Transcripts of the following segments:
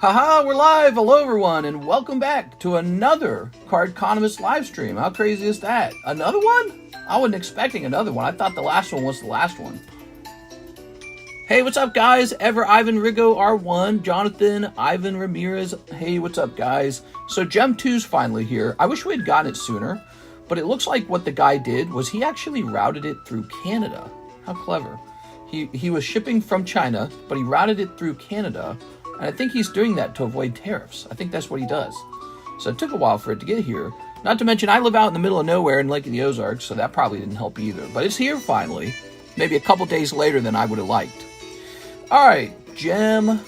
Haha, we're live! Hello everyone, and welcome back to another Cardconomist live stream. How crazy is that? Another one? I wasn't expecting another one. I thought the last one was the last one. Hey, what's up guys? Ever Ivan Rigo R1, Jonathan, Ivan Ramirez. Hey, what's up guys? So Gem 2's finally here. I wish we had gotten it sooner, but it looks like what the guy did was he actually routed it through Canada. How clever. He was shipping from China, but he routed it through Canada. And I think he's doing that to avoid tariffs. I think that's what he does. So it took a while for it to get here. Not to mention, I live out in the middle of nowhere in Lake of the Ozarks, so that probably didn't help either. But it's here finally. Maybe a couple days later than I would have liked. Alright, Gem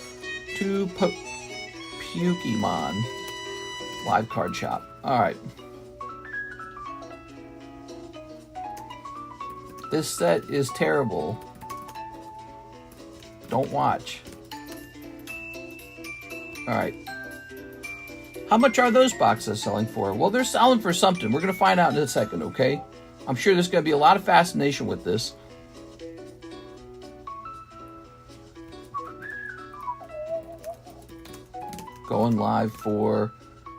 2 Pukeymon. Live card shop. Alright. This set is terrible. Don't watch. Alright. How much are those boxes selling for? Well, they're selling for something. We're going to find out in a second, okay? I'm sure there's going to be a lot of fascination with this. Going live for...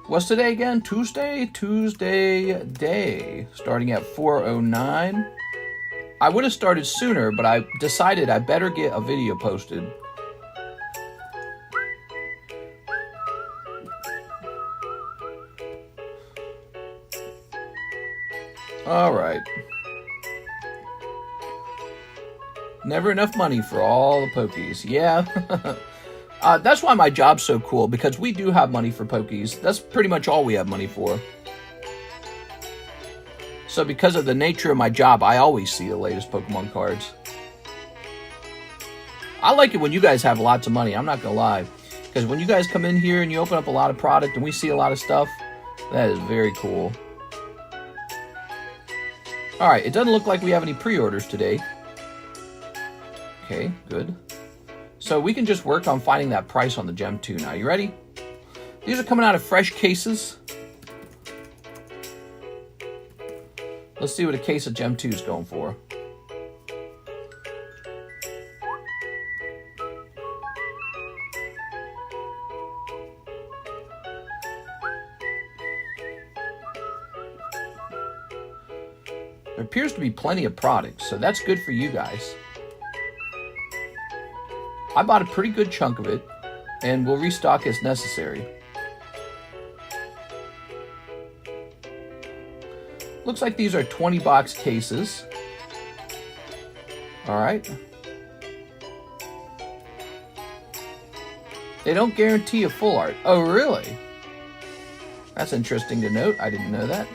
What's today again? Tuesday? Tuesday day. Starting at 4:09. I would have started sooner, but I decided I better get a video posted. Alright. Never enough money for all the pokies. Yeah. That's why my job's so cool, because we do have money for pokies. That's pretty much all we have money for. So because of the nature of my job, I always see the latest Pokemon cards. I like it when you guys have lots of money, I'm not gonna lie. Because when you guys come in here and you open up a lot of product and we see a lot of stuff, that is very cool. Alright, it doesn't look like we have any pre-orders today. Okay, good. So we can just work on finding that price on the Gem 2 now. You ready? These are coming out of fresh cases. Let's see what a case of Gem 2 is going for. There appears to be plenty of products, so that's good for you guys. I bought a pretty good chunk of it, and we'll restock as necessary. Looks like these are 20-box cases. Alright. They don't guarantee a full art. Oh, really? That's interesting to note. I didn't know that.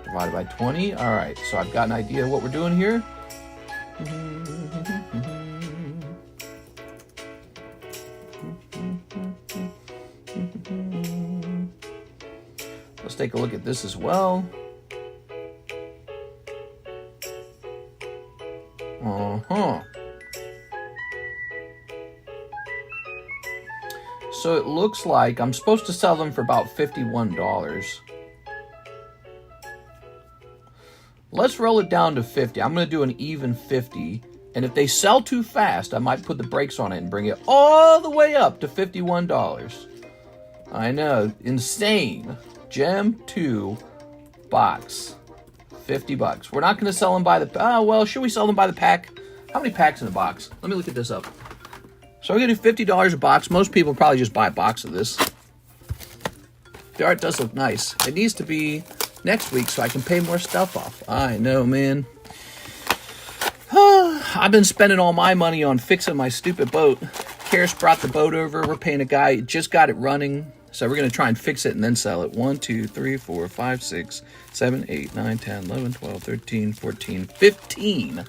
Divided by 20. Alright, so I've got an idea of what we're doing here. Let's take a look at this as well. So it looks like I'm supposed to sell them for about $51. Let's roll it down to 50. I'm going to do an even 50. And if they sell too fast, I might put the brakes on it and bring it all the way up to $51. I know, insane. Gem 2 box, $50. We're not going to sell them by the... well, should we sell them by the pack? How many packs in the box? Let me look at this up. So we're going to do $50 a box. Most people probably just buy a box of this. The art does look nice. It needs to be next week so I can pay more stuff off. I know, man. I've been spending all my money on fixing my stupid boat. Karis brought the boat over. We're paying a guy. Just got it running. So we're going to try and fix it and then sell it. 1, 2, 3, 4, 5, 6, 7, 8, 9, 10, 11, 12, 13, 14, 15.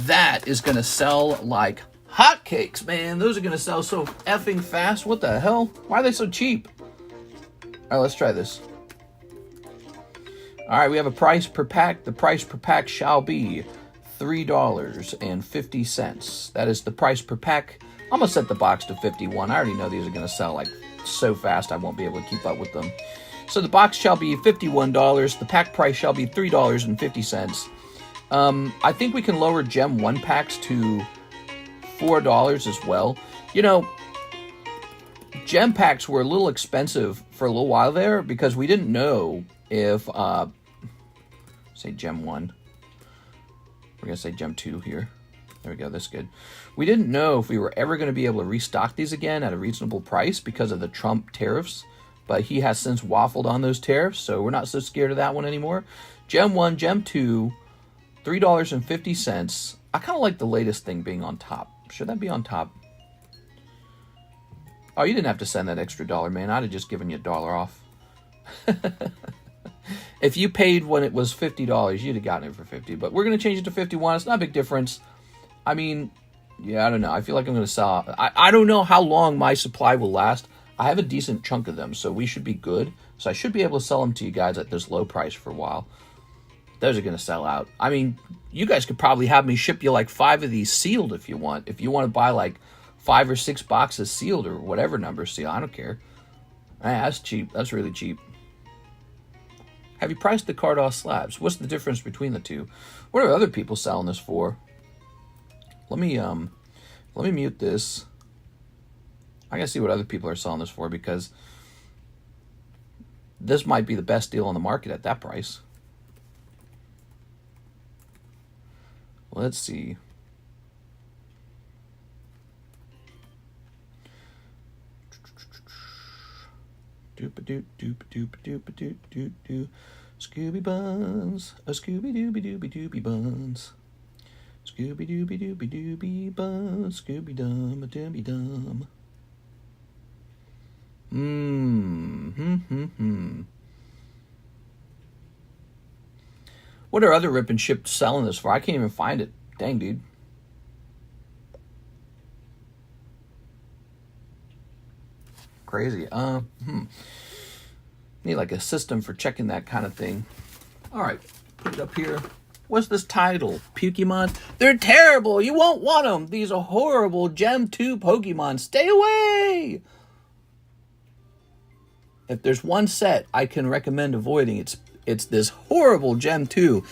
That is going to sell like hotcakes, man. Those are going to sell so effing fast. What the hell? Why are they so cheap? All right, let's try this. All right, we have a price per pack. The price per pack shall be $3.50. That is the price per pack. I'm going to set the box to 51. I already know these are going to sell like so fast I won't be able to keep up with them. So the box shall be $51. The pack price shall be $3.50. I think we can lower Gem 1 packs to $4 as well. You know, gem packs were a little expensive for a little while there because we didn't know if, say gem 1. We're going to say gem 2 here. There we go, that's good. We didn't know if we were ever going to be able to restock these again at a reasonable price because of the Trump tariffs, but he has since waffled on those tariffs, so we're not so scared of that one anymore. Gem 1, Gem 2, $3.50. I kind of like the latest thing being on top. Should that be on top? Oh, you didn't have to send that extra $1, man. I'd have just given you $1 off. If you paid when it was $50, you'd have gotten it for $50. But we're going to change it to $51. It's not a big difference. I mean, yeah, I don't know. I feel like I'm going to sell. I don't know how long my supply will last. I have a decent chunk of them, so we should be good. So I should be able to sell them to you guys at this low price for a while. Those are going to sell out. I mean, you guys could probably have me ship you like 5 of these sealed if you want. If you want to buy like 5 or 6 boxes sealed or whatever number sealed, I don't care. That's cheap. That's really cheap. Have you priced the Carddass slabs? What's the difference between the two? What are other people selling this for? Let me mute this. I gotta see what other people are selling this for because this might be the best deal on the market at that price. Let's see. Doop-a-doop-doop-a-doop-a-doop-a-doop-a-doop-a-doop. Scooby buns, a Scooby-Dooby-Dooby-Dooby buns. Scooby-Dooby-Dooby-Dooby buns, Scooby-Dum-a-Dooby-Dum. What are other rip and ship selling this for? I can't even find it. Dang, dude. Crazy. Need like a system for checking that kind of thing. All right, put it up here. What's this title? Pukeymon? They're terrible. You won't want them. These are horrible Gem 2 Pokemon. Stay away. If there's one set I can recommend avoiding, it's this horrible Gem 2.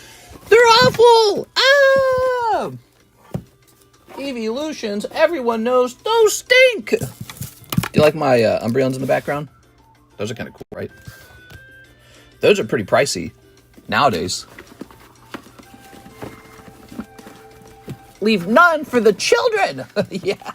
They're awful. Ah! Evolutions, everyone knows those stink. Do you like my Umbreons in the background? Those are kind of cool, right? Those are pretty pricey nowadays. Leave none for the children. Yeah.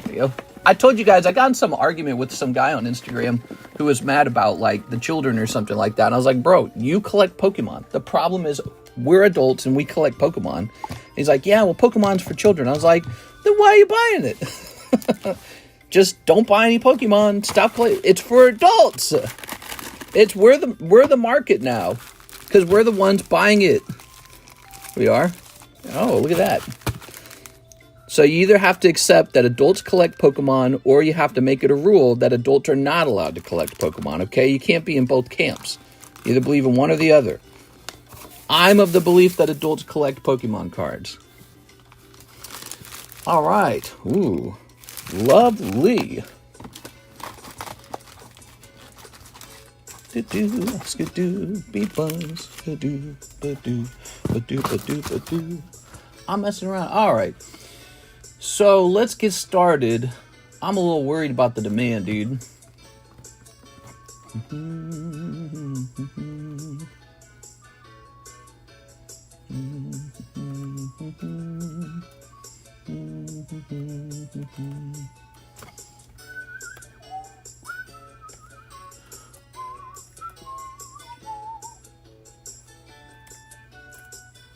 There you go. I told you guys, I got in some argument with some guy on Instagram who was mad about, like, the children or something like that. And I was like, bro, you collect Pokemon. The problem is we're adults and we collect Pokemon. And he's like, yeah, well, Pokemon's for children. I was like, then why are you buying it? Just don't buy any Pokemon. Stop collecting. It's for adults. We're the market now because we're the ones buying it. We are. Oh, look at that. So you either have to accept that adults collect Pokemon or you have to make it a rule that adults are not allowed to collect Pokemon, okay? You can't be in both camps. You either believe in one or the other. I'm of the belief that adults collect Pokemon cards. All right. Ooh. Lovely. I'm messing around. All right. So let's get started. I'm a little worried about the demand, dude.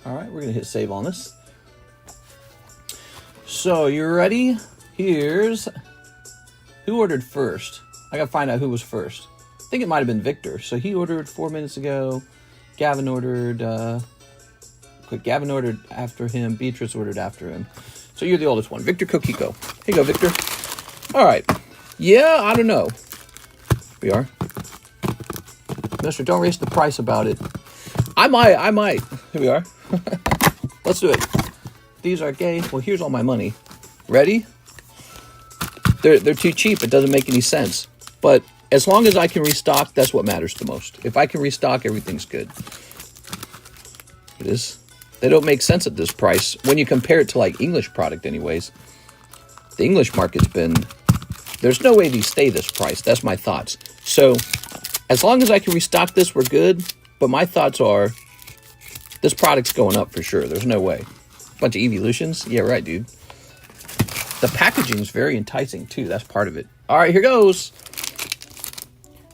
All right, we're gonna hit save on this. So, you ready? Here's who ordered first. I gotta find out who was first. I think it might have been Victor. So he ordered 4 minutes ago. Gavin ordered, Gavin ordered after him. Beatrice ordered after him. So you're the oldest one. Victor Kokiko. Here you go, Victor. All right. Yeah, I don't know. We are. Mister, don't raise the price about it. I might. Here we are. Let's do it. These are gay. Well, here's all my money. Ready? They're too cheap. It doesn't make any sense. But as long as I can restock, that's what matters the most. If I can restock, everything's good. It is. They don't make sense at this price when you compare it to like English product anyways. The English market's been, there's no way these stay this price. That's my thoughts. So as long as I can restock this, we're good. But my thoughts are this product's going up for sure. There's no way. Bunch of evolutions. Yeah, right, dude. The packaging is very enticing too. That's part of it. All right, here goes.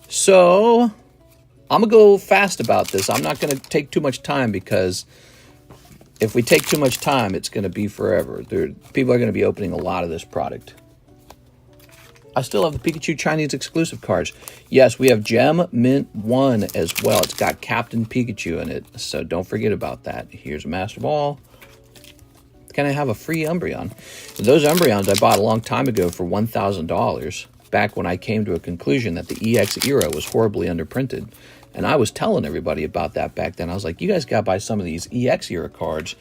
So I'm going to go fast about this. I'm not going to take too much time because if we take too much time, it's going to be forever. People are going to be opening a lot of this product. I still have the Pikachu Chinese exclusive cards. Yes, we have Gem Mint 1 as well. It's got Captain Pikachu in it, so don't forget about that. Here's a Master Ball. Can I have a free Umbreon? Those Umbreons I bought a long time ago for $1,000, back when I came to a conclusion that the EX era was horribly underprinted. And I was telling everybody about that back then. I was like, you guys got to buy some of these EX era cards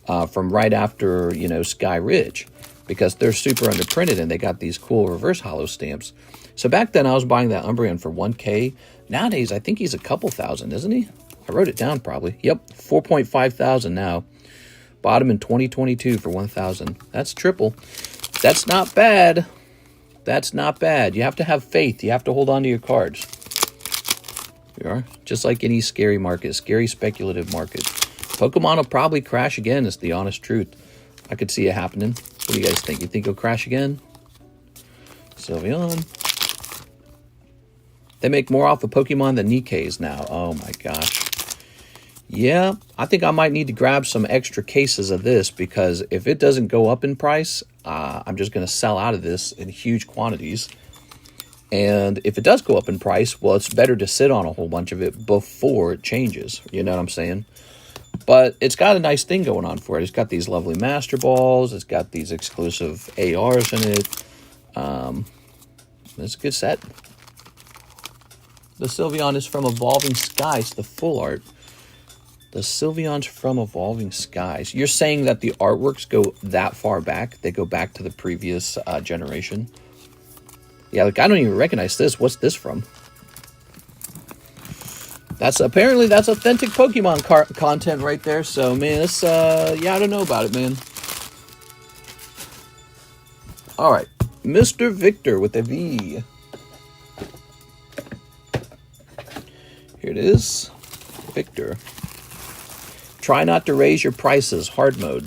from right after, you know, Sky Ridge, because they're super underprinted and they got these cool reverse holo stamps. So back then I was buying that Umbreon for $1K. Nowadays I think he's a couple thousand, isn't he? I wrote it down probably. Yep, 4.5 thousand now. Bought him in 2022 for 1,000. That's triple. That's not bad. That's not bad. You have to have faith. You have to hold on to your cards. You are. Just like any scary market, scary speculative market. Pokemon will probably crash again, is the honest truth. I could see it happening. What do you guys think? You think it'll crash again? Sylveon. They make more off of Pokemon than Nikke's now. Oh my gosh. Yeah, I think I might need to grab some extra cases of this, because if it doesn't go up in price, I'm just going to sell out of this in huge quantities. And if it does go up in price, well, it's better to sit on a whole bunch of it before it changes. You know what I'm saying? But it's got a nice thing going on for it. It's got these lovely Master Balls. It's got these exclusive ARs in it. It's a good set. The Sylveon is from Evolving Skies, the full art. The Sylveon's from Evolving Skies. You're saying that the artworks go that far back? They go back to the previous generation? Yeah, like I don't even recognize this. What's this from? Apparently that's authentic Pokemon content right there. So man, it's yeah, I don't know about it, man. All right, Mr. Victor with a V. Here it is, Victor. Try not to raise your prices, hard mode.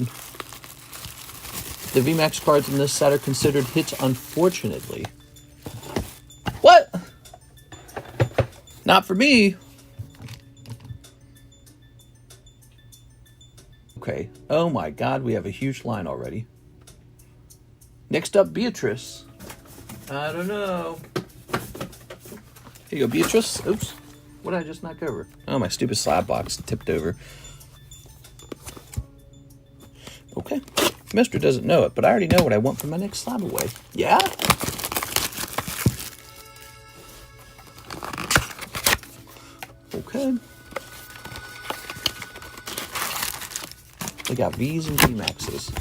The VMAX cards in this set are considered hits, unfortunately. What? Not for me. Okay. Oh my God, we have a huge line already. Next up, Beatrice. I don't know. Here you go, Beatrice. Oops. What did I just knock over? Oh, my stupid slab box tipped over. Okay. Mister doesn't know it, but I already know what I want for my next slab away. Yeah? Okay. They got V's and VMAXs.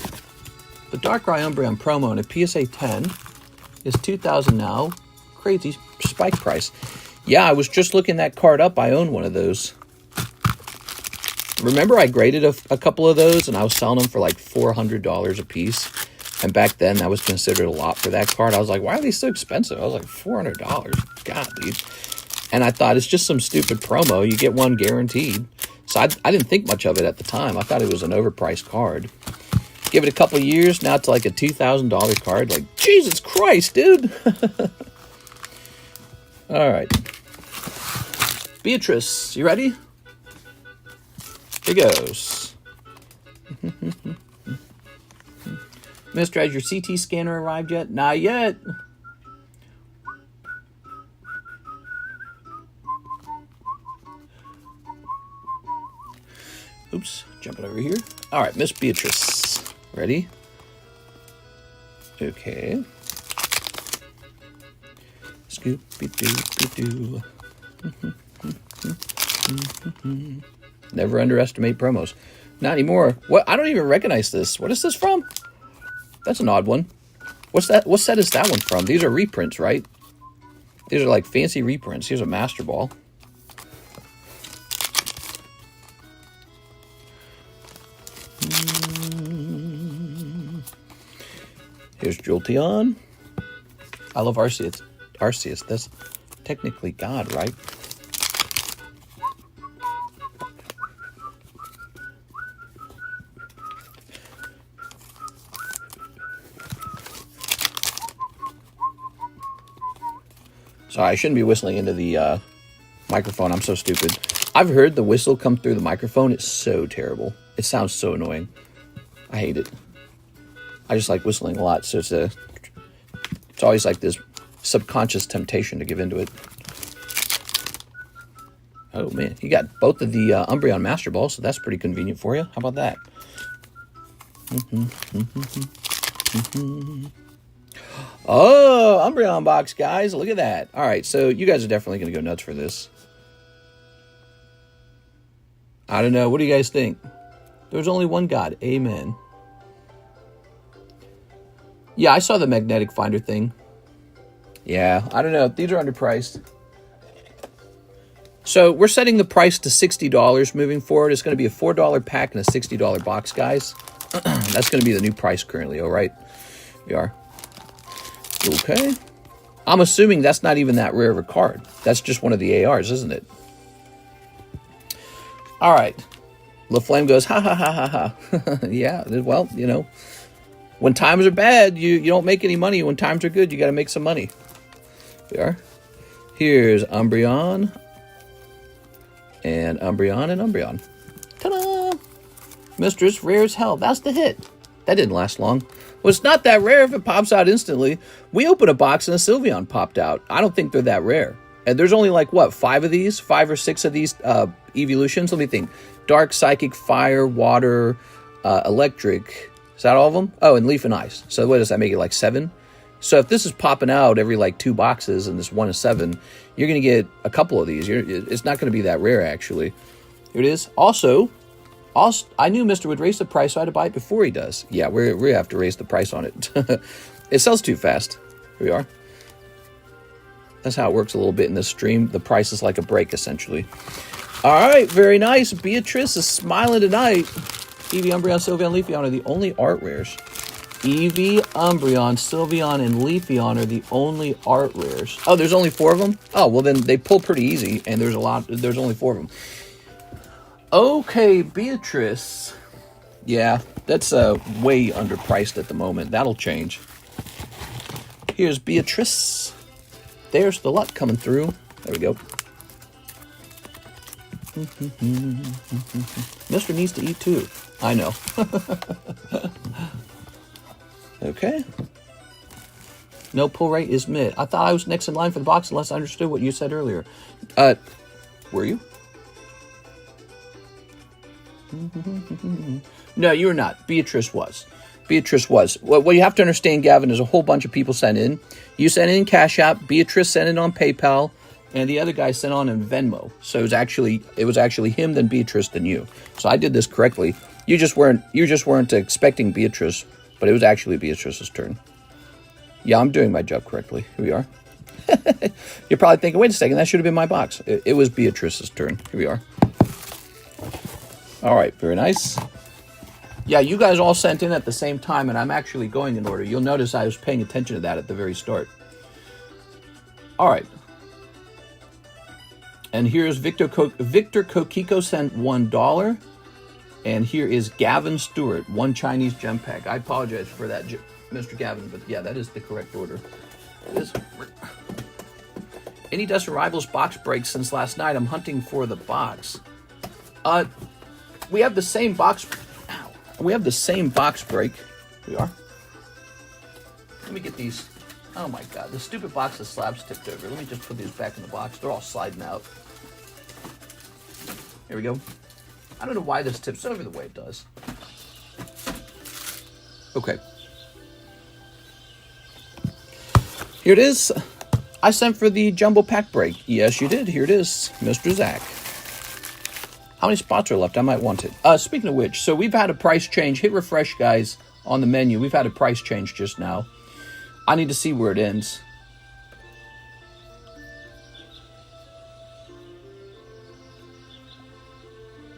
The Darkrai Umbreon promo in a PSA 10 is $2,000 now. Crazy spike price. Yeah, I was just looking that card up. I own one of those. Remember I graded a couple of those and I was selling them for like $400 a piece. And back then that was considered a lot for that card. I was like, why are these so expensive? I was like, $400. God, dude. And I thought it's just some stupid promo. You get one guaranteed. So I didn't think much of it at the time. I thought it was an overpriced card. Give it a couple years, now it's like a $2,000 card. Like, Jesus Christ, dude. All right. Beatrice, you ready? Here goes. Mister, has your CT scanner arrived yet? Not yet. Oops, jumping over here. All right, Miss Beatrice. Ready? Okay. Scoopy-doo-doo-doo. Never underestimate promos. Not anymore. What? I don't even recognize this. What is this from? That's an odd one. What's that? What set is that one from? These are reprints, right? These are like fancy reprints. Here's a Master Ball. Here's Jolteon. I love Arceus. Arceus, that's technically God, right? Sorry, I shouldn't be whistling into the microphone. I'm so stupid. I've heard the whistle come through the microphone. It's so terrible. It sounds so annoying. I hate it. I just like whistling a lot, so it's always like this subconscious temptation to give into it. Oh man, you got both of the Umbreon Master Balls, so that's pretty convenient for you. How about that? Oh, Umbreon box, guys. Look at that. All right, so you guys are definitely going to go nuts for this. I don't know. What do you guys think? There's only one God. Amen. Yeah, I saw the magnetic finder thing. Yeah, I don't know. These are underpriced. So we're setting the price to $60 moving forward. It's going to be a $4 pack and a $60 box, guys. That's going to be the new price currently, all right? We are. Okay. I'm assuming that's not even that rare of a card. That's just one of the ARs, isn't it? All right. LaFlame goes, ha, ha, ha, ha, ha. Yeah, well, you know, when times are bad, you don't make any money. When times are good, you got to make some money. There. Here's Umbreon. And Umbreon and Umbreon. Ta-da! Mistress, rare as hell. That's the hit. That didn't last long. Well, it's not that rare if it pops out instantly. We opened a box and a Sylveon popped out. I don't think they're that rare. And there's only like, what, 5 or 6 of these evolutions? Let me think. Dark, Psychic, Fire, Water, Electric. Is that all of them? Oh, and Leaf and Ice. So what does that make it, like 7? So if this is popping out every like 2 boxes and this one is 7, you're going to get a couple of these. It's not going to be that rare, actually. Here it is. Also, I knew Mr. would raise the price, so I had to buy it before he does. Yeah, we have to raise the price on it. It sells too fast. Here we are. That's how it works a little bit in this stream. The price is like a break, essentially. All right, very nice. Beatrice is smiling tonight. Eevee, Umbreon, Sylveon, Leafeon are the only art rares. Eevee, Umbreon, Sylveon, and Leafeon are the only art rares. Oh, there's only 4 of them? Oh, well then they pull pretty easy, and there's only 4 of them. Okay, Beatrice. Yeah, that's way underpriced at the moment. That'll change. Here's Beatrice. There's the luck coming through. There we go. Mister needs to eat too. I know. Okay. No pull rate is mid. I thought I was next in line for the box unless I understood what you said earlier. Were you? No, you were not. Beatrice was. Beatrice was. What you have to understand, Gavin, is a whole bunch of people sent in. You sent in Cash App. Beatrice sent in on PayPal. And the other guy sent on in Venmo. So it was actually him, then Beatrice, then you. So I did this correctly. You just weren't expecting Beatrice, but it was actually Beatrice's turn. Yeah, I'm doing my job correctly. Here we are. You're probably thinking, wait a second, that should have been my box. It was Beatrice's turn. Here we are. All right, very nice. Yeah, you guys all sent in at the same time, and I'm actually going in order. You'll notice I was paying attention to that at the very start. All right. And here's Victor Kokiko sent $1. And here is Gavin Stewart, 1 Chinese gem pack. I apologize for that, Mr. Gavin, but yeah, that is the correct order. Any Dust Rivals box breaks since last night? I'm hunting for the box. We have the same box. Ow. We have the same box break. We are. Let me get these. Oh my God, the stupid box of slabs tipped over. Let me just put these back in the box. They're all sliding out. Here we go. I don't know why this tips over the way it does. Okay. Here it is. I sent for the jumbo pack break. Yes, you did. Here it is, Mr. Zach. How many spots are left? I might want it. Speaking of which, so we've had a price change. Hit refresh, guys, on the menu. We've had a price change just now. I need to see where it ends.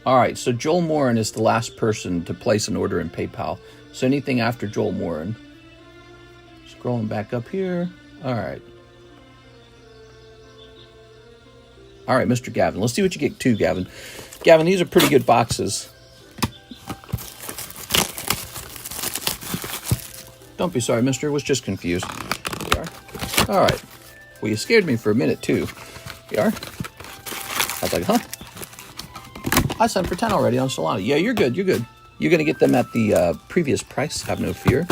All right, so Joel Morin is the last person to place an order in PayPal. So anything after Joel Morin. Scrolling back up here. All right. All right, Mr. Gavin. Let's see what you get too, Gavin. Gavin, these are pretty good boxes. Don't be sorry, mister. Was just confused. Here we are. All right. Well, you scared me for a minute, too. Here we are. I was like, huh? I signed for 10 already on Solana. Yeah, you're good. You're good. You're going to get them at the previous price. Have no fear.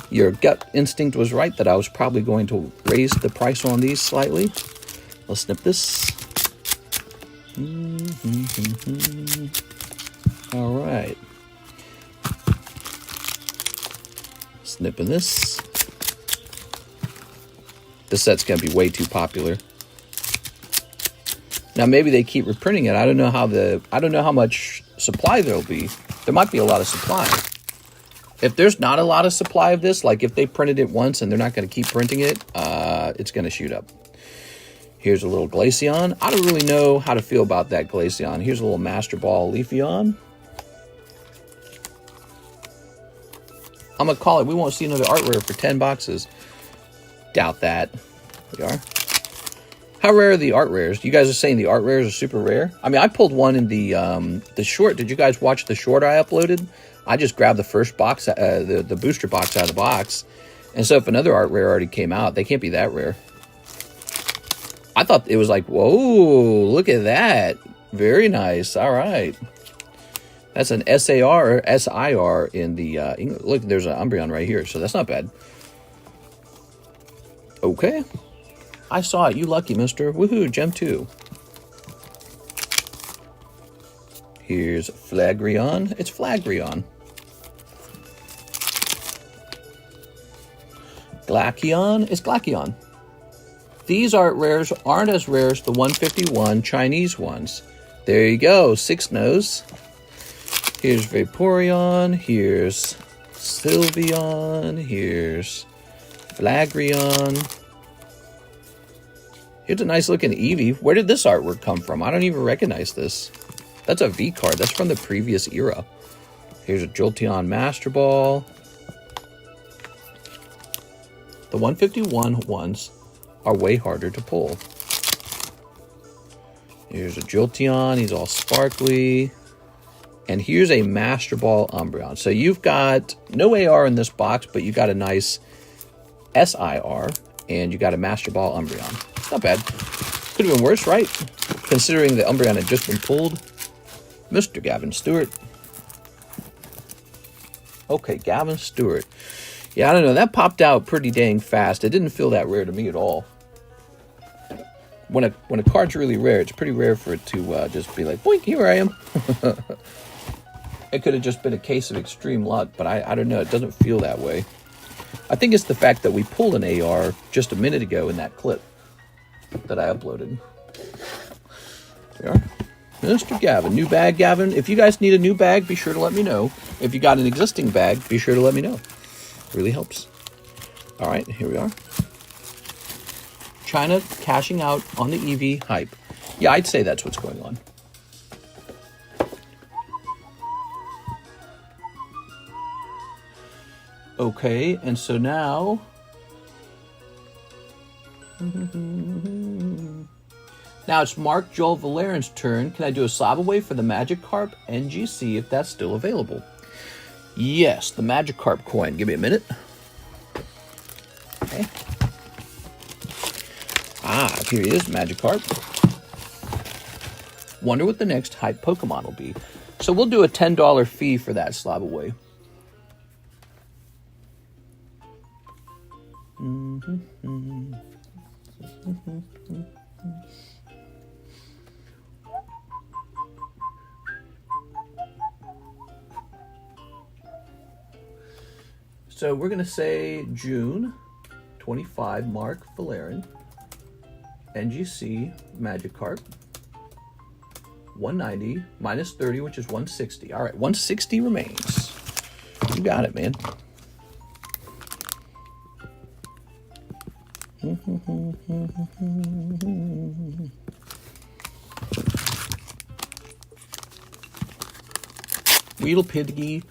Your gut instinct was right that I was probably going to raise the price on these slightly. Let's snip this. All right. Snipping this. This set's going to be way too popular. Now maybe they keep reprinting it. I don't know how much supply there'll be. There might be a lot of supply. If there's not a lot of supply of this, like if they printed it once and they're not going to keep printing it, it's going to shoot up. Here's a little Glaceon. I don't really know how to feel about that Glaceon. Here's a little Master Ball Leafeon. I'm going to call it. We won't see another art rare for 10 boxes. Doubt that. We are. How rare are the art rares? You guys are saying the art rares are super rare? I mean, I pulled one in the short. Did you guys watch the short I uploaded? I just grabbed the first box, the booster box out of the box. And so if another art rare already came out, they can't be that rare. I thought it was like, whoa, look at that. Very nice. All right. That's an SAR or SIR in the English. Look, there's an Umbreon right here, so that's not bad. Okay. I saw it. You lucky, mister. Woohoo, Gem 2. Here's Flareon. It's Flareon. Glaceon. It's Glaceon. These art rares aren't as rare as the 151 Chinese ones. There you go. 6 nose. Here's Vaporeon. Here's Sylveon. Here's Flareon. Here's a nice looking Eevee. Where did this artwork come from? I don't even recognize this. That's a V card. That's from the previous era. Here's a Jolteon Master Ball. The 151 ones are way harder to pull. Here's a Jolteon. He's all sparkly. And here's a Master Ball Umbreon. So you've got no AR in this box, but you got a nice SIR. And you got a Master Ball Umbreon. Not bad. Could have been worse, right? Considering the Umbreon had just been pulled. Mr. Gavin Stewart. Okay, Gavin Stewart. Yeah, I don't know. That popped out pretty dang fast. It didn't feel that rare to me at all. When a card's really rare, it's pretty rare for it to just be like, boink, here I am. It could have just been a case of extreme luck, but I don't know. It doesn't feel that way. I think it's the fact that we pulled an AR just a minute ago in that clip that I uploaded. There we are. Mr. Gavin. New bag, Gavin. If you guys need a new bag, be sure to let me know. If you got an existing bag, be sure to let me know. Really helps. All right, here we are. China cashing out on the EV hype. Yeah, I'd say that's what's going on. Okay, and so now... Now it's Mark Joel Valerian's turn. Can I do a Slabaway for the Magikarp NGC if that's still available? Yes, the Magikarp coin. Give me a minute. Okay. Ah, here he is, Magikarp. Wonder what the next hype Pokemon will be. So we'll do a $10 fee for that Slabaway. So we're going to say June 25, Mark Valerian, NGC, Magikarp, 190, minus 30, which is 160. All right, 160 remains. You got it, man. Weedle Pidgey.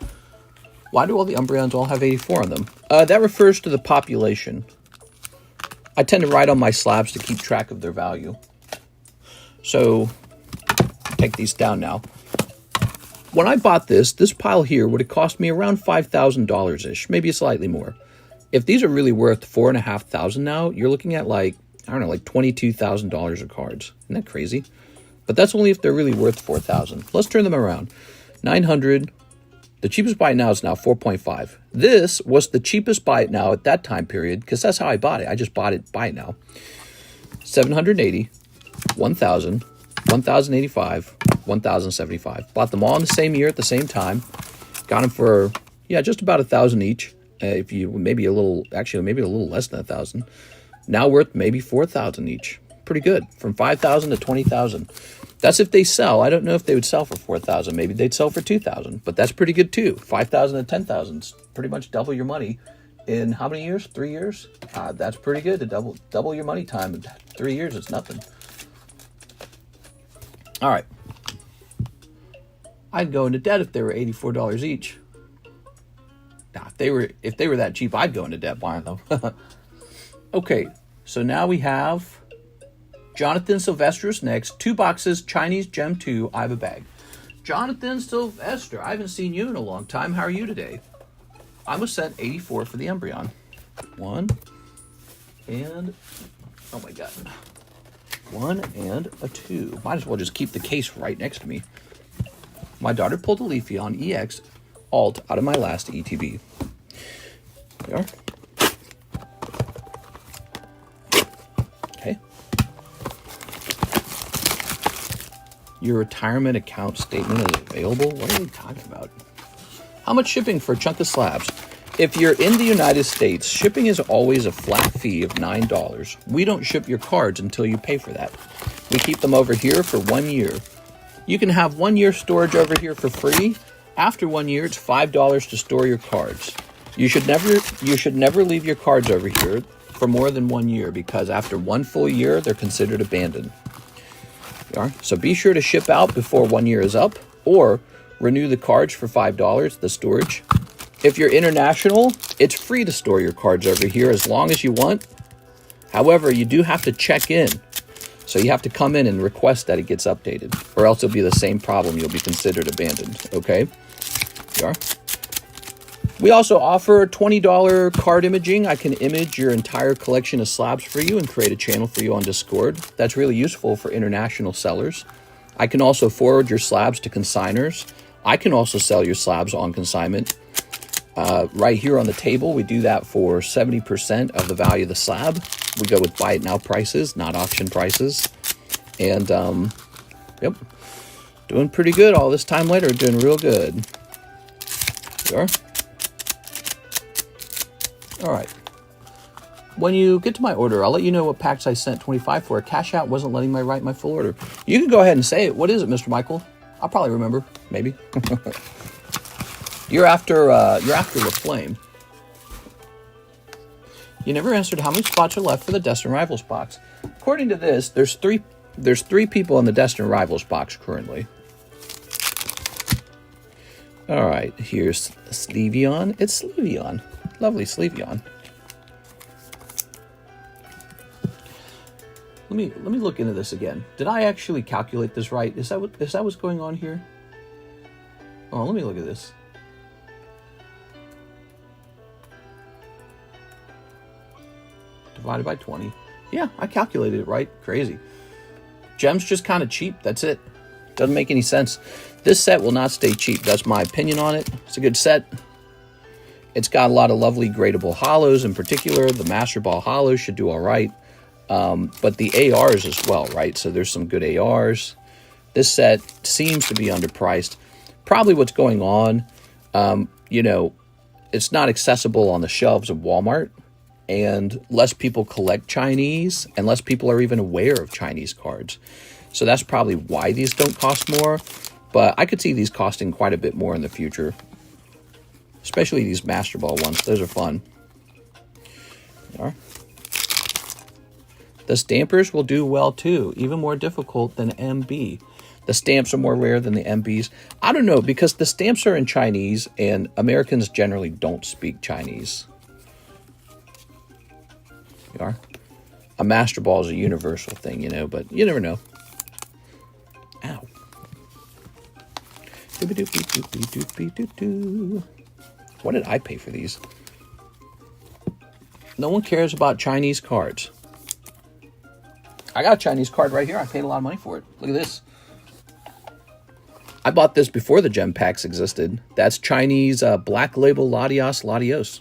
Why do all the Umbreons all have 84 on them? That refers to the population. I tend to write on my slabs to keep track of their value. So, take these down now. When I bought this pile here would have cost me around $5,000-ish, maybe slightly more. If these are really worth $4,500 now, you're looking at like, I don't know, like $22,000 of cards. Isn't that crazy? But that's only if they're really worth $4,000. Let's turn them around. 900. The cheapest buy it now is now 4.5. This was the cheapest buy it now at that time period, because that's how I bought it. I just bought it, buy it now. 780, 1,000, 1,085, 1,075. Bought them all in the same year at the same time. Got them for, yeah, just about 1,000 each. If you, maybe a little less than 1,000. Now worth maybe 4,000 each. Pretty good. From 5,000 to 20,000. That's if they sell. I don't know if they would sell for 4,000. Maybe they'd sell for 2,000. But that's pretty good too. 5,000 to 10,000 is pretty much double your money in how many years? 3 years? That's pretty good to double your money time. In 3 years, it's nothing. All right. I'd go into debt if they were $84 each. Now, if they were that cheap, I'd go into debt buying them. Okay, so now we have Jonathan Sylvestris next. 2 boxes, Chinese Gem 2. I have a bag. Jonathan Sylvester, I haven't seen you in a long time. How are you today? I was set 84 for the Embryon. 1 and, oh my God. 1 and a 2. Might as well just keep the case right next to me. My daughter pulled a Leafeon EX Alt out of my last ETB. There we are. Okay. Your retirement account statement is available? What are they talking about? How much shipping for a chunk of slabs? If you're in the United States, shipping is always a flat fee of $9. We don't ship your cards until you pay for that. We keep them over here for 1 year. You can have 1 year storage over here for free. After 1 year, it's $5 to store your cards. You should never leave your cards over here for more than 1 year, because after 1 full year, they're considered abandoned. So be sure to ship out before 1 year is up, or renew the cards for $5, the storage. If you're international, it's free to store your cards over here as long as you want. However, you do have to check in. So you have to come in and request that it gets updated, or else it'll be the same problem. You'll be considered abandoned. Okay? There you are. We also offer $20 card imaging. I can image your entire collection of slabs for you and create a channel for you on Discord. That's really useful for international sellers. I can also forward your slabs to consigners. I can also sell your slabs on consignment. Right here on the table, we do that for 70% of the value of the slab. We go with buy it now prices, not auction prices. And, yep, doing pretty good all this time later, doing real good. There you are. All right. When you get to my order, I'll let you know what packs I sent 25 for. Cash App wasn't letting me write my full order. You can go ahead and say it. What is it, Mr. Michael? I'll probably remember, maybe. You're after the flame. You never answered how many spots are left for the Destined Rivals box. According to this, there's three people in the Destined Rivals box currently. All right, here's Sleeveon. It's Sleeveon. Lovely Sleeveon. Let me look into this again. Did I actually calculate this right? Is that what's going on here? Oh, let me look at this. Divided by 20. Yeah, I calculated it right. Crazy. Gems just kind of cheap. That's it. Doesn't make any sense. This set will not stay cheap. That's my opinion on it. It's a good set. It's got a lot of lovely gradable hollows. In particular, the Master Ball hollows should do all right. But the ARs as well, right? So there's some good ARs. This set seems to be underpriced. Probably what's going on, you know, it's not accessible on the shelves of Walmart. And less people collect Chinese, and less people are even aware of Chinese cards. So that's probably why these don't cost more. But I could see these costing quite a bit more in the future. Especially these Master Ball ones. Those are fun. There are. The stampers will do well too. Even more difficult than MB. The stamps are more rare than the MBs. I don't know, because the stamps are in Chinese, and Americans generally don't speak Chinese. You are. A Master Ball is a universal thing, you know, but you never know. Ow. What did I pay for these? No one cares about Chinese cards. I got a Chinese card right here. I paid a lot of money for it. Look at this. I bought this before the gem packs existed. That's Chinese Black Label Latios Latios.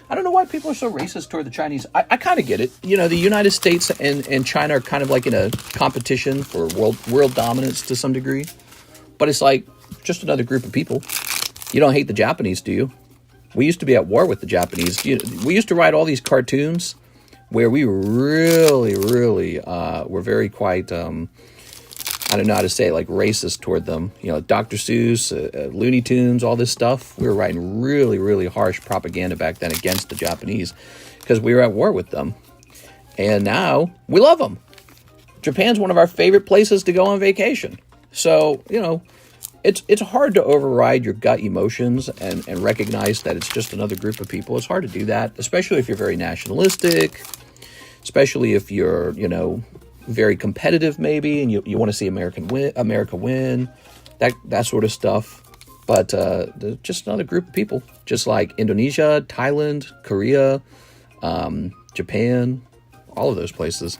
I don't know why people are so racist toward the Chinese. I kind of get it. You know, the United States and China are kind of like in a competition for world dominance to some degree. But it's like just another group of people. You don't hate the Japanese, do you? We used to be at war with the Japanese. We used to write all these cartoons where we really were very quite, I don't know how to say it, like racist toward them. You know, Dr. Seuss, Looney Tunes, all this stuff. We were writing really harsh propaganda back then against the Japanese because we were at war with them. And now we love them. Japan's one of our favorite places to go on vacation. So, you know, it's hard to override your gut emotions and recognize that it's just another group of people. It's hard to do that, especially if you're very nationalistic, especially if you're, you know, very competitive maybe, and you want to see America win, that sort of stuff. But just another group of people, just like Indonesia, Thailand, Korea, Japan, all of those places.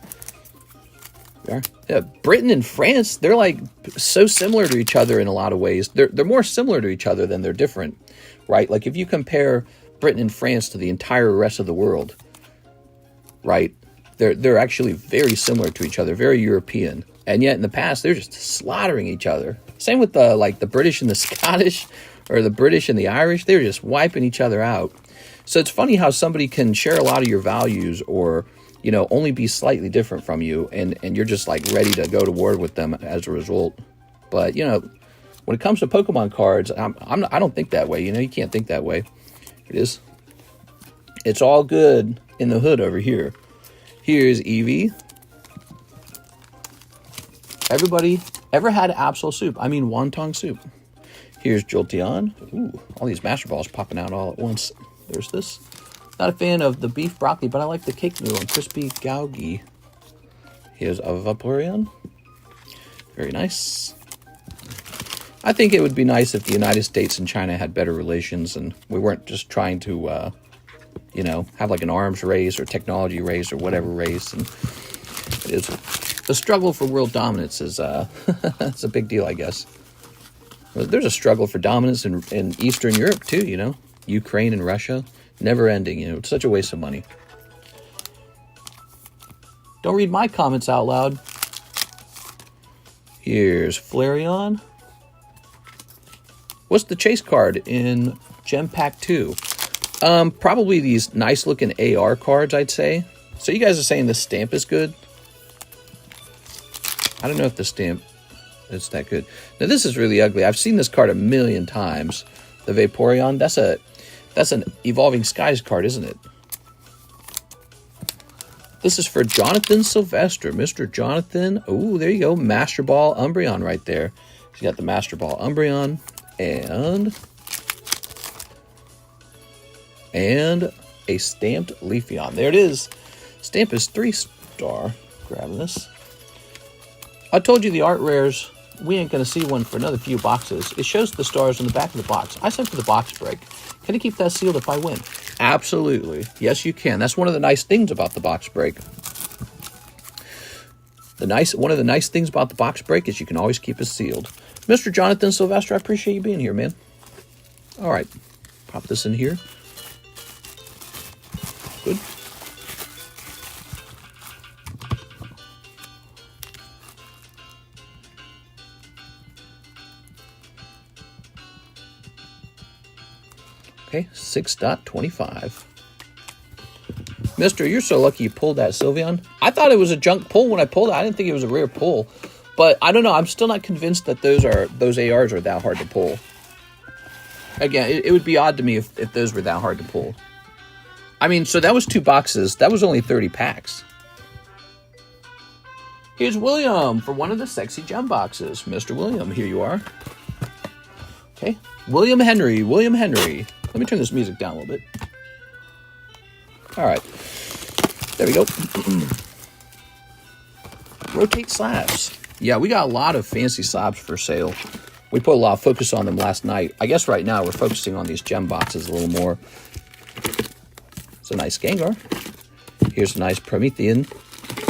Yeah, Britain and France, they're like so similar to each other in a lot of ways. They're more similar to each other than they're different, right? Like if you compare Britain and France to the entire rest of the world, right? They're actually very similar to each other, very European. And yet in the past, they're just slaughtering each other. Same with the British and the Scottish, or the British and the Irish. They're just wiping each other out. So it's funny how somebody can share a lot of your values or, you know, only be slightly different from you, and you're just like ready to go to war with them as a result. But, you know, when it comes to Pokemon cards, I don't think that way. You know, you can't think that way. It's all good in the hood over here. Here's Eevee. Everybody ever had Absol soup? I mean wonton soup. Here's Jolteon. Ooh, all these Master Balls popping out all at once. There's this. Not a fan of the beef broccoli, but I like the cake noodle and crispy Gaugi. Here's a Vaporeon. Very nice. I think it would be nice if the United States and China had better relations and we weren't just trying to, you know, have like an arms race or technology race or whatever race. And it is, the struggle for world dominance is it's a big deal, I guess. There's a struggle for dominance in Eastern Europe too, you know, Ukraine and Russia. Never ending, you know, it's such a waste of money. Don't read my comments out loud. Here's Flareon. What's the chase card in Gem Pack 2? Probably these nice looking AR cards, I'd say. So you guys are saying the stamp is good? I don't know if the stamp is that good. Now this is really ugly. I've seen this card a million times. The Vaporeon, that's an Evolving Skies card, isn't it? This is for Jonathan Sylvester. Mr. Jonathan. Oh, there you go. Master Ball Umbreon right there. So you got the Master Ball Umbreon and a stamped Leafeon. There it is. Stamp is 3-star. Grabbing this. I told you the art rares, we ain't going to see one for another few boxes. It shows the stars on the back of the box. I sent for the box break. Can I keep that sealed if I win? Absolutely. Yes, you can. That's one of the nice things about the box break. One of the nice things about the box break is you can always keep it sealed. Mr. Jonathan Sylvester, I appreciate you being here, man. All right. Pop this in here. Good. Okay, 6.25. Mister, you're so lucky you pulled that Sylveon. I thought it was a junk pull when I pulled it. I didn't think it was a rare pull. But I don't know. I'm still not convinced that those ARs are that hard to pull. Again, it would be odd to me if those were that hard to pull. I mean, so that was 2 boxes. That was only 30 packs. Here's William for one of the sexy gem boxes. Mr. William, here you are. Okay. William Henry. Let me turn this music down a little bit. All right. There we go. Rotate slabs. Yeah, we got a lot of fancy slabs for sale. We put a lot of focus on them last night. I guess right now we're focusing on these gem boxes a little more. It's a nice Gengar. Here's a nice Promethean.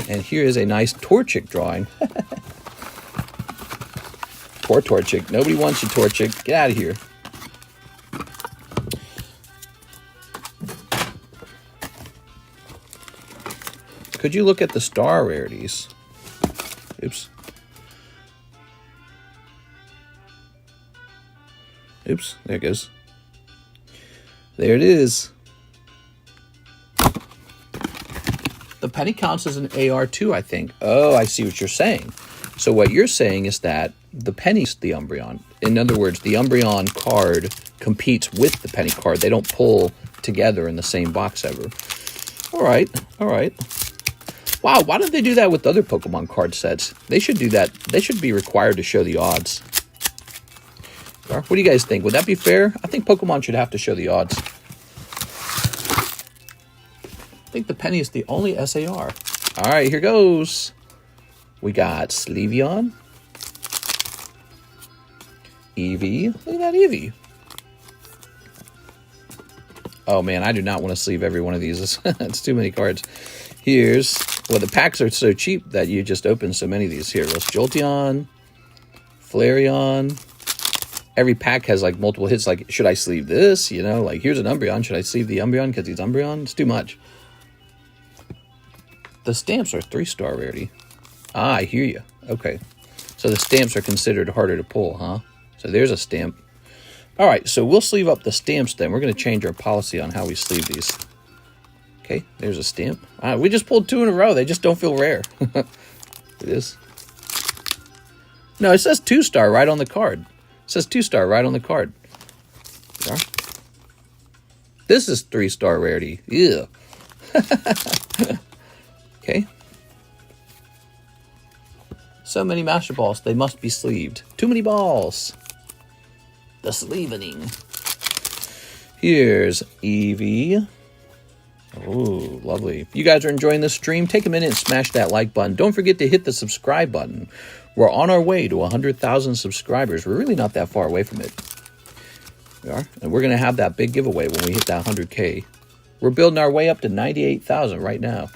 And here is a nice Torchic drawing. Poor Torchic. Nobody wants you, Torchic. Get out of here. Could you look at the star rarities? Oops. Oops, there it goes. There it is. The penny counts as an AR too, I think. Oh, I see what you're saying. So what you're saying is that the penny's the Umbreon. In other words, the Umbreon card competes with the penny card. They don't pull together in the same box ever. All right, all right. Wow, why don't they do that with other Pokemon card sets? They should do that. They should be required to show the odds. What do you guys think? Would that be fair? I think Pokemon should have to show the odds. I think the penny is the only SAR. All right, here goes. We got Sleeveon. Eevee. Look at that Eevee. Oh, man, I do not want to sleeve every one of these. It's too many cards. Here's... Well, the packs are so cheap that you just open so many of these. Here, there's Jolteon, Flareon. Every pack has, like, multiple hits. Like, should I sleeve this? You know, like, here's an Umbreon. Should I sleeve the Umbreon because he's Umbreon? It's too much. The stamps are 3-star rarity. Ah, I hear you. Okay. So the stamps are considered harder to pull, huh? So there's a stamp. All right, so we'll sleeve up the stamps then. We're going to change our policy on how we sleeve these. Okay, there's a stamp. We just pulled 2 in a row. They just don't feel rare. It is. No, it says 2-star right on the card. It says 2-star right on the card. There. This is 3-star rarity. Ew. Okay. So many Master Balls. They must be sleeved. Too many balls. The sleevening. Here's Eevee. Oh, lovely. If you guys are enjoying this stream, take a minute and smash that like button. Don't forget to hit the subscribe button. We're on our way to 100,000 subscribers. We're really not that far away from it. We are. And we're going to have that big giveaway when we hit that 100K. We're building our way up to 98,000 right now.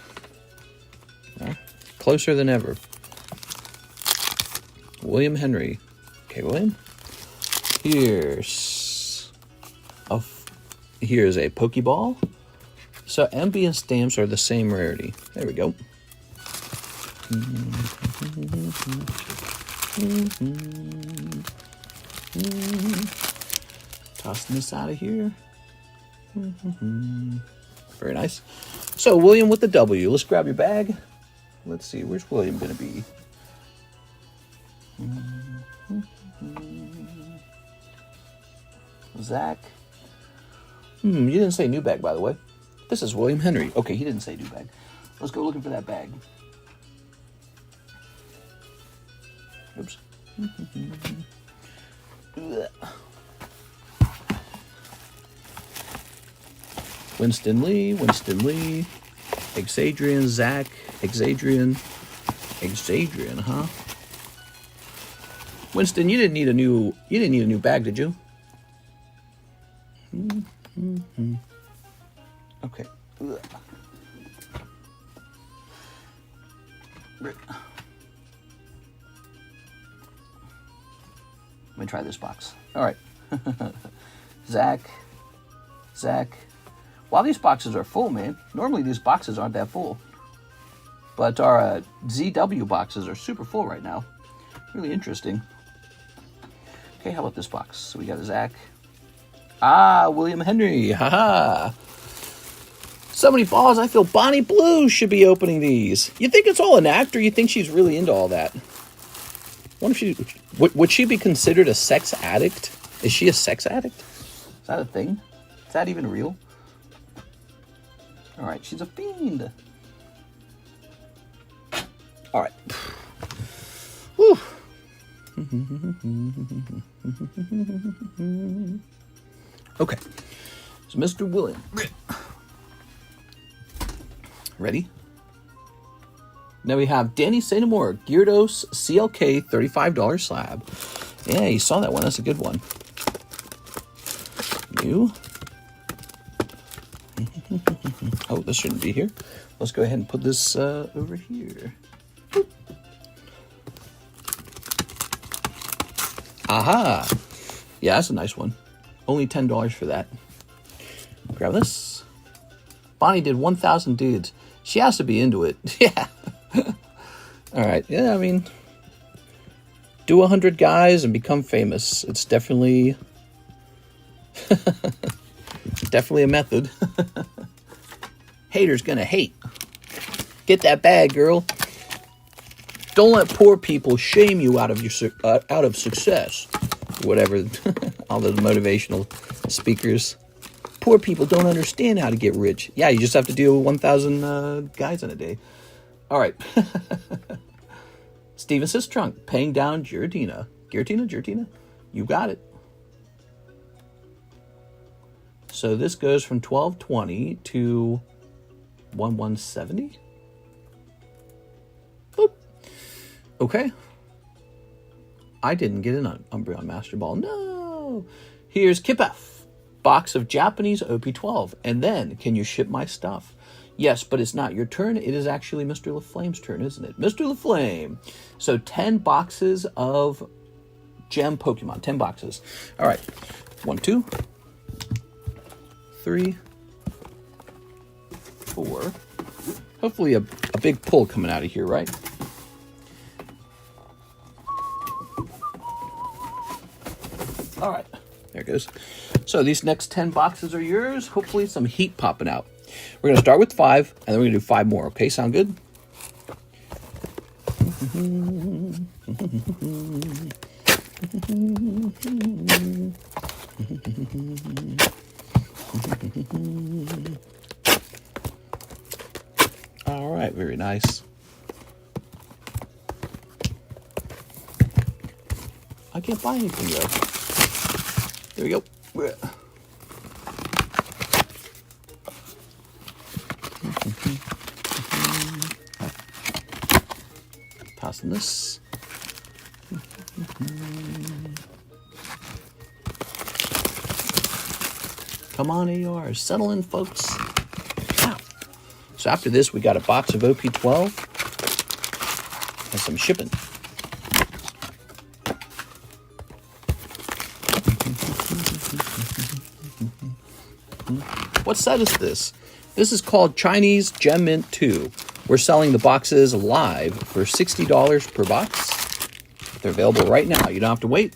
Closer than ever. William Henry. Okay, William. Here's a Pokeball. So MB and stamps are the same rarity. There we go. Tossing this out of here. Very nice. So William with the W. Let's grab your bag. Let's see. Where's William going to be? Zach. You didn't say new bag, by the way. This is William Henry. Okay, he didn't say new bag. Let's go looking for that bag. Oops. Winston Lee, Exadrian, Zach, Exadrian, huh? Winston, you didn't need a new bag, did you? Okay. Let me try this box. All right. Zach. Wow, these boxes are full, man. Normally these boxes aren't that full. But our ZW boxes are super full right now. Really interesting. Okay, how about this box? So we got a Zach. Ah, William Henry. Haha. So many balls. I feel Bonnie Blue should be opening these. You think it's all an act, or you think she's really into all that? What if would she be considered a sex addict? Is she a sex addict? Is that a thing? Is that even real? All right, she's a fiend. All right. Whew. Okay. So Mr. William. Ready? Now we have Danny Sainamore, Gyarados CLK $35 slab. Yeah, you saw that one. That's a good one. New. Oh, this shouldn't be here. Let's go ahead and put this over here. Boop. Aha! Yeah, that's a nice one. Only $10 for that. Grab this. Bonnie did 1,000 dudes. She has to be into it. Yeah. All right. Yeah, I mean, do 100 guys and become famous. It's definitely, definitely a method. Haters gonna hate. Get that bag, girl. Don't let poor people shame you out of success. Whatever, all those motivational speakers. Poor people don't understand how to get rich. Yeah, you just have to deal with 1,000 guys in a day. All right. Steven Sistrunk, paying down Giratina. Giratina? You got it. So this goes from 1220 to 1170. Boop. Okay. I didn't get an Umbreon Master Ball. No. Here's Kipaf. Box of Japanese OP12. And then, can you ship my stuff? Yes, but it's not your turn. It is actually Mr. LaFlame's turn, isn't it? Mr. LaFlame. So 10 boxes of gem Pokemon. 10 boxes. All right. 1, 2, 3, 4. Hopefully a big pull coming out of here, right? All right. There it goes. So these next 10 boxes are yours. Hopefully some heat popping out. We're going to start with 5, and then we're going to do 5 more. Okay, sound good? All right, very nice. I can't buy anything though. There we go. Tossing this. Come on, AR. Settle in, folks. Ow. So after this, we got a box of OP12 and some shipping. What set is this? This is called Chinese Gem Mint 2. We're selling the boxes live for $60 per box. They're available right now. You don't have to wait.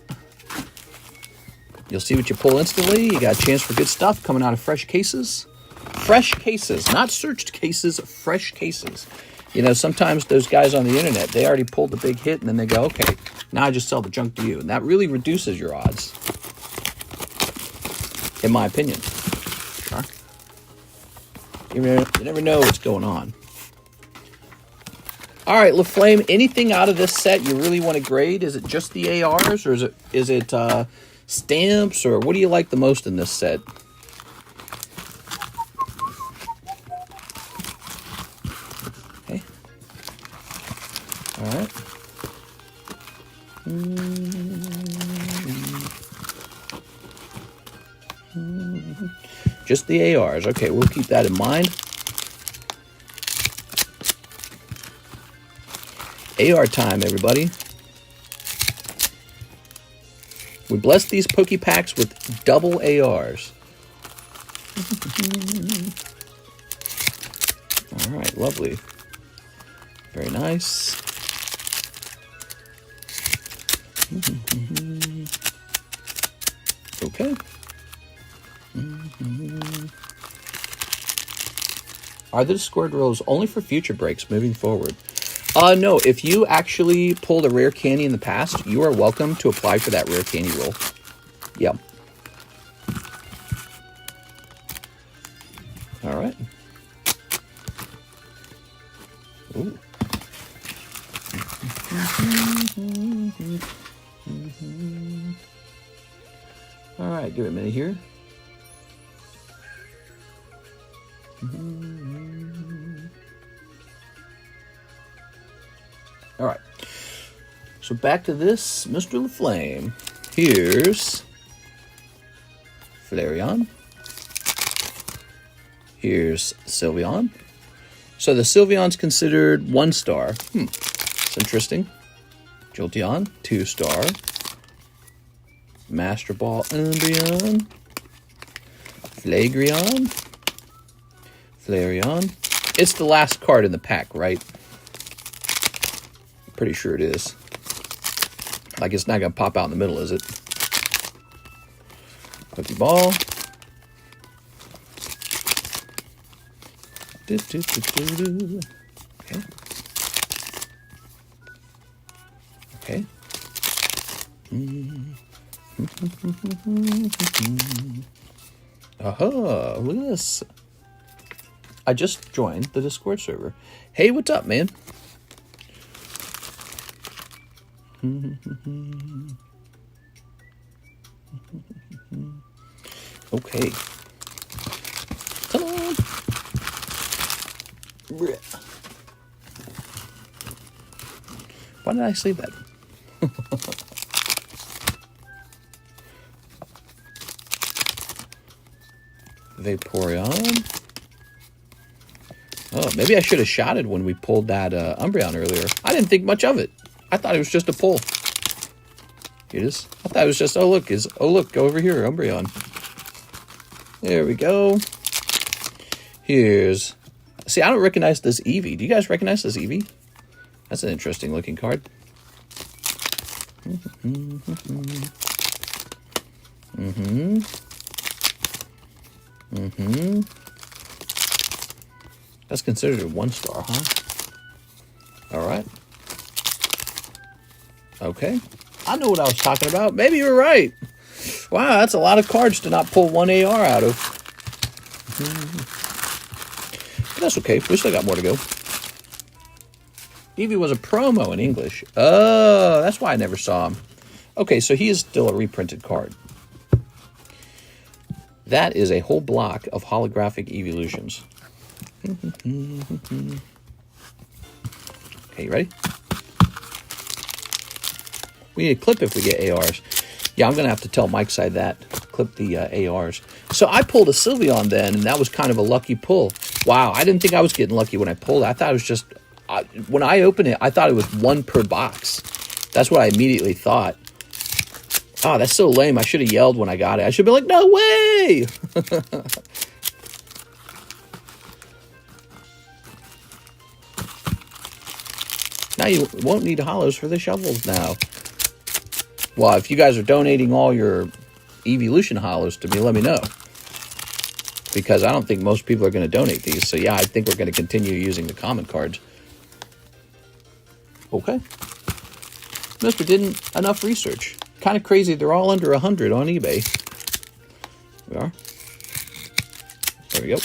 You'll see what you pull instantly. You got a chance for good stuff coming out of fresh cases. Fresh cases, not searched cases, fresh cases. You know, sometimes those guys on the internet, they already pulled the big hit and then they go, okay, now I just sell the junk to you. And that really reduces your odds, in my opinion. You never know what's going on. All right, LaFlame, anything out of this set you really want to grade? Is it just the ARs, or is it stamps, or what do you like the most in this set? Okay. All right. Just the ARs. Okay, we'll keep that in mind. AR time, everybody. We bless these Pokepacks with double ARs. All right, lovely. Very nice. Okay. Are the Discord rules only for future breaks moving forward? No, if you actually pulled a rare candy in the past, you are welcome to apply for that rare candy roll. Yep. All right. Ooh. All right, give it a minute here. All right. So back to this, Mr. LaFlame. Here's Flareon. Here's Sylveon. So the Sylveon's considered 1 star. It's interesting. Jolteon, 2 star. Master Ball Umbreon. Flareon. Flareon. It's the last card in the pack, right? Pretty sure it is. Like, it's not going to pop out in the middle, is it? Pokeball. Okay. Okay. Aha, look at this. I just joined the Discord server. Hey, what's up, man? Okay. Come on. Why did I say that? Vaporeon. Oh, maybe I should have shotted when we pulled that Umbreon earlier. I didn't think much of it. I thought it was just a pull. It is. I thought it was just, oh look, go over here, Umbreon. There we go. Here's, see, I don't recognize this Eevee. Do you guys recognize this Eevee? That's an interesting looking card. That's considered a 1 star, huh? All right. Okay. I know what I was talking about. Maybe you were right. Wow, that's a lot of cards to not pull 1 AR out of. But that's okay. We still got more to go. Eevee was a promo in English. Oh, that's why I never saw him. Okay, so he is still a reprinted card. That is a whole block of holographic evolutions. Okay, you ready? We need a clip if we get ARs. Yeah, I'm going to have to tell Mike's side that. Clip the ARs. So I pulled a Sylveon then, and that was kind of a lucky pull. Wow, I didn't think I was getting lucky when I pulled it. I thought it was just... when I opened it, I thought it was 1 per box. That's what I immediately thought. Oh, that's so lame. I should have yelled when I got it. I should be like, no way! Now you won't need hollows for the shovels now. Well, if you guys are donating all your evolution hollows to me, let me know. Because I don't think most people are going to donate these. So yeah, I think we're going to continue using the common cards. Okay. Mr. Didn't enough research. Kind of crazy. They're all under 100 on eBay. We are. There we go.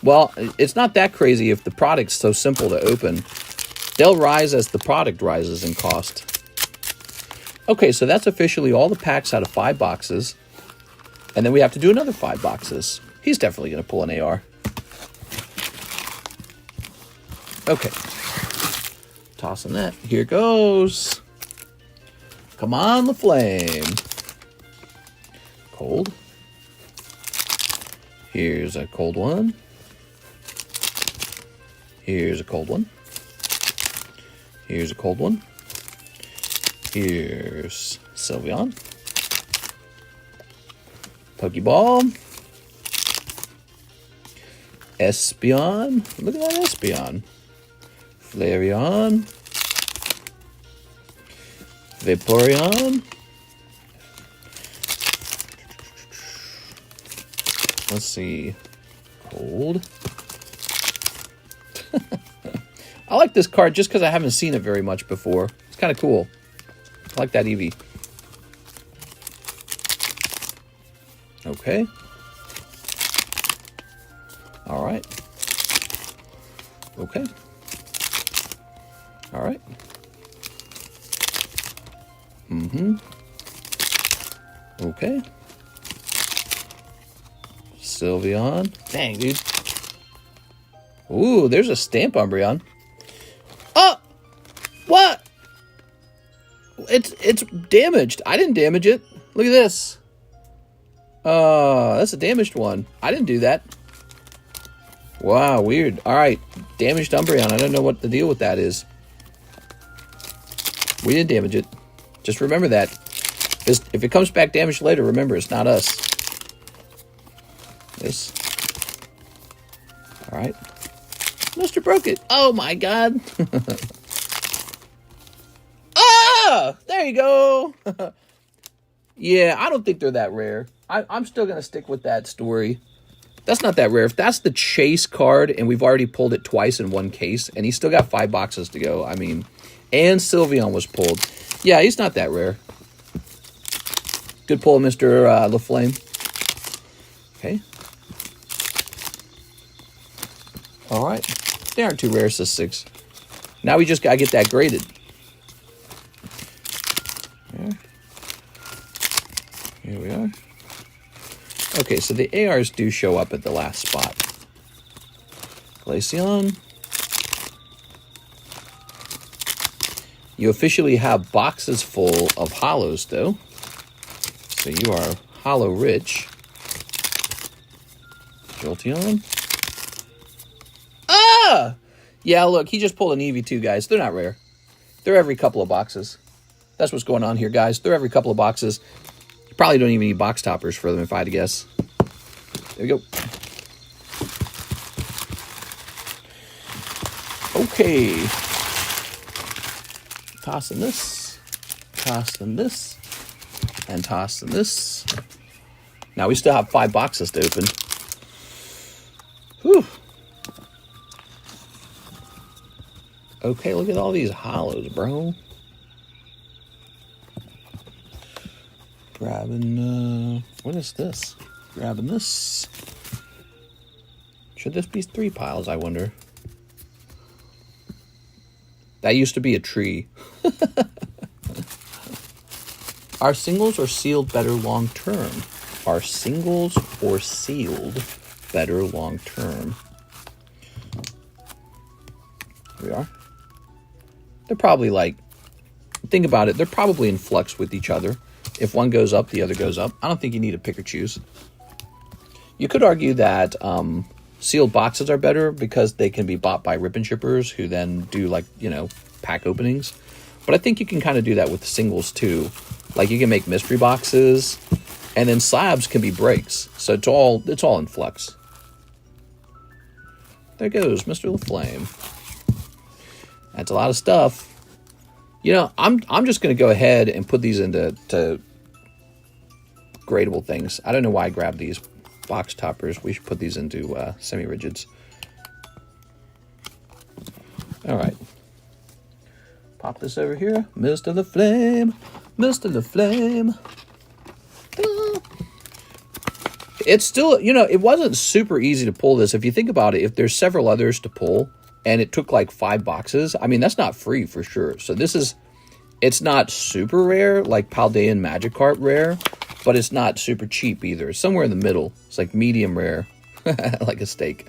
Well, it's not that crazy if the product's so simple to open. They'll rise as the product rises in cost. Okay, so that's officially all the packs out of 5 boxes. And then we have to do another 5 boxes. He's definitely going to pull an AR. Okay. Tossing that. Here goes. Come on, LaFlame. Cold. Here's a cold one. Here's a cold one. Here's a cold one. Here's Sylveon. Pokeball. Espeon. Look at that Espeon. Flareon. Vaporeon. Let's see. Cold. I like this card just because I haven't seen it very much before. It's kind of cool. I like that Eevee. Okay. All right. Okay. All right. Okay. Sylveon. Dang, dude. Ooh, there's a stamp Umbreon. Oh! It's damaged. I didn't damage it. Look at this. That's a damaged one. I didn't do that. Wow, weird. All right, damaged Umbreon. I don't know what the deal with that is. We didn't damage it. Just remember that. If it comes back damaged later, remember, it's not us. This. All right. Mr. Broke It. Oh, my God. Ah! There you go. Yeah, I don't think they're that rare. I'm still going to stick with that story. That's not that rare. If that's the chase card, and we've already pulled it twice in one case, and he's still got 5 boxes to go, I mean, and Sylveon was pulled. Yeah, he's not that rare. Good pull, Mr. LaFlame. Okay. All right. They aren't too rare, says 6. Now we just got to get that graded. Yeah. Here we are. Okay, so the ARs do show up at the last spot. Glaceon. You officially have boxes full of hollows, though. So you are hollow rich. Jolteon. Ah! Yeah, look, he just pulled an EV2, guys. They're not rare. They're every couple of boxes. That's what's going on here, guys. They're every couple of boxes. You probably don't even need box toppers for them, if I had to guess. There we go. Okay. Tossing this. Tossing this. And tossing this. Now we still have 5 boxes to open. Whew. Okay, look at all these hollows, bro. Grabbing, what is this? Grabbing this. Should this be 3 piles, I wonder? That used to be a tree. Are singles or sealed better long term? Are singles or sealed better long term? Here we are. They're probably like, think about it, they're probably in flux with each other. If one goes up, the other goes up. I don't think you need to pick or choose. You could argue that sealed boxes are better because they can be bought by rip and shippers who then do, like, you know, pack openings. But I think you can kind of do that with singles too. Like, you can make mystery boxes, and then slabs can be breaks. So it's all in flux. There goes Mr. LaFlame. That's a lot of stuff. You know, I'm just going to go ahead and put these into gradable things. I don't know why I grabbed these box toppers. We should put these into semi-rigids. All right. Pop this over here. Mr. LaFlame. Mr. LaFlame. It's still, you know, it wasn't super easy to pull this. If you think about it, if there's several others to pull, and it took like 5 boxes, I mean, that's not free for sure. So this is, it's not super rare, like Paldean Magikarp rare, but it's not super cheap either. It's somewhere in the middle. It's like medium rare, like a steak.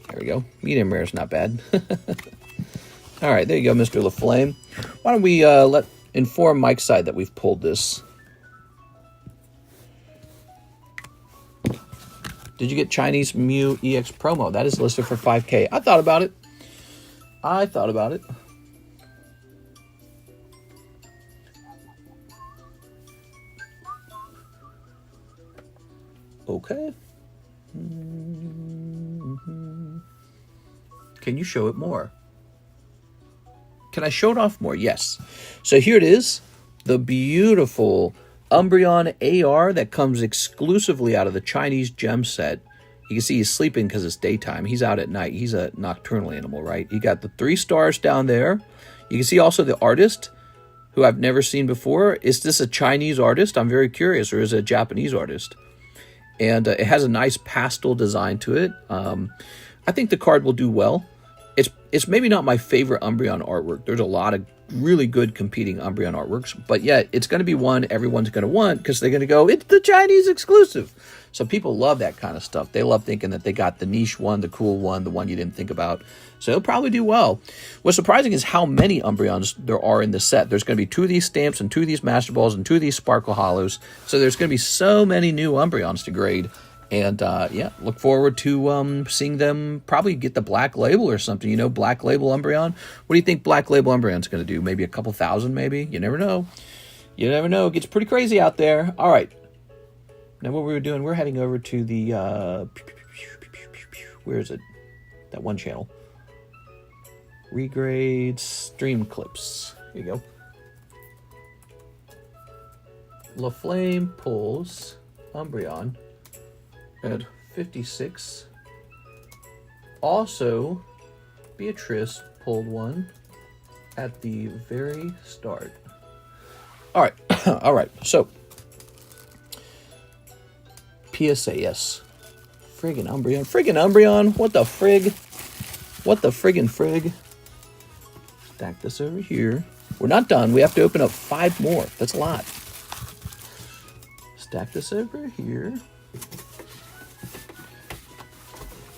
There we go. Medium rare is not bad. All right, there you go, Mr. LaFlame. Why don't we inform Mike's side that we've pulled this. Did you get Chinese Mew EX promo? That is listed for 5K. I thought about it. I thought about it. Okay. Can you show it more? Can I show it off more? Yes. So here it is. The beautiful Umbreon AR that comes exclusively out of the Chinese gem set. You can see he's sleeping because it's daytime. He's out at night. He's a nocturnal animal, right? You got the 3 stars down there. You can see also the artist, who I've never seen before. Is this a Chinese artist? I'm very curious. Or is it a Japanese artist? And it has a nice pastel design to it. I think the card will do well. It's maybe not my favorite Umbreon artwork. There's a lot of really good competing Umbreon artworks, but yet it's going to be one everyone's going to want because they're going to go, it's the Chinese exclusive. So people love that kind of stuff. They love thinking that they got the niche one, the cool one, the one you didn't think about. So it'll probably do well. What's surprising is how many Umbreons there are in the set. There's going to be 2 of these stamps and 2 of these Master Balls and 2 of these Sparkle Hollows. So there's going to be so many new Umbreons to grade. And yeah, look forward to seeing them probably get the Black Label or something. You know, Black Label Umbreon. What do you think Black Label Umbreon's going to do? Maybe a couple thousand, maybe? You never know. You never know. It gets pretty crazy out there. All right. Now what we were doing, we're heading over to the, where is it? That one channel. Regrade Stream Clips. Here you go. LaFlame pulls Umbreon at 56. Also, Beatrice pulled one at the very start. All right. All right. So, PSA, yes. Friggin' Umbreon. Friggin' Umbreon. What the frig? What the friggin' frig? Stack this over here. We're not done. We have to open up 5 more. That's a lot. Stack this over here.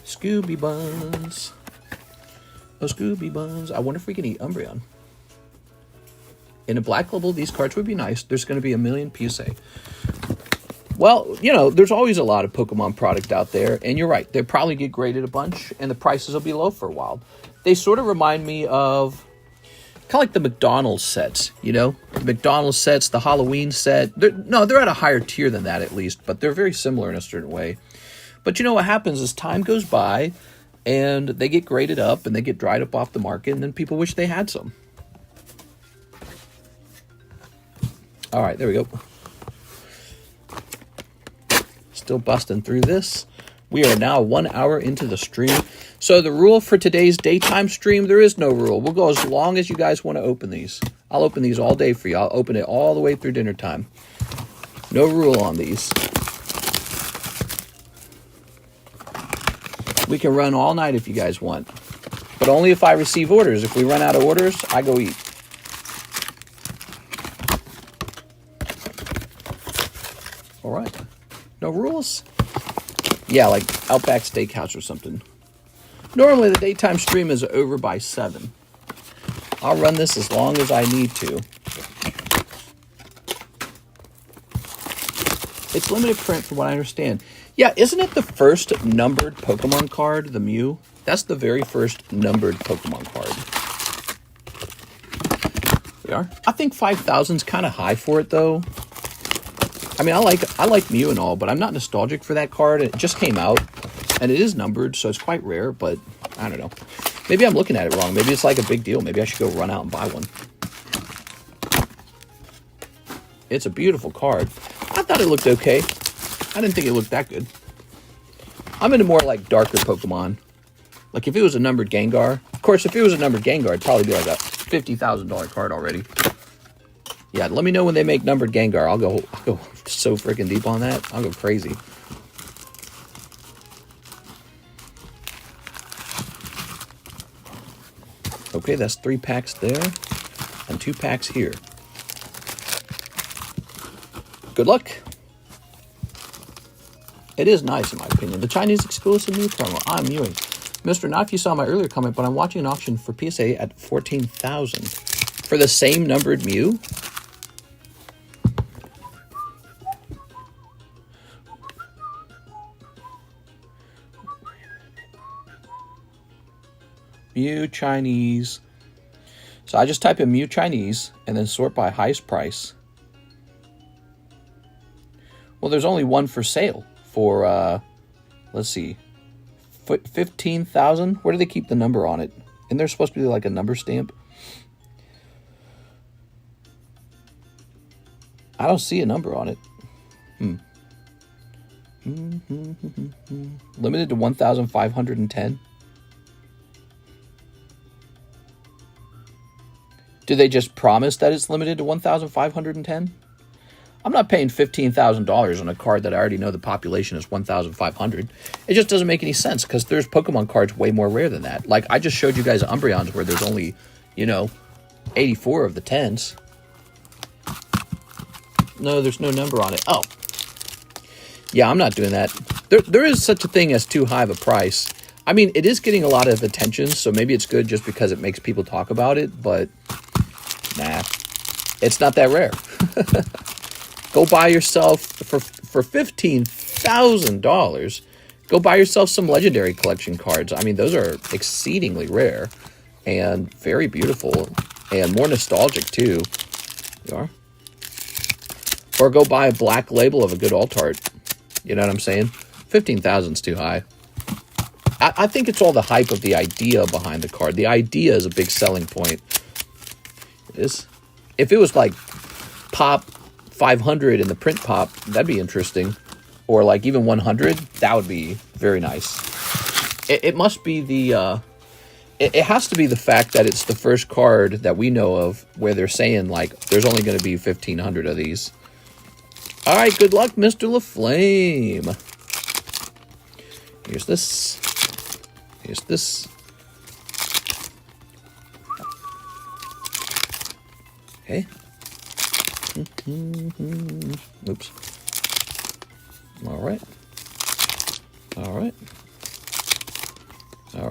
Scooby Buns. Oh, Scooby Buns. I wonder if we can eat Umbreon. In a Black Label, these cards would be nice. There's going to be a million PSA. Well, you know, there's always a lot of Pokemon product out there, and you're right. They'll probably get graded a bunch, and the prices will be low for a while. They sort of remind me of kind of like the McDonald's sets, you know? The McDonald's sets, the Halloween set. They're at a higher tier than that, at least, but they're very similar in a certain way. But you know what happens is time goes by, and they get graded up, and they get dried up off the market, and then people wish they had some. All right, there we go. Still busting through this. We are now 1 hour into the stream. So the rule for today's daytime stream, there is no rule. We'll go as long as you guys want to open these. I'll open these all day for you. I'll open it all the way through dinner time. No rule on these. We can run all night if you guys want. But only if I receive orders. If we run out of orders, I go eat. All right. No rules? Yeah, like Outback Steakhouse or something. Normally the daytime stream is over by 7. I'll run this as long as I need to. It's limited print from what I understand. Yeah, isn't it the first numbered Pokemon card, the Mew? That's the very first numbered Pokemon card. Here we are. I think 5,000 is kind of high for it, though. I mean, I like Mew and all, but I'm not nostalgic for that card. It just came out, and it is numbered, so it's quite rare, but I don't know. Maybe I'm looking at it wrong. Maybe it's like a big deal. Maybe I should go run out and buy one. It's a beautiful card. I thought it looked okay. I didn't think it looked that good. I'm into more like darker Pokemon. Like if it was a numbered Gengar. Of course, if it was a numbered Gengar, it'd probably be like a $50,000 card already. Yeah, let me know when they make numbered Gengar. I'll go so freaking deep on that. I'll go crazy. Okay, that's 3 packs there and 2 packs here. Good luck. It is nice, in my opinion. The Chinese exclusive Mew promo. I'm mewing. Mr. Not if you saw my earlier comment, but I'm watching an auction for PSA at 14,000 for the same numbered Mew. Mew Chinese. So I just type in Mew Chinese and then sort by highest price. Well, there's only one for sale for, let's see, 15,000. Where do they keep the number on it? Isn't there supposed to be like a number stamp? I don't see a number on it. Limited to 1,510. Do they just promise that it's limited to 1,510? I'm not paying $15,000 on a card that I already know the population is 1,500. It just doesn't make any sense because there's Pokemon cards way more rare than that. Like, I just showed you guys Umbreons where there's only, you know, 84 of the 10s. No, there's no number on it. Oh. Yeah, I'm not doing that. There is such a thing as too high of a price. I mean, it is getting a lot of attention, so maybe it's good just because it makes people talk about it, but nah, it's not that rare. Go buy yourself, for $15,000, go buy yourself some Legendary Collection cards. I mean, those are exceedingly rare and very beautiful and more nostalgic, too. You are? Or go buy a black label of a good alt art. You know what I'm saying? 15,000 is too high. I think it's all the hype of the idea behind the card. The idea is a big selling point. It is. If it was like pop 500 in the print pop, that'd be interesting. Or like even 100, that would be very nice. It must be the... It has to be the fact that it's the first card that we know of where they're saying, like, there's only going to be 1,500 of these. All right, good luck, Mr. LaFlame. Here's this. Here's this. Okay. Oops. All right. All right.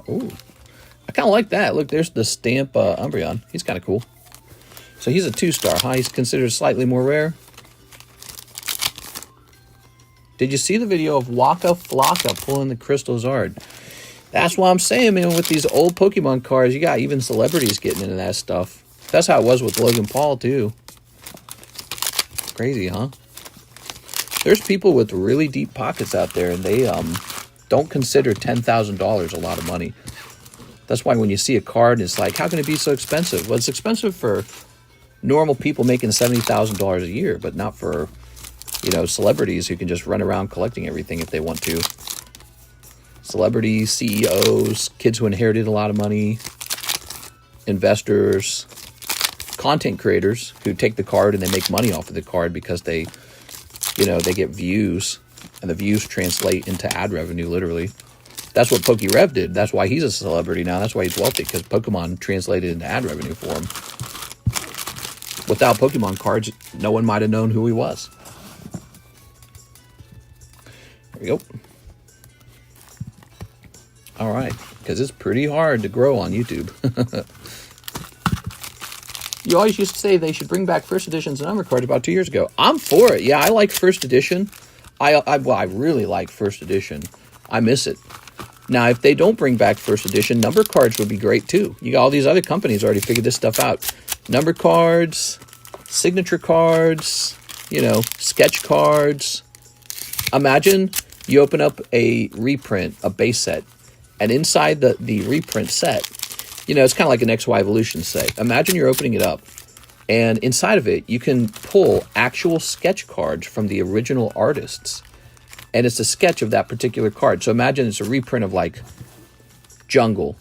Ooh. I kind of like that. Look, there's the stamp Umbreon. He's kind of cool. So he's a 2-star, huh? He's considered slightly more rare. Did you see the video of Waka Flocka pulling the Crystal Zard? That's what I'm saying, man. With these old Pokemon cards, you got even celebrities getting into that stuff. That's how it was with Logan Paul, too. Crazy, huh? There's people with really deep pockets out there, and they don't consider $10,000 a lot of money. That's why when you see a card, it's like, how can it be so expensive? Well, it's expensive for normal people making $70,000 a year, but not for, you know, celebrities who can just run around collecting everything if they want to. Celebrities, CEOs, kids who inherited a lot of money, investors, content creators who take the card and they make money off of the card because they, you know, they get views, and the views translate into ad revenue, literally. That's what PokeRev did. That's why he's a celebrity now. That's why he's wealthy, because Pokemon translated into ad revenue for him. Without Pokemon cards, no one might have known who he was. There we go. All right, because it's pretty hard to grow on YouTube. You always used to say they should bring back first editions and number cards about 2 years ago. I'm for it. Yeah, I like first edition. I really like first edition. I miss it. Now, if they don't bring back first edition, number cards would be great too. You got all these other companies already figured this stuff out. Number cards, signature cards, you know, sketch cards. Imagine you open up a reprint, a base set, and inside the reprint set, you know, it's kind of like an XY Evolution set. Imagine you're opening it up, and inside of it, you can pull actual sketch cards from the original artists. And it's a sketch of that particular card. So imagine it's a reprint of, like, Jungle.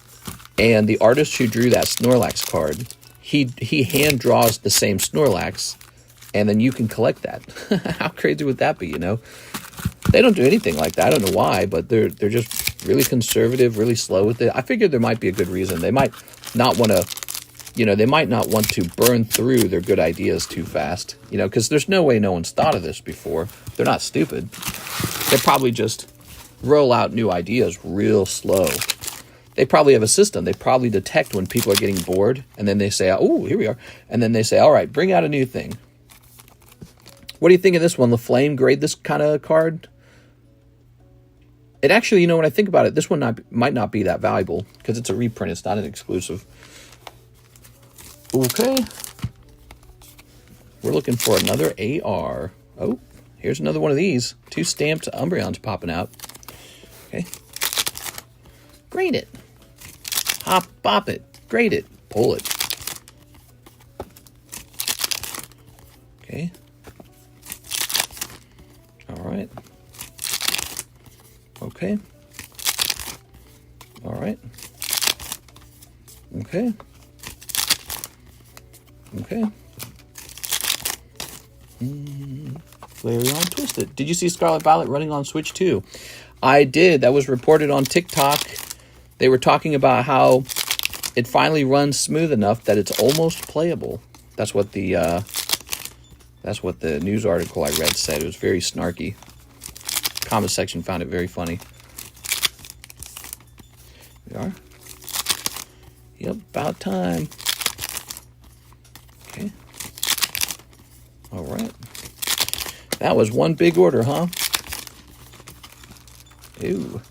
And the artist who drew that Snorlax card, he hand draws the same Snorlax, and then you can collect that. How crazy would that be, you know? They don't do anything like that. I don't know why, but they're just really conservative, really slow with it. I figured there might be a good reason. They might not want to, you know, they might not want to burn through their good ideas too fast, you know, because there's no way no one's thought of this before. They're not stupid. They probably just roll out new ideas real slow. They probably have a system. They probably detect when people are getting bored, and then they say, oh, here we are. And then they say, all right, bring out a new thing. What do you think of this one? LaFlame, grade this kind of card? It actually, you know, when I think about it, this one might not be that valuable because it's a reprint. It's not an exclusive. Okay. We're looking for another AR. Oh, here's another one of these. 2 stamped Umbreons popping out. Okay. Grade it. Hop, bop it. Grade it. Pull it. Okay. All right. Okay. All right. Okay. Okay. Flareon Twisted. Did you see Scarlet Violet running on Switch 2? I did. That was reported on TikTok. They were talking about how it finally runs smooth enough that it's almost playable. That's what the news article I read said. It was very snarky. Comment section found it very funny. We are. Yep, about time. Okay. All right. That was one big order, huh? Ew.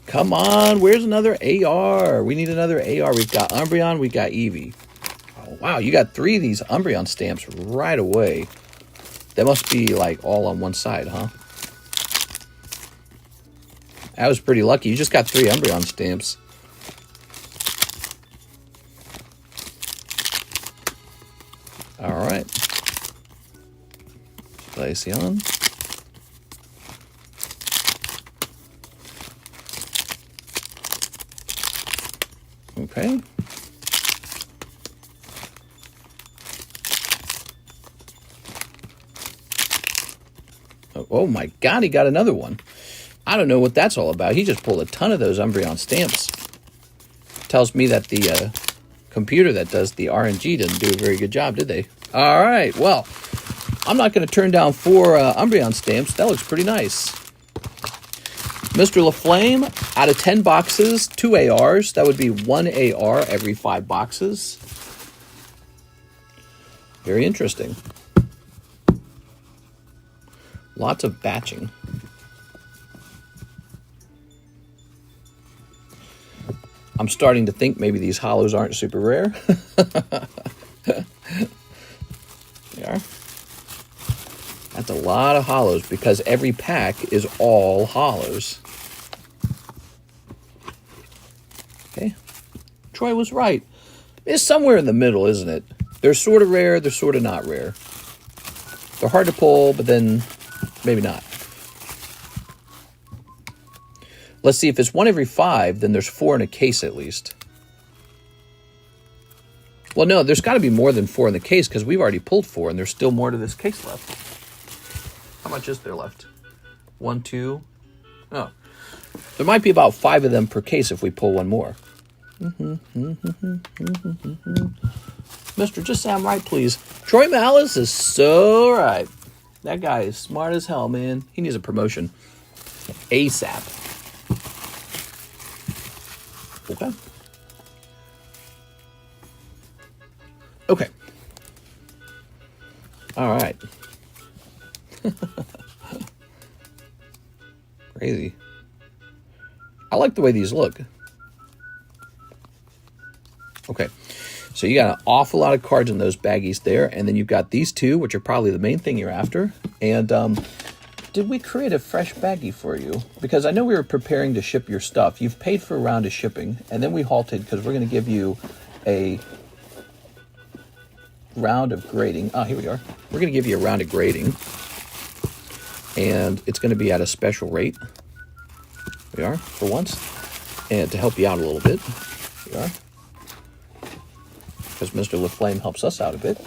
Come on, where's another AR? We need another AR. We've got Umbreon, we got Eevee. Oh, wow, you got 3 of these Umbreon stamps right away. That must be like all on one side, huh? That was pretty lucky. You just got 3 Umbreon stamps. All right. Glaceon. Okay. Oh my God, he got another one. I don't know what that's all about. He just pulled a ton of those Umbreon stamps. Tells me that the computer that does the RNG didn't do a very good job, did they? All right, well, I'm not going to turn down 4 Umbreon stamps. That looks pretty nice. Mr. LaFlame, out of 10 boxes, 2 ARs. That would be 1 AR every 5 boxes. Very interesting. Lots of batching. I'm starting to think maybe these hollows aren't super rare. They are. That's a lot of hollows because every pack is all hollows. Okay. Troy was right. It's somewhere in the middle, isn't it? They're sort of rare, they're sort of not rare. They're hard to pull, but then maybe not. Let's see, if it's 1 every 5, then there's 4 in a case at least. Well, no, there's got to be more than 4 in the case because we've already pulled 4 and there's still more to this case left. How much is there left? 1, 2. Oh. There might be about 5 of them per case if we pull 1 more. Mister, just say I'm right, please. Troy Malice is so right. That guy is smart as hell, man. He needs a promotion. ASAP. Okay. Okay. All right. Crazy. I like the way these look. Okay. So you got an awful lot of cards in those baggies there, and then you've got these 2, which are probably the main thing you're after. And did we create a fresh baggie for you? Because I know we were preparing to ship your stuff. You've paid for a round of shipping, and then we halted because we're going to give you a round of grading. Oh, here we are. We're going to give you a round of grading, and it's going to be at a special rate. We are, for once. And to help you out a little bit, we are. Because Mr. LaFlame helps us out a bit.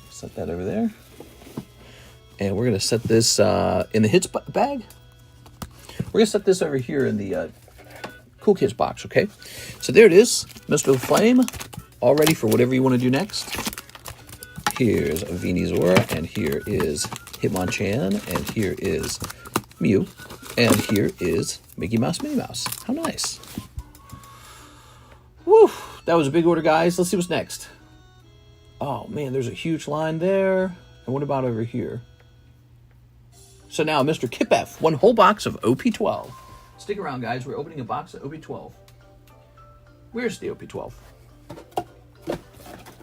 Set that over there. And we're going to set this in the hits bag. We're going to set this over here in the Cool Kids box, okay? So there it is, Mr. LaFlame, all ready for whatever you want to do next. Here's Venusaur, and here is Hitmonchan, and here is Mew, and here is Mickey Mouse, Minnie Mouse. How nice. Woo! That was a big order, guys. Let's see what's next. Oh, man, there's a huge line there. And what about over here? So now, Mr. Kip F, 1 whole box of OP12. Stick around, guys. We're opening a box of OP12. Where's the OP12?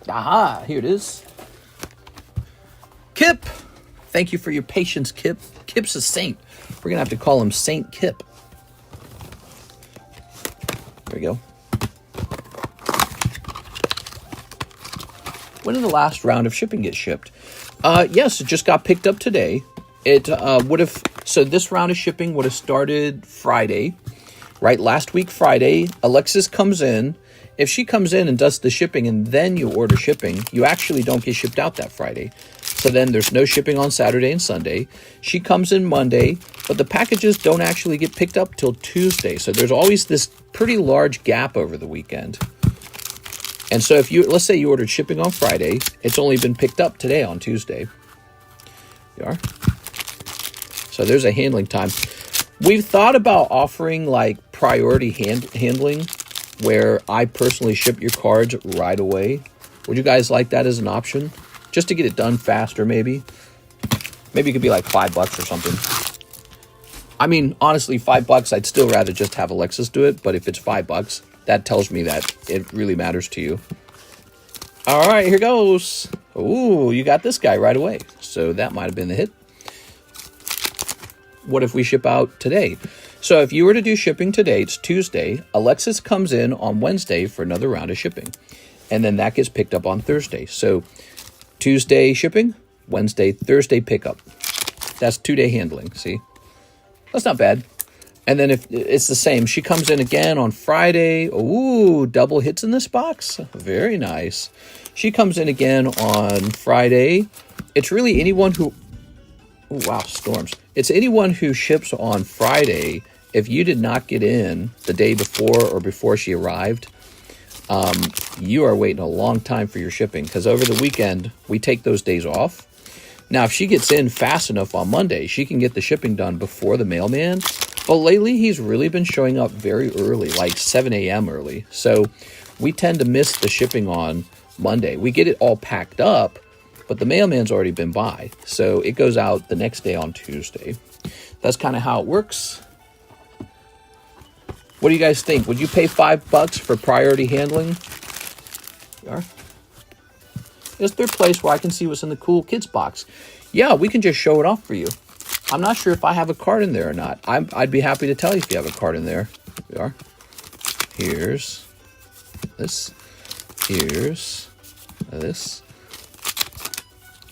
Aha, here it is. Kip! Thank you for your patience, Kip. Kip's a saint. We're going to have to call him Saint Kip. There we go. When did the last round of shipping get shipped? Yes, it just got picked up today. It would have, so this round of shipping would have started Friday, right? Last week, Friday, Alexis comes in if she comes in and does the shipping and then you order shipping, you actually don't get shipped out that Friday. So then there's no shipping on Saturday and Sunday. She comes in Monday, but the packages don't actually get picked up till Tuesday. So there's always this pretty large gap over the weekend. And so if you, let's say you ordered shipping on Friday, it's only been picked up today on Tuesday. You are. So there's a handling time. We've thought about offering like priority handling where I personally ship your cards right away. Would you guys like that as an option? Just to get it done faster, maybe. Maybe it could be like $5 or something. I mean, honestly, $5, I'd still rather just have Alexis do it. But if it's $5, that tells me that it really matters to you. All right, here goes. Ooh, you got this guy right away. So that might have been the hit. What if we ship out today? So if you were to do shipping today, it's Tuesday. Alexis comes in on Wednesday for another round of shipping. And then that gets picked up on Thursday. So Tuesday shipping, Wednesday, Thursday pickup. That's 2-day handling, see? That's not bad. And then if it's the same, she comes in again on Friday. Ooh, double hits in this box. Very nice. She comes in again on Friday. It's really anyone who... Ooh, wow, storms. It's anyone who ships on Friday. If you did not get in the day before or before she arrived, you are waiting a long time for your shipping because over the weekend, we take those days off. Now, if she gets in fast enough on Monday, she can get the shipping done before the mailman. But lately, he's really been showing up very early, like 7 a.m. early. So we tend to miss the shipping on Monday. We get it all packed up, but the mailman's already been by. So it goes out the next day on Tuesday. That's kind of how it works. What do you guys think? Would you pay $5 for priority handling? You are? Is there a place where I can see what's in the cool kids box? Yeah, we can just show it off for you. I'm not sure if I have a card in there or not. I'd be happy to tell you if you have a card in there. Here we are. Here's this. Here's this.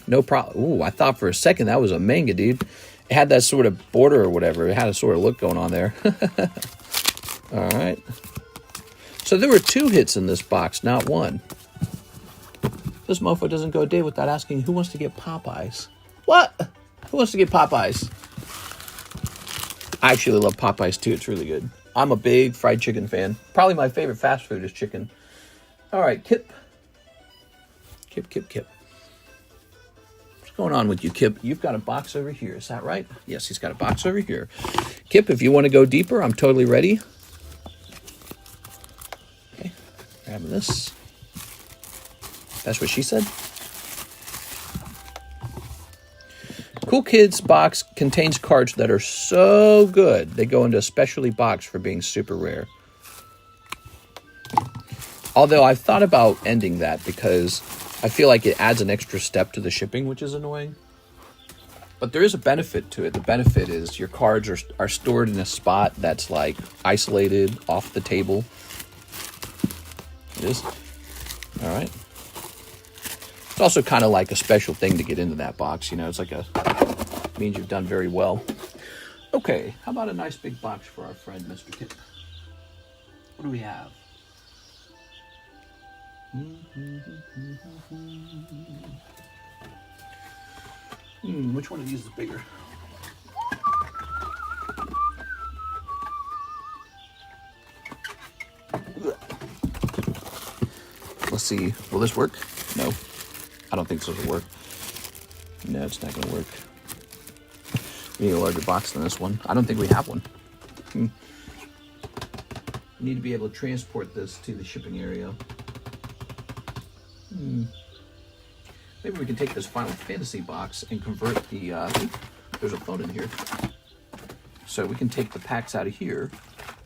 No problem. Ooh, I thought for a second that was a manga, dude. It had that sort of border or whatever. It had a sort of look going on there. All right. So there were 2 hits in this box, not 1. This mofo doesn't go a day without asking who wants to get Popeyes. What? Who wants to get Popeyes? I actually love Popeyes too. It's really good. I'm a big fried chicken fan. Probably my favorite fast food is chicken. All right, Kip. Kip. What's going on with you, Kip? You've got a box over here. Is that right? Yes, he's got a box over here. Kip, if you want to go deeper, I'm totally ready. Okay, grabbing this. That's what she said. Cool Kids box contains cards that are so good, they go into a specialty box for being super rare. Although I've thought about ending that because I feel like it adds an extra step to the shipping, which is annoying. But there is a benefit to it. The benefit is your cards are stored in a spot that's like isolated off the table. It is. All right. It's also kind of like a special thing to get into that box. You know, it's like means you've done very well. Okay, how about a nice big box for our friend, Mr. Kip? What do we have? Which one of these is bigger? Let's see. Will this work? No. I don't think this will work. No, it's not going to work. We need a larger box than this one. I don't think we have one. We need to be able to transport this to the shipping area. Maybe we can take this Final Fantasy box and convert the... there's a phone in here. So we can take the packs out of here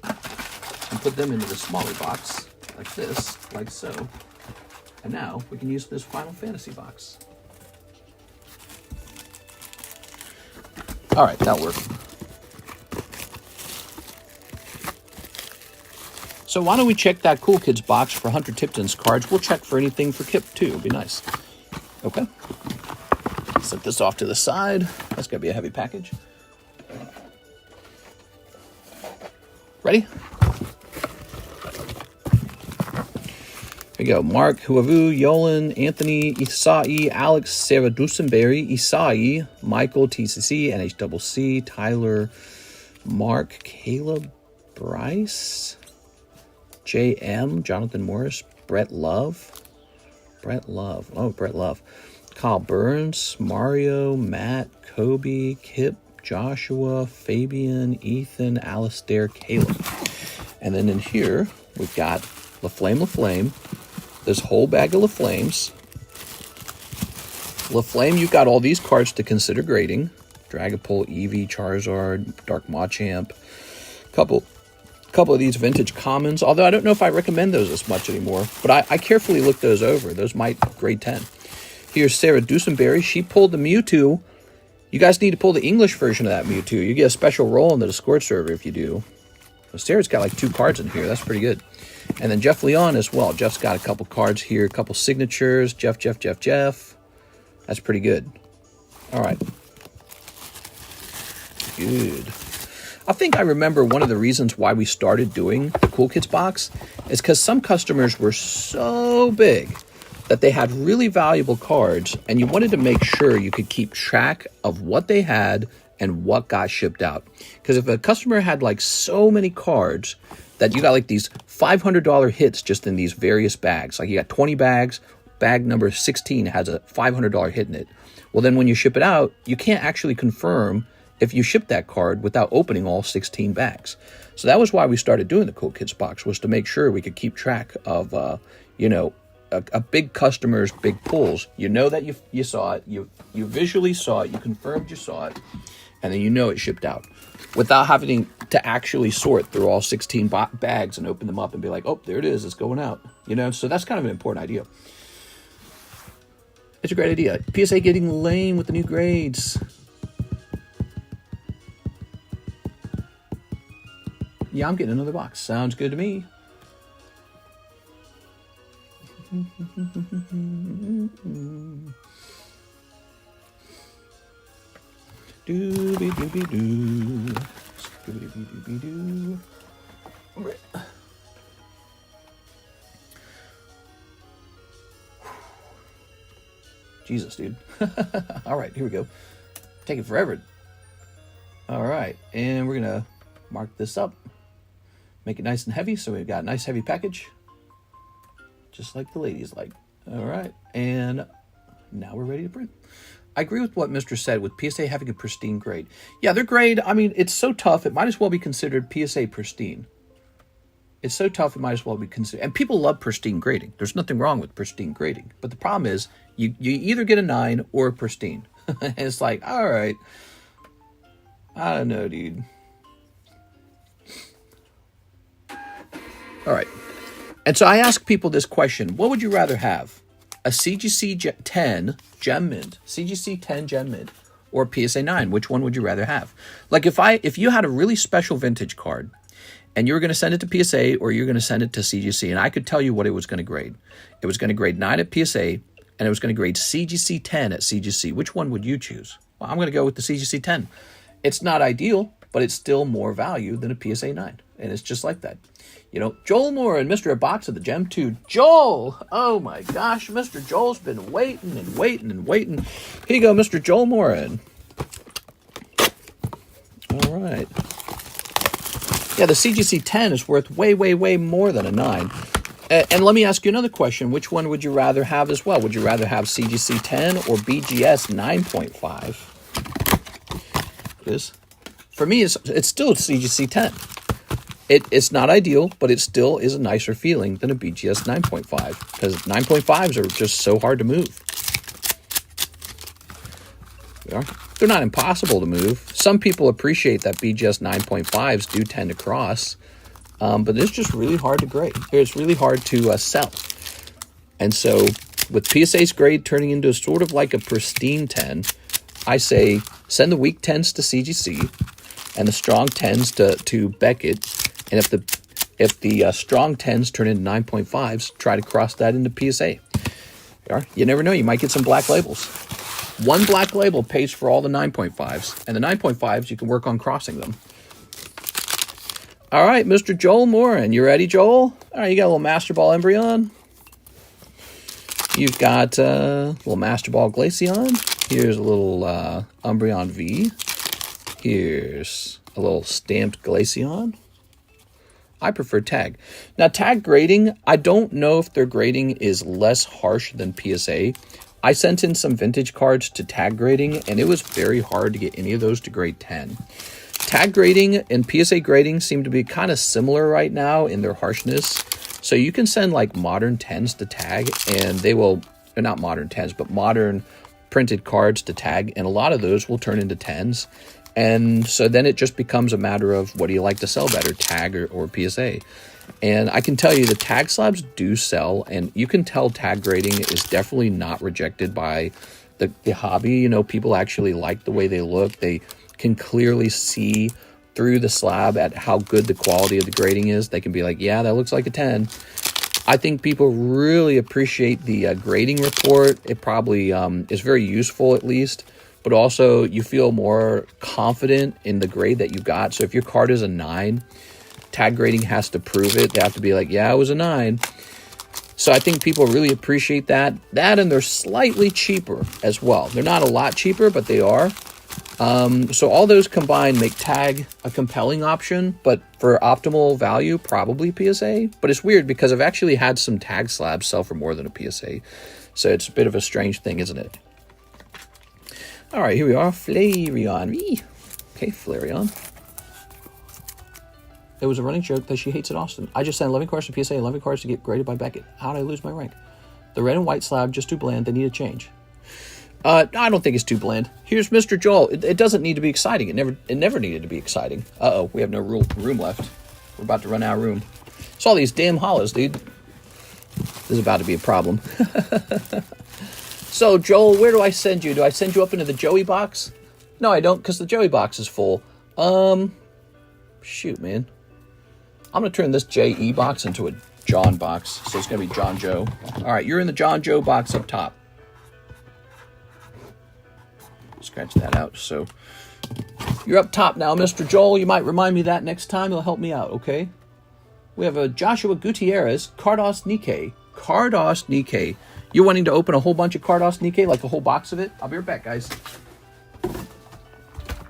and put them into the smaller box, like this, like so. And now we can use this Final Fantasy box. All right, that'll work. So why don't we check that Cool Kids box for Hunter Tipton's cards? We'll check for anything for Kip too. It'd be nice. Okay. Set this off to the side. That's gonna be a heavy package. Ready? we go. Mark, Huavu, Yolan, Anthony, Isai, Alex, Sarah Dusenberry, Isai, Michael, TCC, NHCC, Tyler, Mark, Caleb, Bryce, JM, Jonathan Morris, Brett Love. Oh, Brett Love. Kyle Burns, Mario, Matt, Kobe, Kip, Joshua, Fabian, Ethan, Alistair, Caleb. And then in here, we've got LaFlame. This whole bag of LaFlames. LaFlame, you've got all these cards to consider grading. Dragapult, Eevee, Charizard, Dark Machamp. Couple of these vintage commons, although I don't know if I recommend those as much anymore, but I carefully looked those over. Those might grade 10. Here's Sarah Dusenberry. She pulled the Mewtwo. You guys need to pull the English version of that Mewtwo. You get a special role in the Discord server if you do. So Sarah's got like 2 cards in here. That's pretty good. And then Jeff Leon as well. Jeff's got a couple cards here, a couple signatures. Jeff. That's pretty good. All right. Good. I think I remember one of the reasons why we started doing the Cool Kids box is because some customers were so big that they had really valuable cards, and you wanted to make sure you could keep track of what they had and what got shipped out. Because if a customer had like so many cards that you got like these $500 hits just in these various bags, like you got 20 bags, bag number 16 has a $500 hit in it. Well, then when you ship it out, you can't actually confirm if you ship that card without opening all 16 bags. So that was why we started doing the Cool Kids box, was to make sure we could keep track of, a big customer's big pulls. You know that you saw it, you visually saw it, you confirmed you saw it, and then you know it shipped out without having to actually sort through all 16 bags and open them up and be like, oh, there it is, it's going out. So that's kind of an important idea. It's a great idea. PSA getting lame with the new grades. Yeah, I'm getting another box. Sounds good to me. Doobie-doobie-doo. Scooby-dooby-doo. Jesus, dude. All right, here we go. Taking forever. All right, and we're gonna mark this up. Make it nice and heavy, so we've got a nice heavy package. Just like the ladies like. All right, and now we're ready to print. I agree with what Mr. said with PSA having a pristine grade. Yeah, their grade, I mean, it's so tough, it might as well be considered PSA pristine. It's so tough, it might as well be considered. And people love pristine grading. There's nothing wrong with pristine grading. But the problem is, you either get a 9 or a pristine. It's like, all right, I don't know, dude. All right. And so I ask people this question. What would you rather have? A CGC 10 Gem Mint, CGC 10 Gem Mint, or PSA 9? Which one would you rather have? Like if you had a really special vintage card and you were going to send it to PSA or you're going to send it to CGC, and I could tell you what it was going to grade. It was going to grade 9 at PSA and it was going to grade CGC 10 at CGC. Which one would you choose? Well, I'm going to go with the CGC 10. It's not ideal, but it's still more value than a PSA 9. And it's just like that. Joel Moore and Mr. A Box of the Gem 2. Joel! Oh my gosh, Mr. Joel's been waiting and waiting and waiting. Here you go, Mr. Joel Morin. All right. Yeah, the CGC 10 is worth way, way, way more than a 9. And let me ask you another question. Which one would you rather have as well? Would you rather have CGC 10 or BGS 9.5? For me, it's still CGC 10. It's not ideal, but it still is a nicer feeling than a BGS 9.5 because 9.5s are just so hard to move. They're not impossible to move. Some people appreciate that BGS 9.5s do tend to cross, but it's just really hard to grade. It's really hard to sell. And so with PSA's grade turning into sort of like a pristine 10, I say send the weak 10s to CGC and the strong 10s to Beckett. And if the strong 10s turn into 9.5s, try to cross that into PSA. You never know. You might get some black labels. One black label pays for all the 9.5s. And the 9.5s, you can work on crossing them. All right, Mr. Joel Morin. You ready, Joel? All right, you got a little Master Ball Embryon. You've got a little Master Ball Glaceon. Here's a little Umbreon V. Here's a little stamped Glaceon. I prefer tag. Now, tag grading, I don't know if their grading is less harsh than PSA. I sent in some vintage cards to tag grading, and it was very hard to get any of those to grade 10. Tag grading and PSA grading seem to be kind of similar right now in their harshness. So you can send like modern 10s to tag, and they will, or not modern 10s, but modern printed cards to tag, and a lot of those will turn into 10s. And so then it just becomes a matter of what do you like to sell better, tag or PSA. And I can tell you the tag slabs do sell, and you can tell tag grading is definitely not rejected by the hobby. You know, people actually like the way they look. They can clearly see through the slab at how good the quality of the grading is. They can be like, yeah, that looks like a 10. I think people really appreciate the grading report. It probably is very useful at least. But also you feel more confident in the grade that you got. So if your card is a 9, tag grading has to prove it. They have to be like, yeah, it was a 9. So I think people really appreciate that. That, and they're slightly cheaper as well. They're not a lot cheaper, but they are. So all those combined make tag a compelling option, but for optimal value, probably PSA. But it's weird because I've actually had some tag slabs sell for more than a PSA. So it's a bit of a strange thing, isn't it? All right, here we are, Flareon. Okay, Flareon. It was a running joke that she hates at Austin. I just sent 11 cards to PSA, 11 cards to get graded by Beckett. How did I lose my rank? The red and white slab, just too bland. They need a change. I don't think it's too bland. Here's Mr. Joel. It doesn't need to be exciting. It never needed to be exciting. Uh-oh, we have no room left. We're about to run out of room. It's all these damn hollows, dude. This is about to be a problem. So, Joel, where do I send you? Do I send you up into the Joey box? No, I don't, because the Joey box is full. Shoot, man. I'm going to turn this J.E. box into a John box, so it's going to be John Joe. All right, you're in the John Joe box up top. Scratch that out. So, you're up top now, Mr. Joel. You might remind me of that next time. It'll help me out, okay? We have a Joshua Gutierrez, Carddass Nikke. Carddass Nikke. You're wanting to open a whole bunch of Carddass Nikke, like a whole box of it? I'll be right back, guys.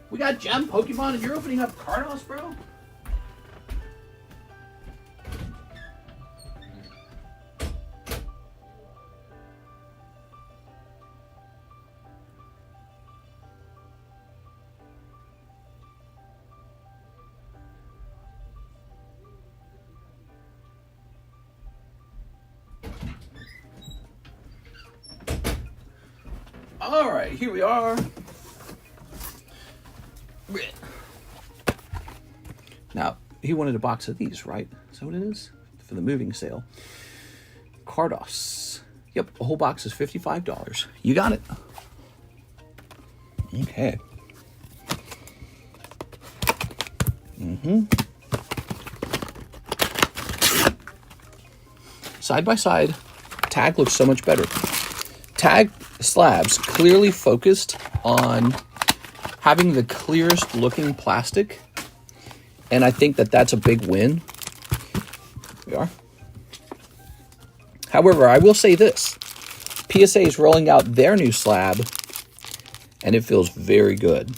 We got Gem Pokemon, and you're opening up Carddass, bro? All right, here we are. Now, he wanted a box of these, right? Is that what it is? For the moving sale. Carddass. Yep, a whole box is $55. You got it. Okay. Side by side, tag looks so much better. Tag slabs clearly focused on having the clearest looking plastic, and I think that that's a big win. Here we are. However, I will say this. PSA is rolling out their new slab, and it feels very good.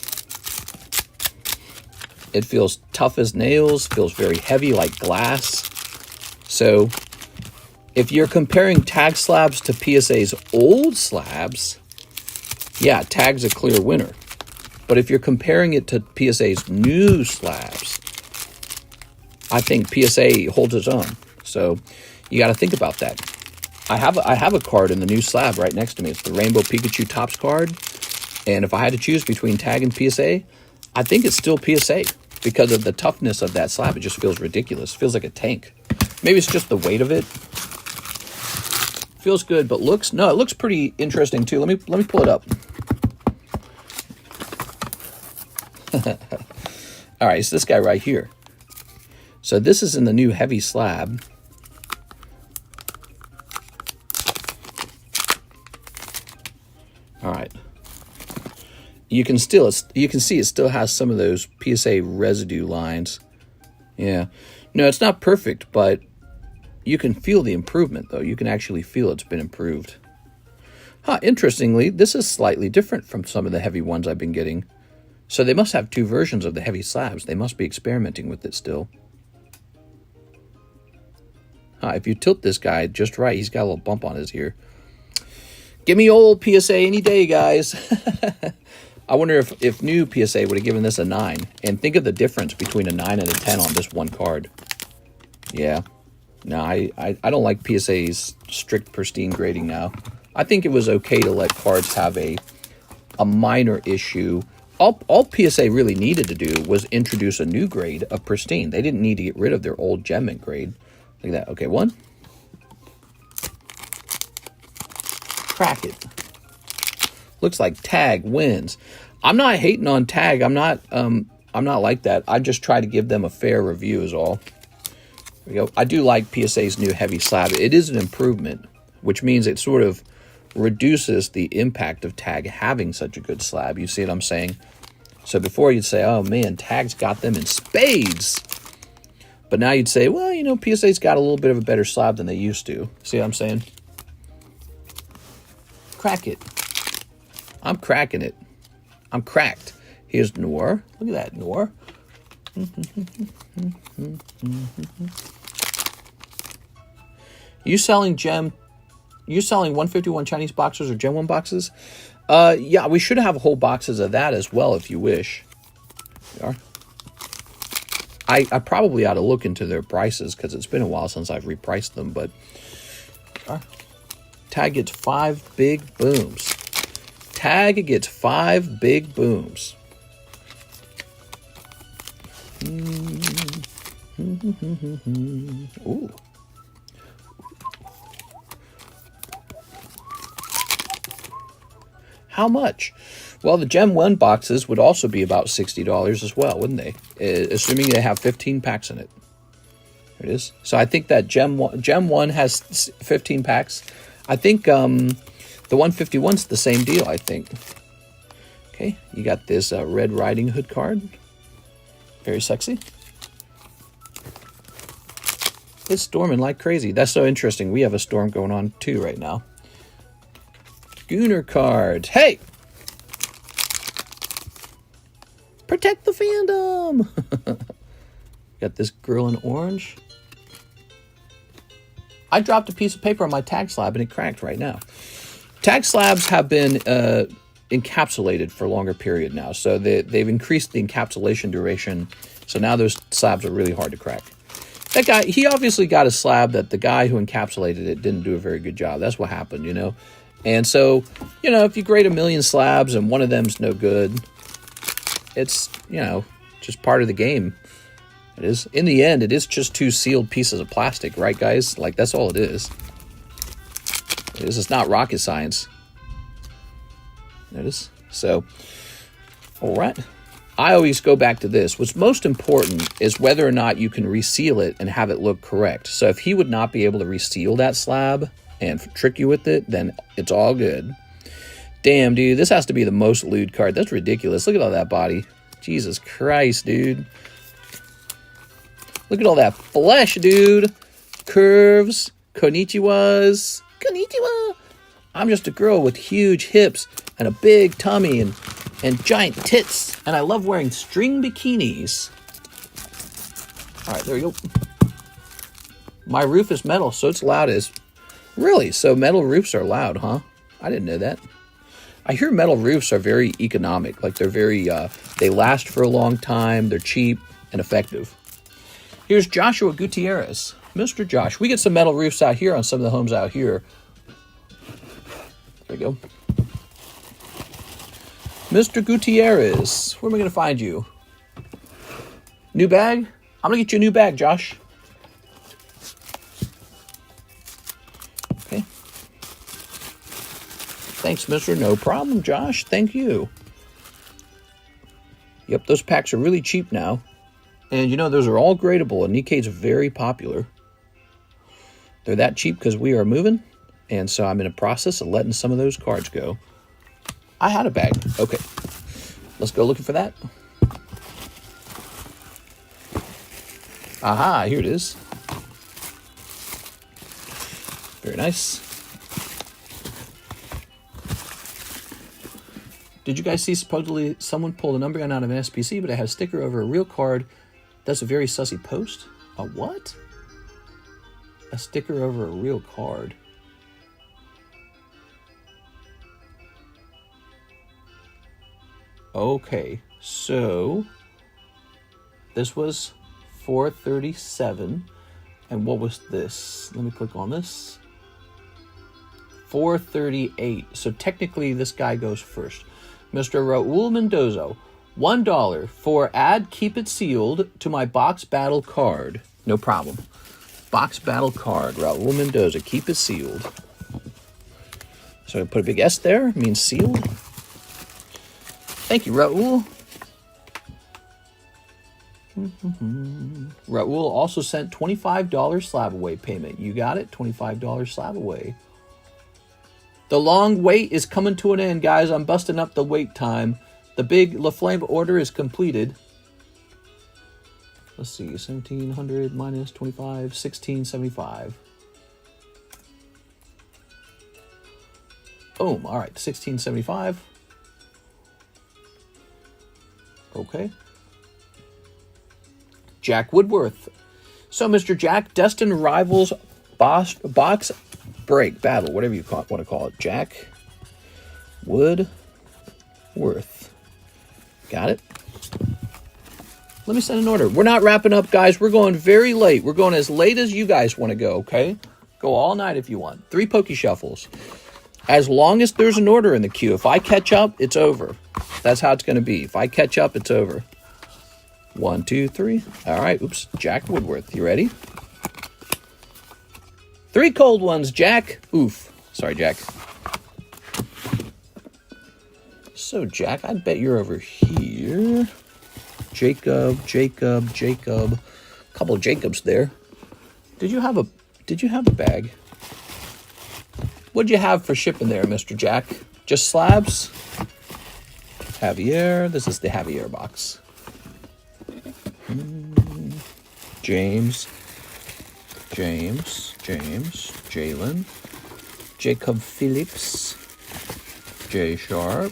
It feels tough as nails, feels very heavy like glass. So if you're comparing tag slabs to PSA's old slabs, yeah, tag's a clear winner. But if you're comparing it to PSA's new slabs, I think PSA holds its own. So you got to think about that. I have a card in the new slab right next to me. It's the Rainbow Pikachu Topps card. And if I had to choose between tag and PSA, I think it's still PSA because of the toughness of that slab. It just feels ridiculous. It feels like a tank. Maybe it's just the weight of it. Feels good, but it looks pretty interesting too. Let me pull it up. All right, it's this guy right here. So this is in the new heavy slab. All right. You can see it still has some of those PSA residue lines. Yeah. No, it's not perfect, but you can feel the improvement, though. You can actually feel it's been improved. Huh, interestingly, this is slightly different from some of the heavy ones I've been getting. So they must have two versions of the heavy slabs. They must be experimenting with it still. If you tilt this guy just right, he's got a little bump on his ear. Give me old PSA any day, guys. I wonder if new PSA would have given this a 9. And think of the difference between a 9 and a 10 on this one card. Yeah. No, I don't like PSA's strict pristine grading now. I think it was okay to let cards have a minor issue. All PSA really needed to do was introduce a new grade of pristine. They didn't need to get rid of their old gem mint grade. Look at that. Okay, one. Crack it. Looks like Tag wins. I'm not hating on Tag. I'm not like that. I just try to give them a fair review is all. There we go. I do like PSA's new heavy slab. It is an improvement, which means it sort of reduces the impact of Tag having such a good slab. You see what I'm saying? So before you'd say, oh man, Tag's got them in spades. But now you'd say, well, you know, PSA's got a little bit of a better slab than they used to. See what I'm saying? Crack it. I'm cracking it. I'm cracked. Here's Noir. Look at that, Noir. You selling 151 Chinese boxes or Gen 1 boxes? Yeah, we should have whole boxes of that as well if you wish. There are. I probably ought to look into their prices because it's been a while since I've repriced them, but Tag gets 5 big booms. Tag gets 5 big booms. Ooh. How much? Well, the Gem 1 boxes would also be about $60 as well, wouldn't they? Assuming they have 15 packs in it. There it is. So I think that Gem 1 has 15 packs. I think the 151's the same deal, I think. Okay, you got this Red Riding Hood card. Very sexy. It's storming like crazy. That's so interesting. We have a storm going on too right now. Gooner cards. Hey! Protect the fandom! Got this girl in orange. I dropped a piece of paper on my tag slab and it cracked right now. Tag slabs have been encapsulated for a longer period now. So they've increased the encapsulation duration. So now those slabs are really hard to crack. That guy, he obviously got a slab that the guy who encapsulated it didn't do a very good job. That's what happened, you know. And so, you know, if you grade 1,000,000 slabs and one of them's no good, it's, you know, just part of the game. It is. In the end, it is just 2 sealed pieces of plastic, right, guys? Like, that's all it is. It is. It's not rocket science. It is. So, all right. I always go back to this. What's most important is whether or not you can reseal it and have it look correct. So if he would not be able to reseal that slab and trick you with it, then it's all good. Damn, dude, this has to be the most lewd card. That's ridiculous. Look at all that body. Jesus Christ, dude. Look at all that flesh, dude. Curves. Konnichiwas. Konnichiwa. I'm just a girl with huge hips and a big tummy and giant tits. And I love wearing string bikinis. All right, there we go. My roof is metal, so it's loud as... Really? So metal roofs are loud, huh? I didn't know that. I hear metal roofs are very economic. Like they're very... they last for a long time. They're cheap and effective. Here's Joshua Gutierrez. Mr. Josh. We get some metal roofs out here on some of the homes out here. There we go. Mr. Gutierrez, where am I going to find you? New bag? I'm going to get you a new bag, Josh. Okay. Thanks, mister. No problem, Josh. Thank you. Yep, those packs are really cheap now. And, you know, those are all gradable, and Nikke's very popular. They're that cheap because we are moving, and so I'm in a process of letting some of those cards go. I had a bag. Okay. Let's go looking for that. Aha, here it is. Very nice. Did you guys see supposedly someone pulled a number gun out of an SPC, but it had a sticker over a real card? That's a very sussy post. A what? A sticker over a real card. Okay, so this was 437. And what was this? Let me click on this. 438. So technically this guy goes first. Mr. Raul Mendoza, $1 for add keep it sealed to my box battle card. No problem. Box battle card, Raul Mendoza, keep it sealed. So I put a big S there, means sealed. Thank you, Raul. Raul also sent $25 slab away payment. You got it? $25 slab away. The long wait is coming to an end, guys. I'm busting up the wait time. The big LaFlame order is completed. Let's see, 1,700 minus 25, 1,675. Boom. All right, 1,675. Okay. Jack Woodworth. So, Mr. Jack, Destin Rivals box break battle, whatever you want to call it. Jack Woodworth. Got it? Let me send an order. We're not wrapping up, guys. We're going very late. We're going as late as you guys want to go, okay? Go all night if you want. 3 Poke Shuffles. As long as there's an order in the queue. If I catch up, it's over. That's how it's going to be. If I catch up, it's over. 1, 2, 3. All right. Oops. Jack Woodworth. You ready? 3 cold ones, Jack. Oof. Sorry, Jack. So, Jack, I bet you're over here. Jacob. Couple of Jacobs there. Did you have a bag? What'd you have for shipping there, Mr. Jack? Just slabs? Javier. This is the Javier box. James, Jalen, Jacob Phillips, J Sharp.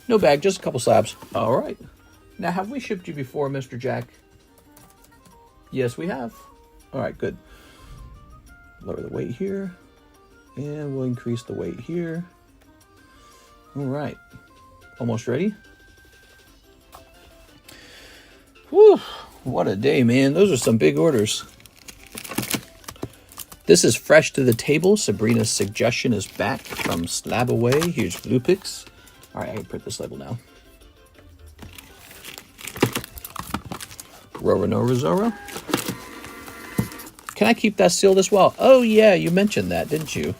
No bag, just a couple slabs. All right. Now, have we shipped you before, Mr. Jack? Yes, we have. All right, good. Lower the weight here. And we'll increase the weight here. All right. Almost ready? Whew. What a day, man. Those are some big orders. This is fresh to the table. Sabrina's suggestion is back from Slab Away. Here's Blue Pix. All right, I can print this label now. Roro Zoro. Can I keep that sealed as well? Oh, yeah, you mentioned that, didn't you?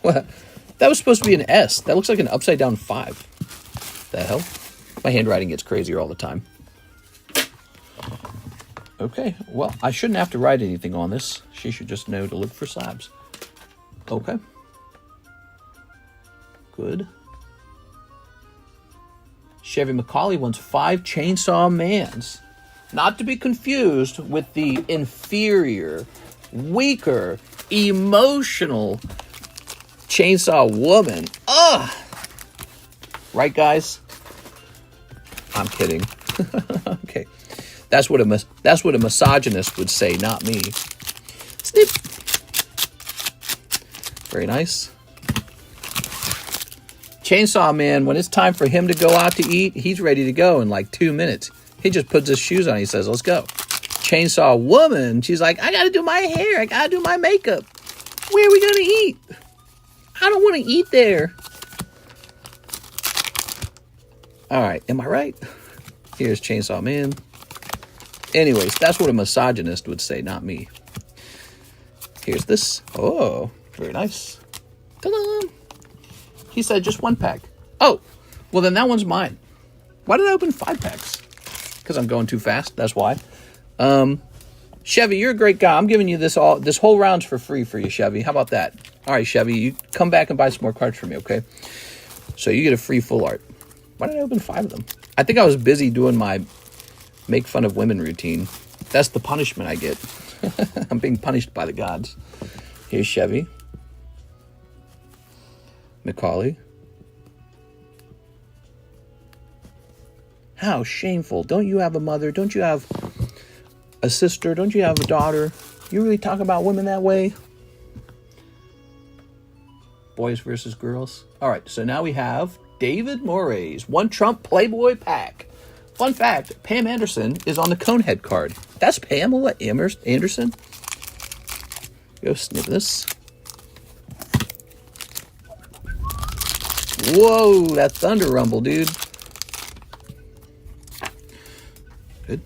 What? That was supposed to be an S. That looks like an upside-down 5. The hell? My handwriting gets crazier all the time. Okay, well, I shouldn't have to write anything on this. She should just know to look for slabs. Okay. Good. Chevy McCauley wants 5 Chainsaw Mans. Not to be confused with the inferior, weaker, emotional Chainsaw Woman. Ugh! Right, guys? I'm kidding. Okay. That's what a misogynist would say, not me. Snip. Very nice. Chainsaw Man, when it's time for him to go out to eat, he's ready to go in like 2 minutes. He just puts his shoes on. He says, let's go. Chainsaw Woman, she's like, I got to do my hair. I got to do my makeup. Where are we going to eat? I don't want to eat there. All right. Am I right? Here's Chainsaw Man. Anyways, that's what a misogynist would say, not me. Here's this. Oh, very nice. Ta-da! He said just 1 pack. Oh, well then that one's mine. Why did I open 5 packs? Because I'm going too fast. That's why. Chevy, you're a great guy. I'm giving you this whole round's for free for you, Chevy. How about that? All right, Chevy, you come back and buy some more cards for me, okay? So you get a free full art. Why did I open 5 of them? I think I was busy doing my make fun of women routine. That's the punishment I get. I'm being punished by the gods. Here's Chevy. Macaulay. How shameful. Don't you have a mother? Don't you have a sister? Don't you have a daughter? You really talk about women that way? Boys versus girls. All right, so now we have David Moray's One Trump Playboy pack. Fun fact, Pam Anderson is on the Conehead card. That's Pamela Anderson. Go snip this. Whoa, that thunder rumble, dude. Good.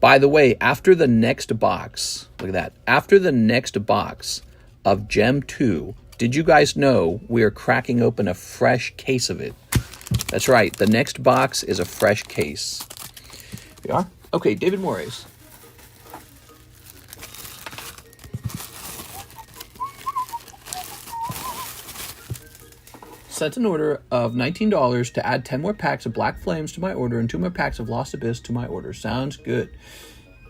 By the way, after the next box, look at that. After the next box of Gem 2, did you guys know we are cracking open a fresh case of it? That's right. The next box is a fresh case. Here we are. Okay, David Moray's. Sent an order of $19 to add 10 more packs of Black Flames to my order and 2 more packs of Lost Abyss to my order. Sounds good.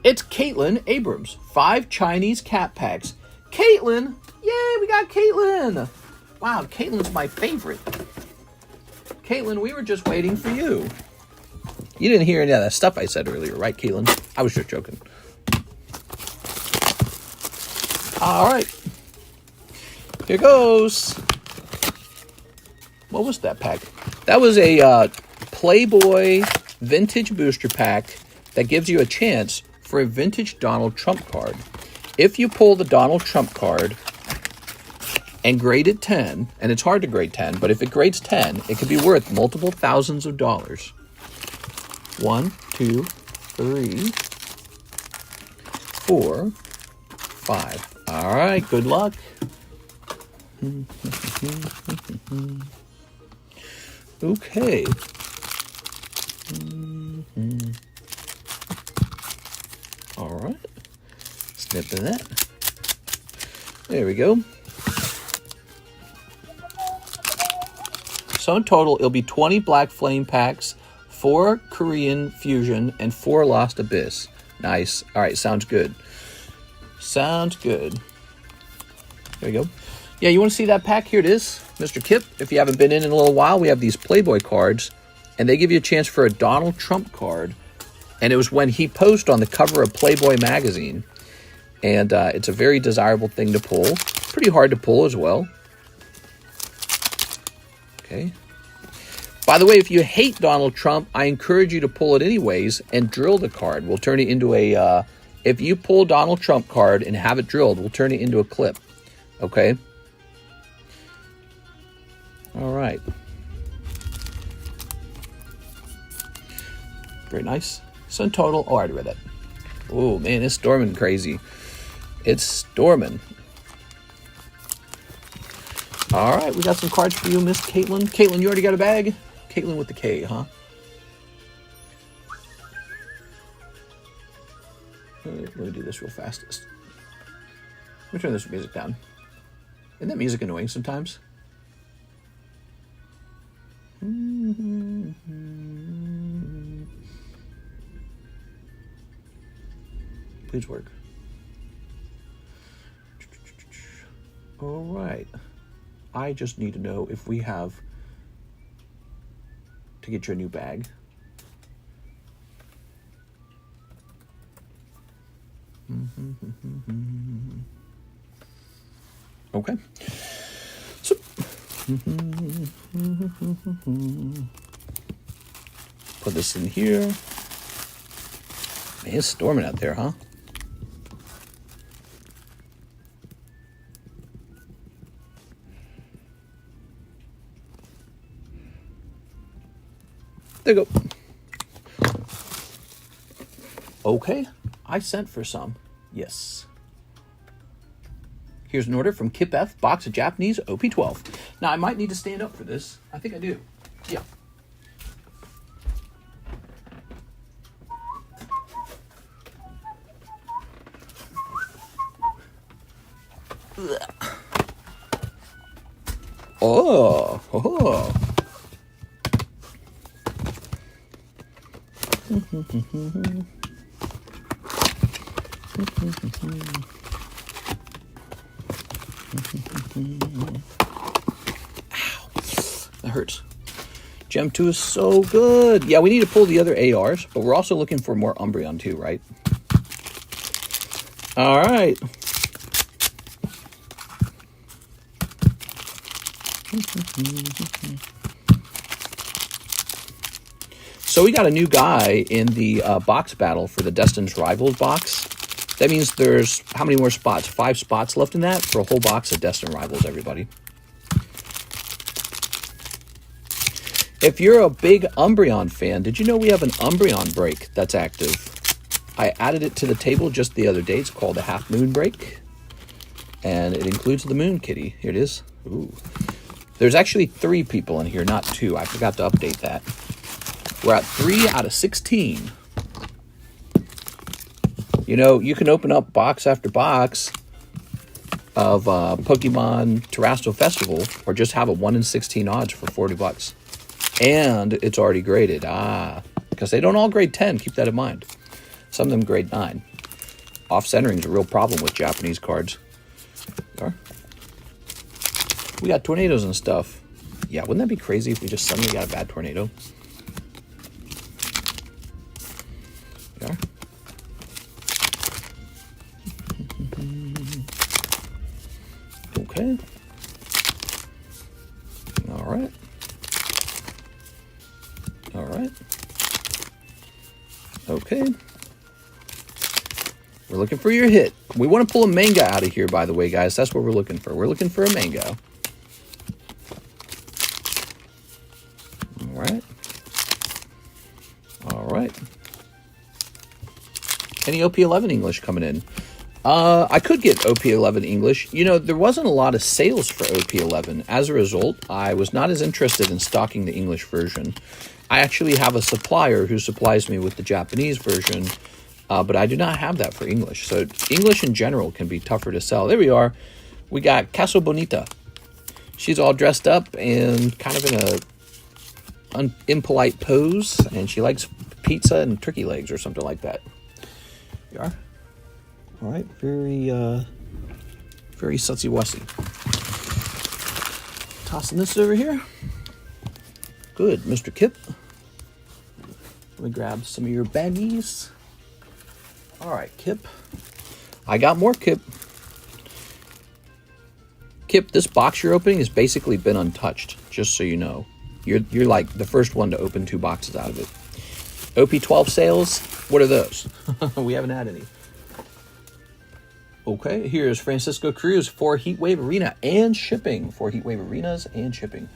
It's Caitlin Abrams. 5 Chinese cat packs. Caitlin! Yay, we got Caitlin! Wow, Caitlin's my favorite. Caitlin, we were just waiting for you. You didn't hear any of that stuff I said earlier, right, Caitlin? I was just joking. All right. Here goes. What was that pack? That was a Playboy vintage booster pack that gives you a chance for a vintage Donald Trump card. If you pull the Donald Trump card and grade it 10, and it's hard to grade 10, but if it grades 10, it could be worth multiple thousands of dollars. 1, 2, 3, 4, 5. All right, good luck. Okay. All right. Snip of that. There we go. So in total, it'll be 20 Black Flame packs, 4 Korean Fusion, and 4 Lost Abyss. Nice. All right, sounds good. Sounds good. There we go. Yeah, you want to see that pack? Here it is, Mr. Kip. If you haven't been in a little while, we have these Playboy cards, and they give you a chance for a Donald Trump card. And it was when he posed on the cover of Playboy magazine. And it's a very desirable thing to pull. Pretty hard to pull as well. Okay. By the way, if you hate Donald Trump, I encourage you to pull it anyways and drill the card. We'll turn it into a... if you pull Donald Trump card and have it drilled, we'll turn it into a clip. Okay? All right. Very nice. So in total... Oh, I already read that. Oh, man, it's storming crazy. It's storming. All right, we got some cards for you, Miss Caitlin. Caitlin, you already got a bag? Caitlin with the K, huh? Let me do this real fast. Let me turn this music down. Isn't that music annoying sometimes? Please work. All right. I just need to know if we have to get you a new bag. Okay. So, put this in here. Man, it's storming out there, huh? There you go. Okay, I sent for some. Yes. Here's an order from Kip F, box of Japanese OP12. Now, I might need to stand up for this. I think I do. Yeah. Oh. that hurts. Gem 2 is so good. Yeah, we need to pull the other ARs, but we're also looking for more Umbreon too, right? All right. So we got a new guy in the box battle for the Destin's Rivals box. That means there's how many more spots? 5 spots left in that for a whole box of Destin Rivals, everybody. If you're a big Umbreon fan, did you know we have an Umbreon break that's active? I added it to the table just the other day. It's called a Half Moon break. And it includes the Moon Kitty. Here it is. Ooh. There's actually 3 people in here, not 2. I forgot to update that. We're at 3 out of 16. You know, you can open up box after box of Pokemon Terrestrial Festival or just have a 1 in 16 odds for $40. And it's already graded. Because they don't all grade 10. Keep that in mind. Some of them grade 9. Off-centering is a real problem with Japanese cards. We got tornadoes and stuff. Yeah, wouldn't that be crazy if we just suddenly got a bad tornado? Yeah. Okay. All right. All right. Okay. We're looking for your hit. We want to pull a manga out of here, by the way, guys. That's what we're looking for. We're looking for a manga. All right. All right. Any OP11 English coming in? I could get OP11 English. You know, there wasn't a lot of sales for OP11. As a result, I was not as interested in stocking the English version. I actually have a supplier who supplies me with the Japanese version, but I do not have that for English. So English in general can be tougher to sell. There we are. We got Casa Bonita. She's all dressed up and kind of in a impolite pose, and she likes pizza and turkey legs or something like that. You are? All right, very sussy-wussy. Tossing this over here. Good, Mr. Kip. Let me grab some of your baggies. All right, Kip. I got more, Kip. Kip, this box you're opening has basically been untouched, just so you know. You're like the first one to open 2 boxes out of it. OP12 sales, what are those? We haven't had any. Okay, here's Francisco Cruz for Heatwave Arena and shipping. For Heatwave Arenas and shipping.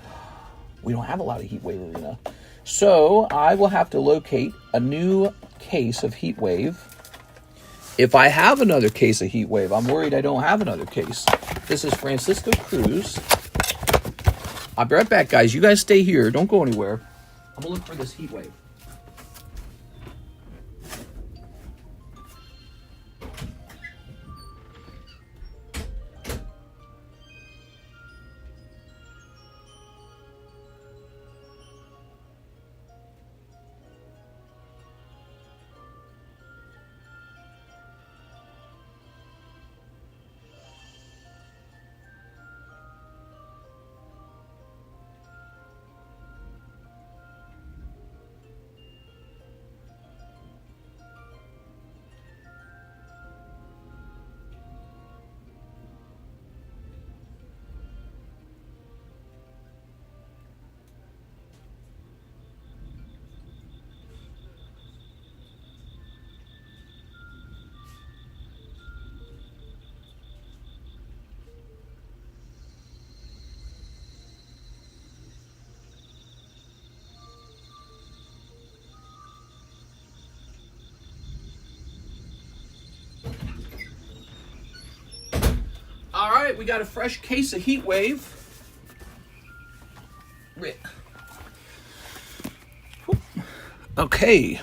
We don't have a lot of Heatwave Arena. So I will have to locate a new case of Heatwave. If I have another case of Heatwave, I'm worried I don't have another case. This is Francisco Cruz. I'll be right back, guys. You guys stay here. Don't go anywhere. I'm going to look for this Heatwave. All right, we got a fresh case of Heatwave. Okay.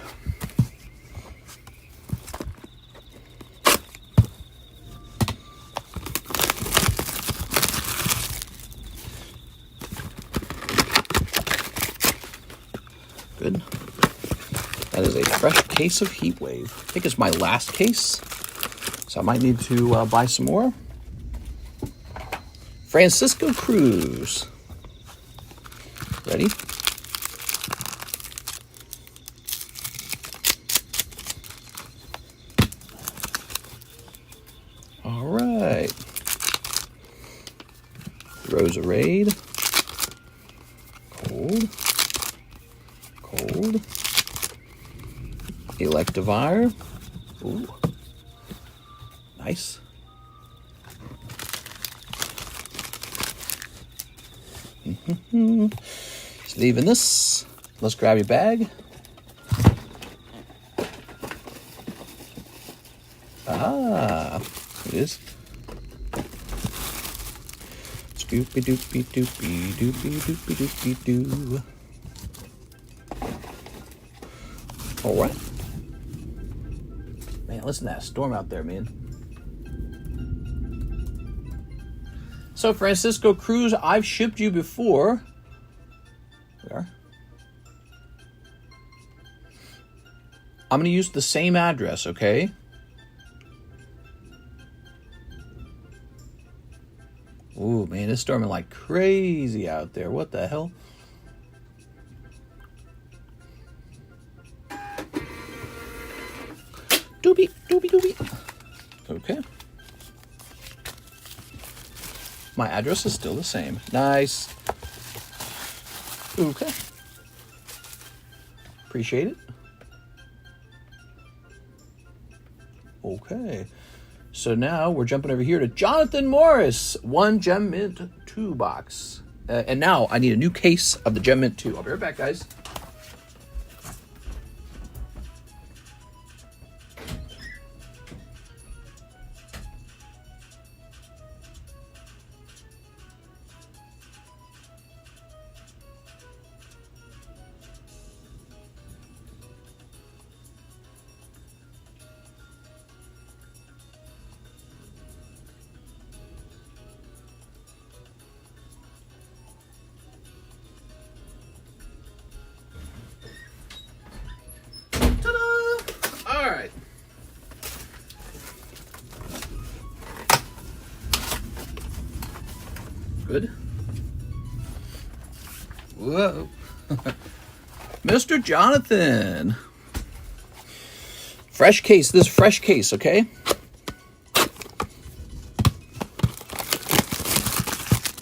Good. That is a fresh case of Heatwave. I think it's my last case, so I might need to buy some more. Francisco Cruz. Ready? All right. Roserade. Cold. Cold. Electivire. Ooh. Nice. Just leaving this. Let's grab your bag. Ah, it is. Scoopy doopy doopy doopy doopy doopy doo. All right. Man, listen to that storm out there, man. So, Francisco Cruz, I've shipped you before. There. I'm going to use the same address, okay? Ooh, man, it's storming like crazy out there. What the hell? Doobie, doobie, doobie. Okay. My address is still the same. Nice. Okay. Appreciate it. Okay. So now we're jumping over here to Jonathan Morris. 1 Gem Mint 2 box. And now I need a new case of the Gem Mint 2. I'll be right back, guys. Good. Whoa. Mr. Jonathan. Fresh case. This fresh case, okay?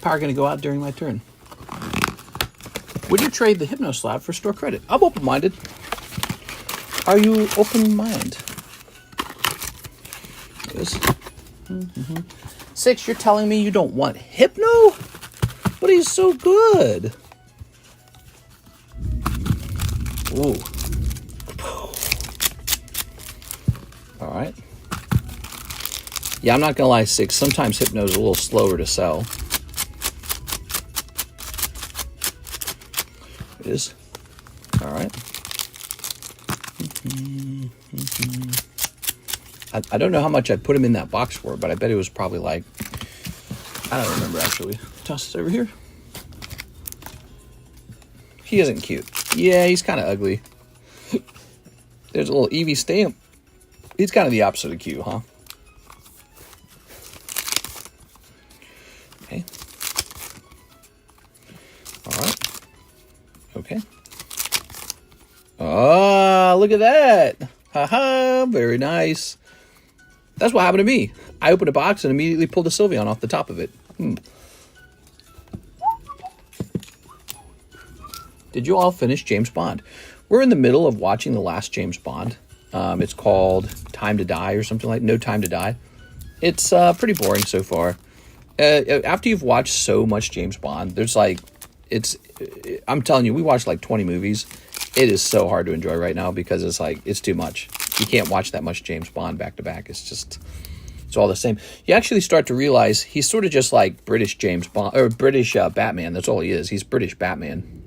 Power going to go out during my turn. Would you trade the Hypno Slab for store credit? I'm open-minded. Are you open-minded? Yes. 6, you're telling me you don't want Hypno? But he's so good. Ooh. All right. Yeah, I'm not going to lie, 6. Sometimes Hypno's a little slower to sell. It is. All right. I don't know how much I put him in that box for, but I bet it was probably like, I don't remember actually. Toss this over here. He isn't cute. Yeah, he's kind of ugly. There's a little Eevee stamp. He's kind of the opposite of cute, huh? Okay. All right. Okay. Ah, look at that. Haha, very nice. That's what happened to me. I opened a box and immediately pulled a Sylveon off the top of it. Did you all finish James Bond? We're in the middle of watching the last James Bond. It's called Time to Die or something like No Time to Die. It's pretty boring so far. After you've watched so much James Bond, there's like, I'm telling you, we watched like 20 movies. It is so hard to enjoy right now because it's like, it's too much. You can't watch that much James Bond back to back. It's just, it's all the same. You actually start to realize he's sort of just like British James Bond, or British Batman. That's all he is. He's British Batman.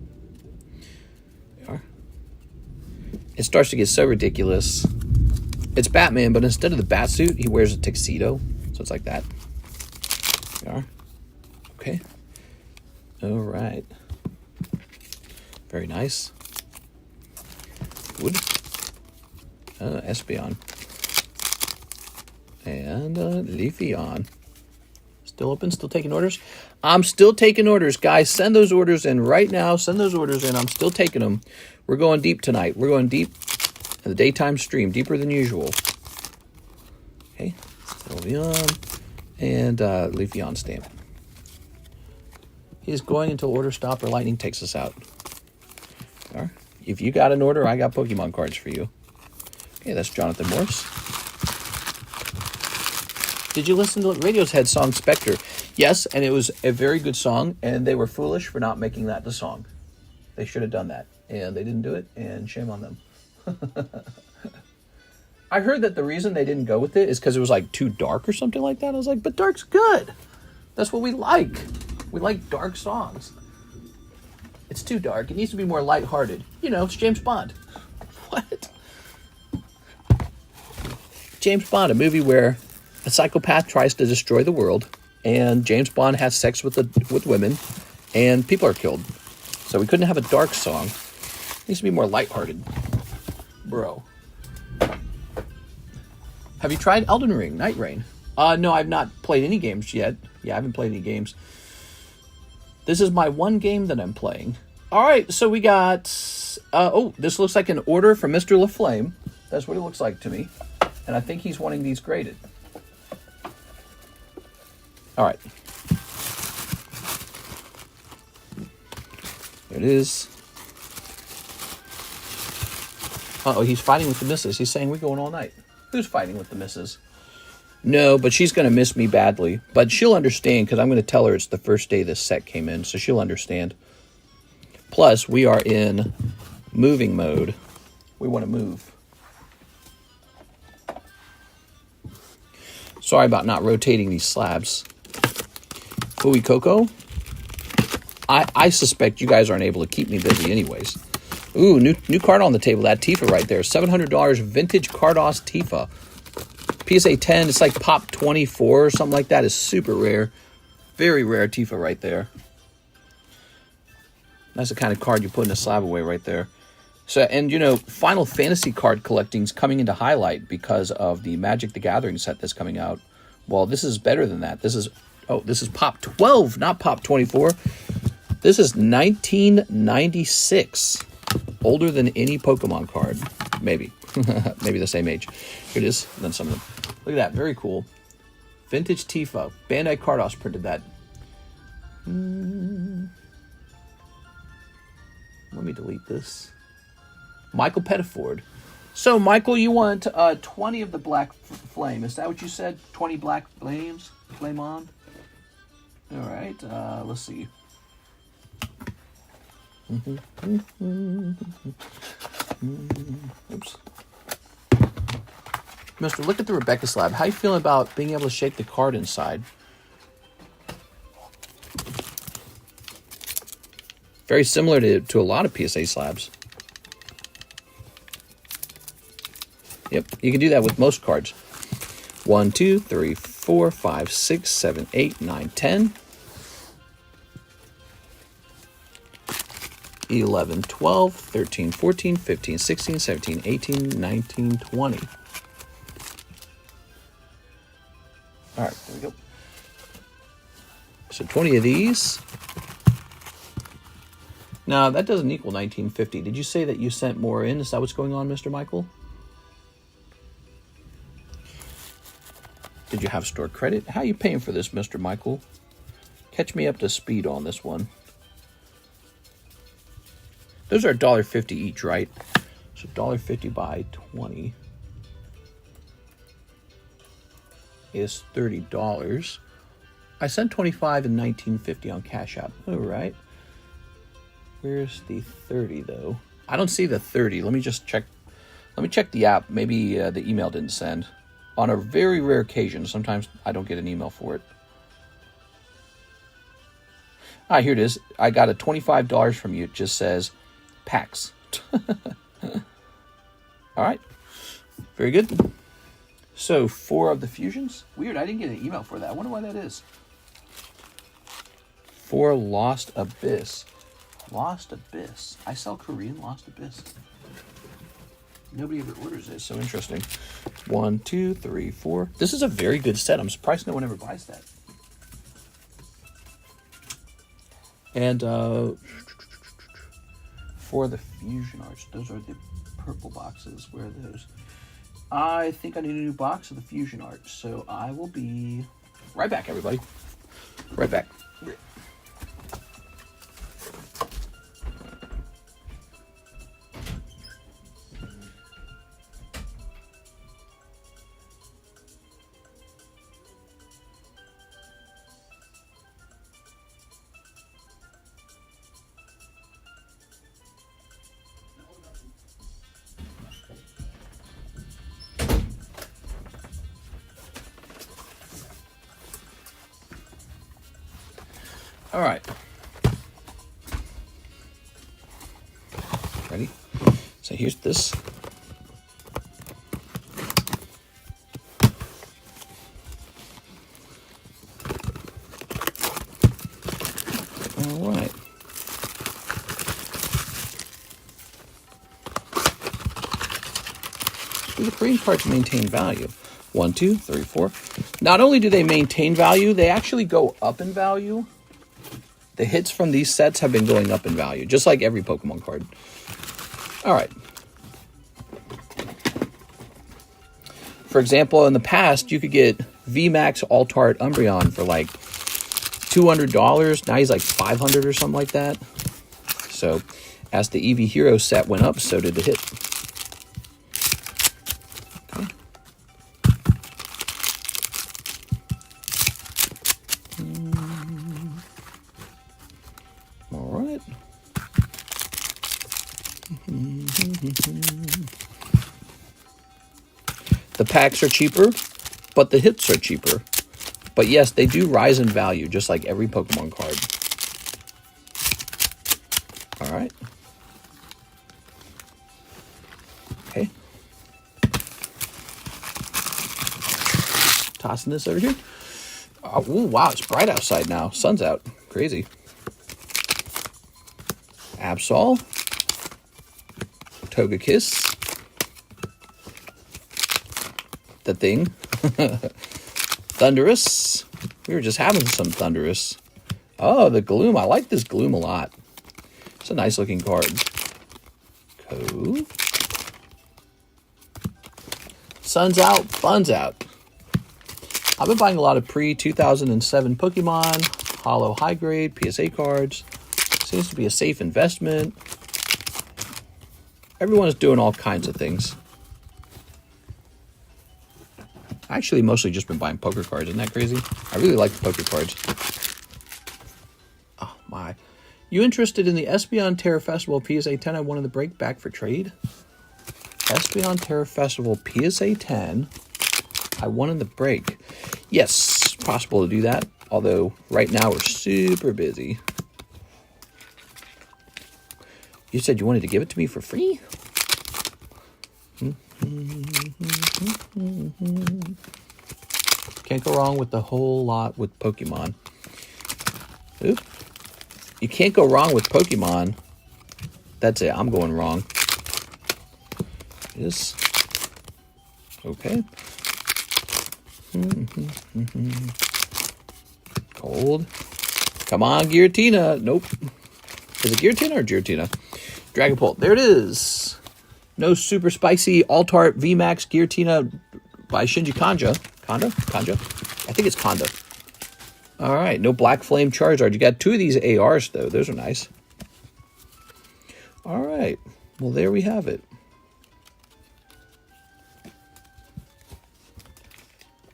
It starts to get so ridiculous. It's Batman, but instead of the bat suit, he wears a tuxedo. So it's like that. There we are. Okay. All right. Very nice. Wood. Espeon. And Leafeon. Still open, still taking orders. I'm still taking orders, guys. Send those orders in right now. Send those orders in. I'm still taking them. We're going deep tonight. We're going deep in the daytime stream, deeper than usual. Okay, that'll be on. And leave the on stamp. He's going until order stop or lightning takes us out. All right. If you got an order, I got Pokemon cards for you. Okay, that's Jonathan Morse. Did you listen to Radiohead's song Spectre? Yes, and it was a very good song, and they were foolish for not making that the song. They should have done that, and they didn't do it, and shame on them. I heard that the reason they didn't go with it is because it was like too dark or something like that. I was like, but dark's good. That's what we like. We like dark songs. It's too dark. It needs to be more lighthearted. You know, it's James Bond. What? James Bond, a movie where a psychopath tries to destroy the world, and James Bond has sex with women, and people are killed. So we couldn't have a dark song. It needs to be more lighthearted. Bro. Have you tried Elden Ring, Night Rain? No, I've not played any games yet. Yeah, I haven't played any games. This is my one game that I'm playing. All right, so we got... this looks like an order from Mr. LaFlame. That's what it looks like to me. And I think he's wanting these graded. All right. There it is. Uh-oh, he's fighting with the missus. He's saying we're going all night. Who's fighting with the missus? No, but she's going to miss me badly. But she'll understand because I'm going to tell her it's the first day this set came in, so she'll understand. Plus, we are in moving mode. We want to move. Sorry about not rotating these slabs. Fooey Coco? I suspect you guys aren't able to keep me busy anyways. Ooh, new card on the table. That Tifa right there. $700 vintage Carddass Tifa. PSA 10, it's like pop 24 or something like that. Is super rare. Very rare Tifa right there. That's the kind of card you put in a slab away right there. So, and you know, Final Fantasy card collecting's coming into highlight because of the Magic the Gathering set that's coming out. Well, this is better than that. This is pop 12, not pop 24. This is 1996. Older than any Pokemon card. Maybe. Maybe the same age. Here it is. And then some of them. Look at that. Very cool. Vintage Tifa. Bandai Carddass printed that. Let me delete this. Michael Pettiford. So, Michael, you want 20 of the Black Flame. Is that what you said? 20 Black Flames? Flame on? All right. Let's see. Oops. Mister, look at the Rebecca slab. How you feeling about being able to shake the card inside? Very similar to a lot of PSA slabs. Yep, you can do that with most cards. 1, 2, 3, 4, 5, 6, 7, 8, 9, 10. 11, 12, 13, 14, 15, 16, 17, 18, 19, 20. All right, there we go. So 20 of these. Now, that doesn't equal 1950. Did you say that you sent more in? Is that what's going on, Mr. Michael? Did you have stored credit? How are you paying for this, Mr. Michael? Catch me up to speed on this one. Those are $1.50 each, right? So $1.50 by 20 is $30. I sent 25 and 19.50 on Cash App. All right. Where's the 30 though? I don't see the 30. Let me just check. Let me check the app. Maybe the email didn't send. On a very rare occasion, sometimes I don't get an email for it. Ah, here it is. I got a $25 from you. It just says PAX. All right. Very good. So 4 of the fusions. Weird, I didn't get an email for that. I wonder why that is. 4 Lost Abyss. Lost Abyss. I sell Korean Lost Abyss. Nobody ever orders it. So interesting. 1, 2, 3, 4. This is a very good set. I'm surprised no one ever buys that. And for the fusion arts, those are the purple boxes. Where are those? I think I need a new box of the fusion arts, so I will be right back, everybody. Right back. All right. Ready? So here's this. All right. Do the green parts maintain value? 1, 2, 3, 4. Not only do they maintain value, they actually go up in value. The hits from these sets have been going up in value, just like every Pokemon card. All right. For example, in the past, you could get VMAX Altart Umbreon for like $200. Now he's like $500 or something like that. So as the EV Hero set went up, so did the hit. Okay. All right. The packs are cheaper, but the hits are cheaper. But yes, they do rise in value, just like every Pokemon card. All right. Okay. Tossing this over here. Oh, wow, it's bright outside now. Sun's out. Crazy. Absol. Togekiss. The thing. Thundurus. We were just having some Thundurus. Oh, the Gloom. I like this Gloom a lot. It's a nice looking card. Cove. Sun's out, fun's out. I've been buying a lot of pre-2007 Pokemon, holo high grade, PSA cards. Seems to be a safe investment. Everyone is doing all kinds of things. I actually mostly just been buying poker cards. Isn't that crazy? I really like the poker cards. Oh, my. You interested in the Espeon Terra Festival PSA 10 I wanted to break back for trade? Espeon Terra Festival PSA 10 I wanted to break. Yes, possible to do that. Although, right now we're super busy. You said you wanted to give it to me for free? Can't go wrong with the whole lot with Pokemon. Oop. You can't go wrong with Pokemon. That's it. I'm going wrong. Yes. Okay. Cold. Come on, Giratina. Nope. Is it Giratina or Giratina? Dragapult. There it is. No super spicy Altart VMAX Giratina by Shinji Kanja. Kanja? I think it's Kanda. All right. No Black Flame Charizard. You got two of these ARs, though. Those are nice. All right. Well, there we have it.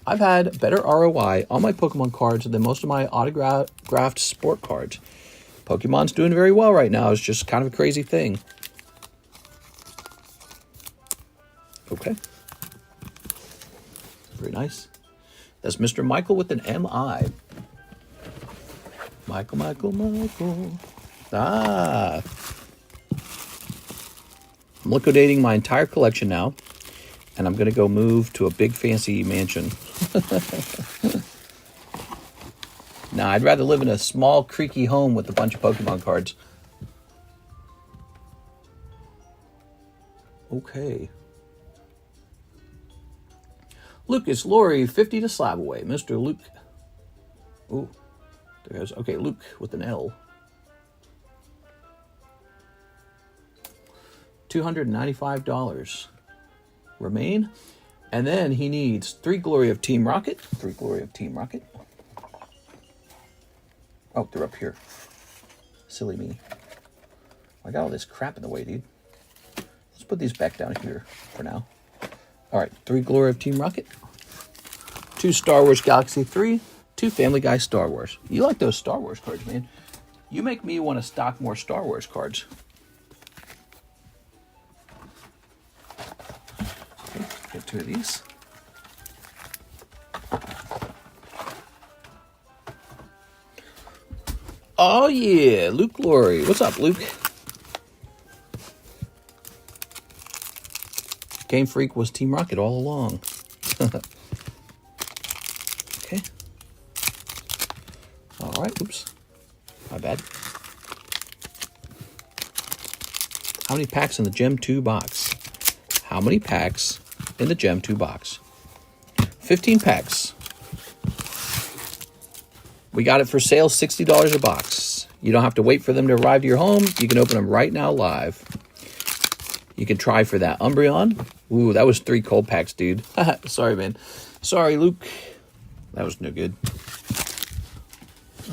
I've had better ROI on my Pokemon cards than most of my autographed sport cards. Pokemon's doing very well right now. It's just kind of a crazy thing. Okay. Very nice. That's Mr. Michael with an M-I. Michael. Ah. I'm liquidating my entire collection now. And I'm going to go move to a big fancy mansion. Nah, I'd rather live in a small creaky home with a bunch of Pokemon cards. Okay. Lucas Laurie, 50 to slab away. Mr. Luke. Ooh, there goes. Okay, Luke with an L. $295 remain. And then he needs 3 Glory of Team Rocket. 3 Glory of Team Rocket. Oh, they're up here. Silly me. I got all this crap in the way, dude. Let's put these back down here for now. All right, 3 Glory of Team Rocket. 2 Star Wars Galaxy 3. 2 Family Guy Star Wars. You like those Star Wars cards, man. You make me want to stock more Star Wars cards. Okay, get 2 of these. Oh yeah, Luke Glory. What's up, Luke? Game Freak was Team Rocket all along. Okay. All right, oops. My bad. How many packs in the Gem 2 box? How many packs in the Gem 2 box? 15 packs. We got it for sale, $60 a box. You don't have to wait for them to arrive to your home. You can open them right now live. You can try for that Umbreon. Ooh, that was 3 cold packs, dude. Sorry, man. Sorry, Luke. That was no good.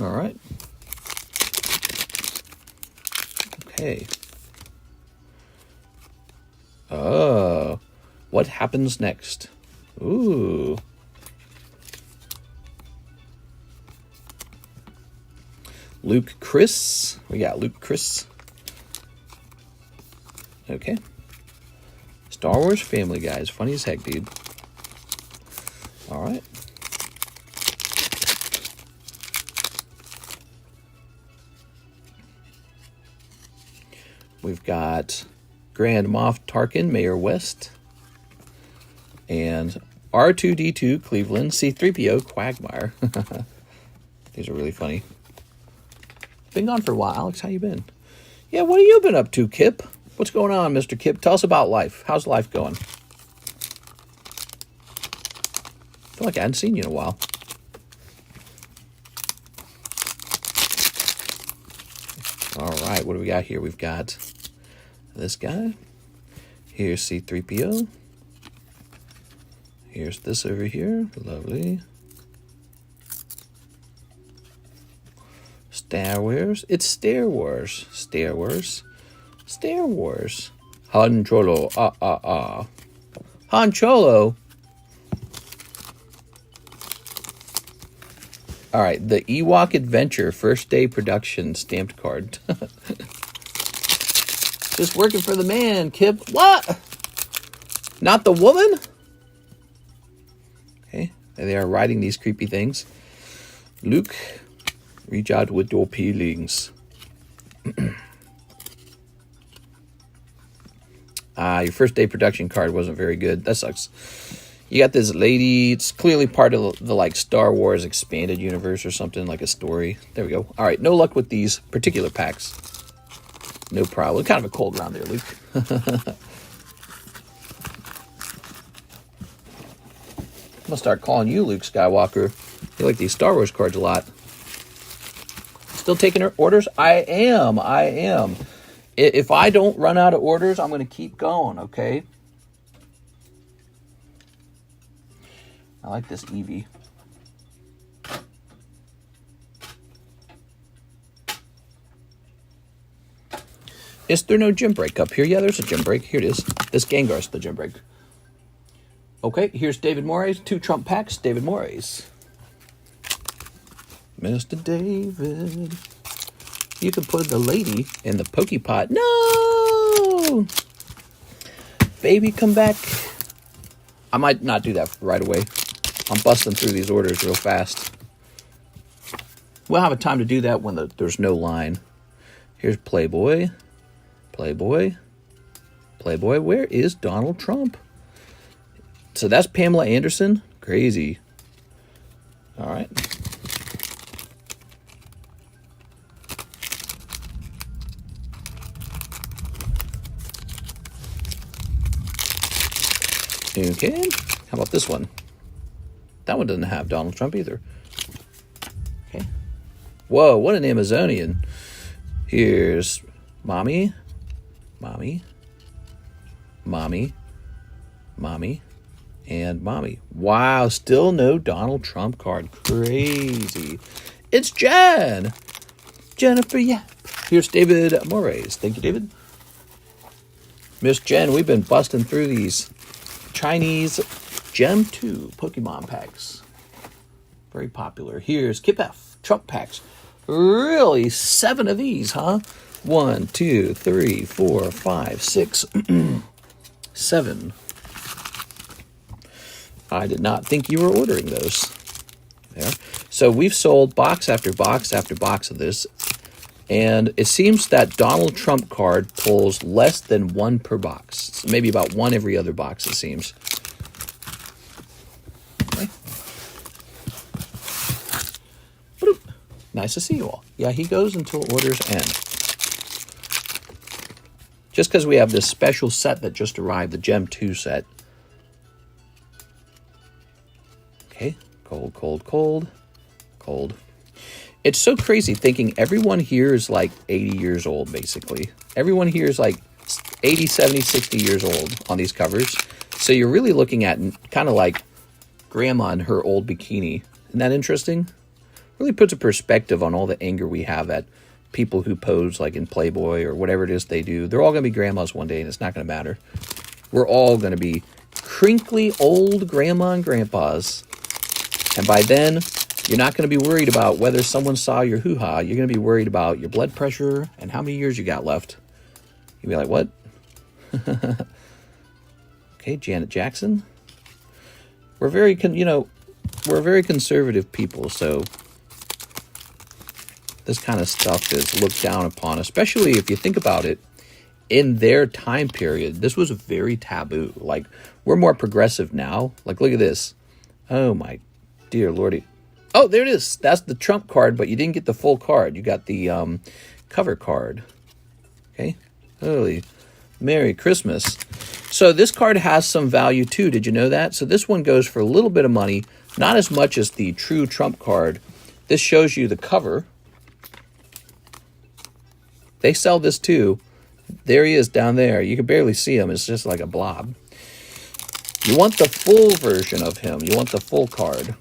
All right. Okay. Oh. What happens next? Ooh. Luke Chris. We got Luke Chris. Okay. Star Wars Family Guys. Funny as heck, dude. All right. We've got Grand Moff Tarkin, Mayor West. And R2-D2, Cleveland. C-3PO, Quagmire. These are really funny. Been gone for a while. Alex, how you been? Yeah, what have you been up to, Kip? What's going on, Mr. Kip? Tell us about life. How's life going? I feel like I hadn't seen you in a while. All right, what do we got here? We've got this guy. Here's C-3PO. Here's this over here. Lovely. Star Wars. It's Star Wars. Star Wars. Star Wars. Han Cholo. Han Cholo. All right, the Ewok Adventure First Day Production stamped card. Just working for the man, Kip. What? Not the woman? Okay, and they are writing these creepy things. Luke, reach out with your peelings. Your first day production card wasn't very good. That sucks. You got this lady. It's clearly part of the like Star Wars expanded universe or something, like a story. There we go. All right, no luck with these particular packs. No problem. Kind of a cold round there, Luke. I'm gonna start calling you Luke Skywalker. You like these Star Wars cards a lot. Still taking orders? I am. If I don't run out of orders, I'm going to keep going, okay? I like this Eevee. Is there no gym break up here? Yeah, there's a gym break. Here it is. This Gengar's the gym break. Okay, here's David Morales. 2 Trump packs. David Morales. Mr. David. You can put the lady in the Pokepot. No! Baby, come back. I might not do that right away. I'm busting through these orders real fast. We'll have a time to do that when there's no line. Here's Playboy. Playboy. Playboy. Where is Donald Trump? So that's Pamela Anderson. Crazy. All right. Okay. How about this one? That one doesn't have Donald Trump either. Okay. Whoa, what an Amazonian. Here's Mommy. Mommy. Mommy, Mommy, and Mommy. Wow, still no Donald Trump card. Crazy. It's Jen. Jennifer, yeah. Here's David Moraes. Thank you, David. Miss Jen, we've been busting through these Chinese Gem 2 Pokemon packs. Very popular. Here's Kip F. Trump packs. Really? 7 of these, huh? 1, 2, 3, 4, 5, 6, 7. I did not think you were ordering those. There. So we've sold box after box after box of this. And it seems that Donald Trump card pulls less than 1 per box. So maybe about 1 every other box, it seems. Okay. Nice to see you all. Yeah, he goes until orders end. Just because we have this special set that just arrived, the Gem 2 set. Okay, cold, cold, cold, cold. It's so crazy thinking everyone here is like 80 years old, basically. Everyone here is like 80, 70, 60 years old on these covers. So you're really looking at kind of like Grandma in her old bikini. Isn't that interesting? Really puts a perspective on all the anger we have at people who pose like in Playboy or whatever it is they do. They're all going to be grandmas one day and it's not going to matter. We're all going to be crinkly old grandma and grandpas. And by then, you're not going to be worried about whether someone saw your hoo-ha. You're going to be worried about your blood pressure and how many years you got left. You'll be like, what? Okay, Janet Jackson. We're very, we're very conservative people, so this kind of stuff is looked down upon, especially if you think about it. In their time period, this was very taboo. Like, we're more progressive now. Like, look at this. Oh, my dear Lordy. Oh, there it is. That's the Trump card, but you didn't get the full card. You got the cover card. Okay. Holy Merry Christmas. So this card has some value too. Did you know that? So this one goes for a little bit of money, not as much as the true Trump card. This shows you the cover. They sell this too. There he is down there. You can barely see him. It's just like a blob. You want the full version of him. You want the full card.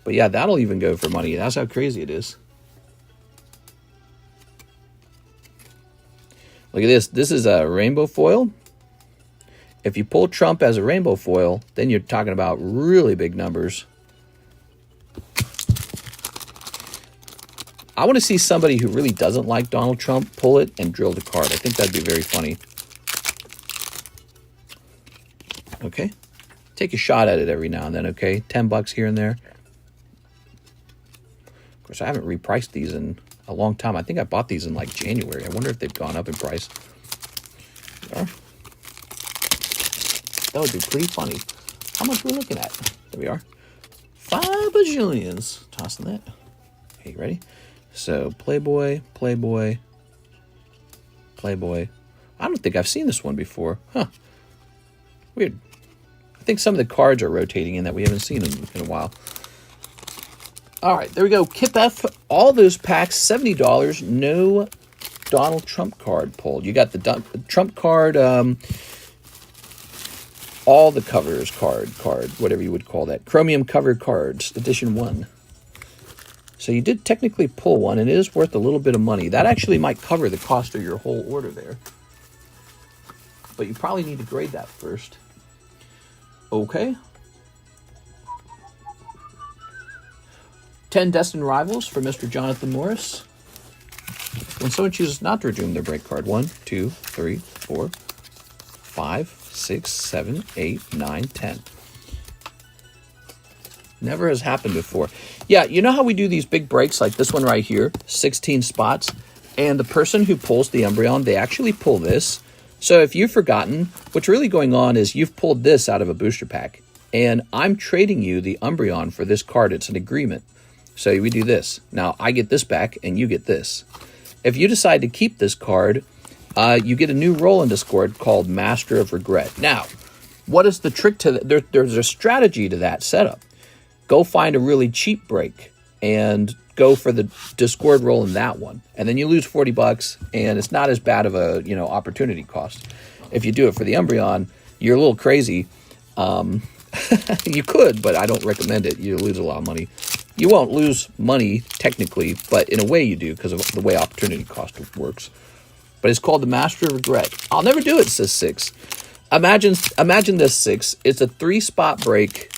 But yeah, that'll even go for money. That's how crazy it is. Look at this. This is a rainbow foil. If you pull Trump as a rainbow foil, then you're talking about really big numbers. I want to see somebody who really doesn't like Donald Trump pull it and drill the card. I think that'd be very funny. Okay. Take a shot at it every now and then, okay? $10 here and there. Of course, I haven't repriced these in a long time. I think I bought these in like January. I wonder if they've gone up in price. That would be pretty funny. How much are we looking at? There we are. 5 bajillions. Tossing that. Okay, you ready? So, Playboy, Playboy, Playboy. I don't think I've seen this one before. Huh. Weird. I think some of the cards are rotating in that we haven't seen in a while. All right, there we go. Kip F, all those packs, $70. No Donald Trump card pulled. You got the Trump card, all the covers card, whatever you would call that. Chromium cover cards, edition 1. So you did technically pull one, and it is worth a little bit of money. That actually might cover the cost of your whole order there. But you probably need to grade that first. Okay. 10 Destined Rivals for Mr. Jonathan Morris. When someone chooses not to redeem their break card, 1, 2, 3, 4, 5, 6, 7, 8, 9, 10. Never has happened before. Yeah, you know how we do these big breaks like this one right here, 16 spots, and the person who pulls the Umbreon, they actually pull this. So if you've forgotten, what's really going on is you've pulled this out of a booster pack, and I'm trading you the Umbreon for this card. It's an agreement. So we do this. Now, I get this back, and you get this. If you decide to keep this card, you get a new role in Discord called Master of Regret. Now, what is the trick to that? There's a strategy to that setup. Go find a really cheap break and go for the Discord roll in that one. And then you lose $40 and it's not as bad of a, opportunity cost. if you do it for the Umbreon, you're a little crazy. You could, but I don't recommend it. You lose a lot of money. You won't lose money technically, but in a way you do because of the way opportunity cost works. But it's called the Master of Regret. I'll never do it, says 6. Imagine this, 6. It's a 3-spot break,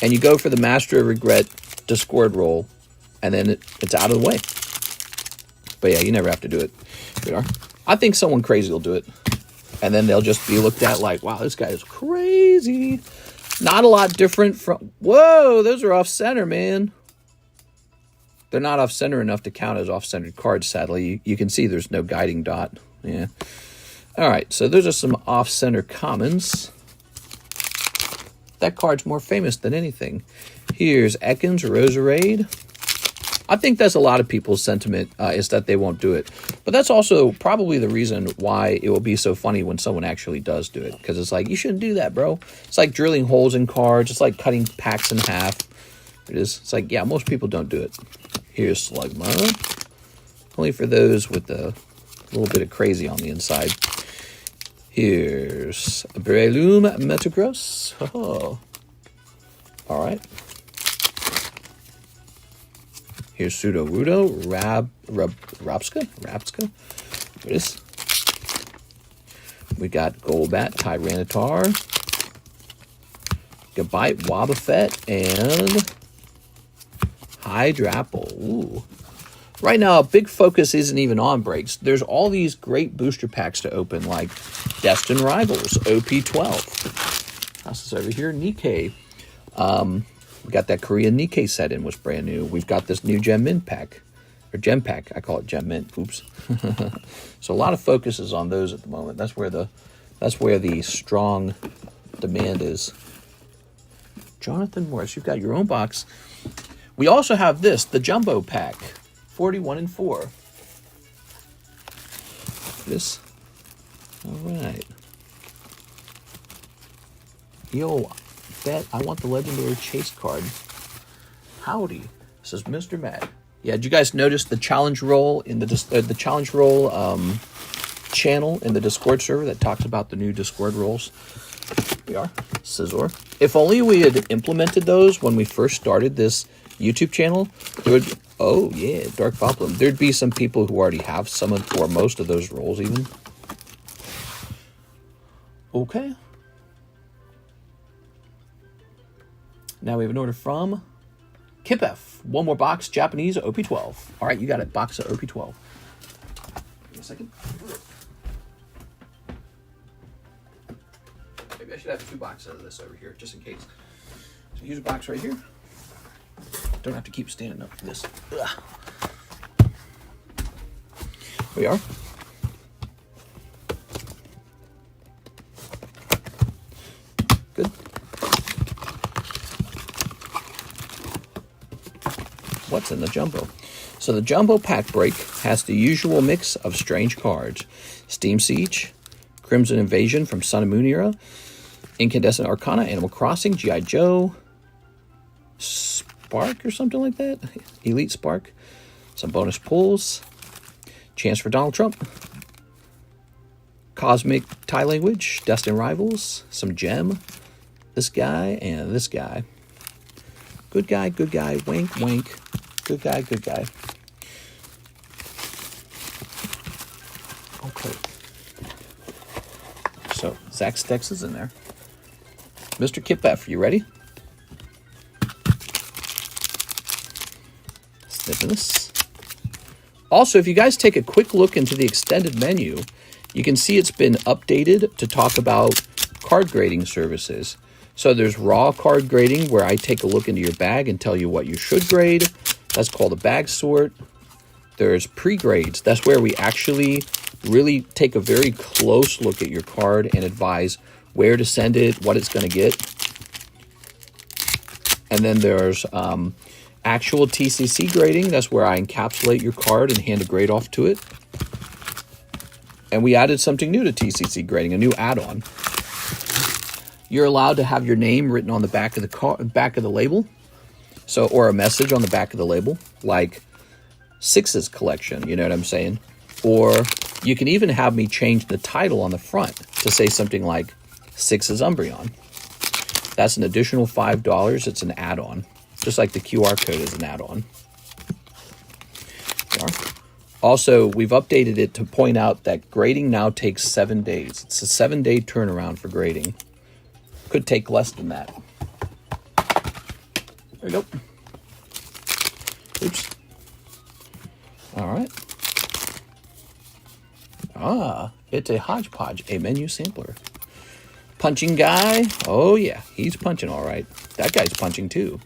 and you go for the Master of Regret Discord roll, and then it's out of the way. But yeah, you never have to do it. I think someone crazy will do it. And then they'll just be looked at like, wow, this guy is crazy. Not a lot different from... Whoa, those are off-center, man. They're not off-center enough to count as off-centered cards, sadly. You can see there's no guiding dot. Yeah. All right, so those are some off-center commons. That card's more famous than anything. Here's Ekans Roserade. I think that's a lot of people's sentiment, is that they won't do it. But that's also probably the reason why it will be so funny when someone actually does do it. Because it's like, you shouldn't do that, bro. It's like drilling holes in cards. It's like cutting packs in half. It is. It's like, yeah, most people don't do it. Here's Slugma. Only for those with a little bit of crazy on the inside. Here's Breloom Metagross. Oh. All right. Here's Sudowoodo, Rapska. What is? We got Golbat, Tyranitar, Gabite, Wobbuffet, and Hydrapple. Ooh. Right now, a big focus isn't even on breaks. There's all these great booster packs to open, like Destined Rivals, OP12. How's this over here? Nikke. We got that Korean Nikke set in, was brand new. We've got this new Gem Mint pack. Or Gem Pack. I call it Gem Mint. Oops. So a lot of focus is on those at the moment. That's where the strong demand is. Jonathan Morris, you've got your own box. We also have this, the Jumbo Pack. 41 and 4. This. All right. Yo, bet I want the legendary chase card. Howdy. This is Mr. Mad. Yeah, did you guys notice the challenge roll in the challenge roll channel in the Discord server that talks about the new Discord rolls? We are Scizor. If only we had implemented those when we first started this YouTube channel, there would. Oh yeah, Dark Problem. There'd be some people who already have some of or most of those rolls even. Okay. Now we have an order from Kipf. One more box, Japanese OP12. All right, you got it. Box of OP12. Give me a second. Maybe I should have 2 boxes of this over here, just in case. So here's a box right here. Don't have to keep standing up for this. Ugh. Here we are. Good. What's in the Jumbo? So the Jumbo Pack Break has the usual mix of strange cards. Steam Siege, Crimson Invasion from Sun and Moon Era, Incandescent Arcana, Animal Crossing, GI Joe, Spark or something like that. Elite Spark. Some bonus pulls. Chance for Donald Trump. Cosmic Thai Language. Destined Rivals. Some Gem. This guy and this guy. Good guy, good guy. Wink, wink. Good guy, good guy. Okay. So, Zach Stex is in there. Mr. Kipf, you ready? This. Also, if you guys take a quick look into the extended menu, you can see it's been updated to talk about card grading services. So there's raw card grading, where I take a look into your bag and tell you what you should grade. That's called a bag sort. There's pre-grades. That's where we actually really take a very close look at your card and advise where to send it, what it's going to get. And then there's actual TCC grading. That's where I encapsulate your card and hand a grade off to it. And we added something new to TCC grading, a new add-on. You're allowed to have your name written on the back of the back of the label, so or a message on the back of the label, like Six's collection. You know what I'm saying? Or You can even have me change the title on the front to say something like 6 is Umbreon. That's an additional $5. It's an add-on, just like the QR code is an add-on. Also, we've updated it to point out that grading now takes 7 days. It's a 7-day turnaround for grading. Could take less than that. There we go. Oops. All right. Ah, it's a hodgepodge, a menu sampler. Punching guy. Oh, yeah, he's punching all right. That guy's punching, too.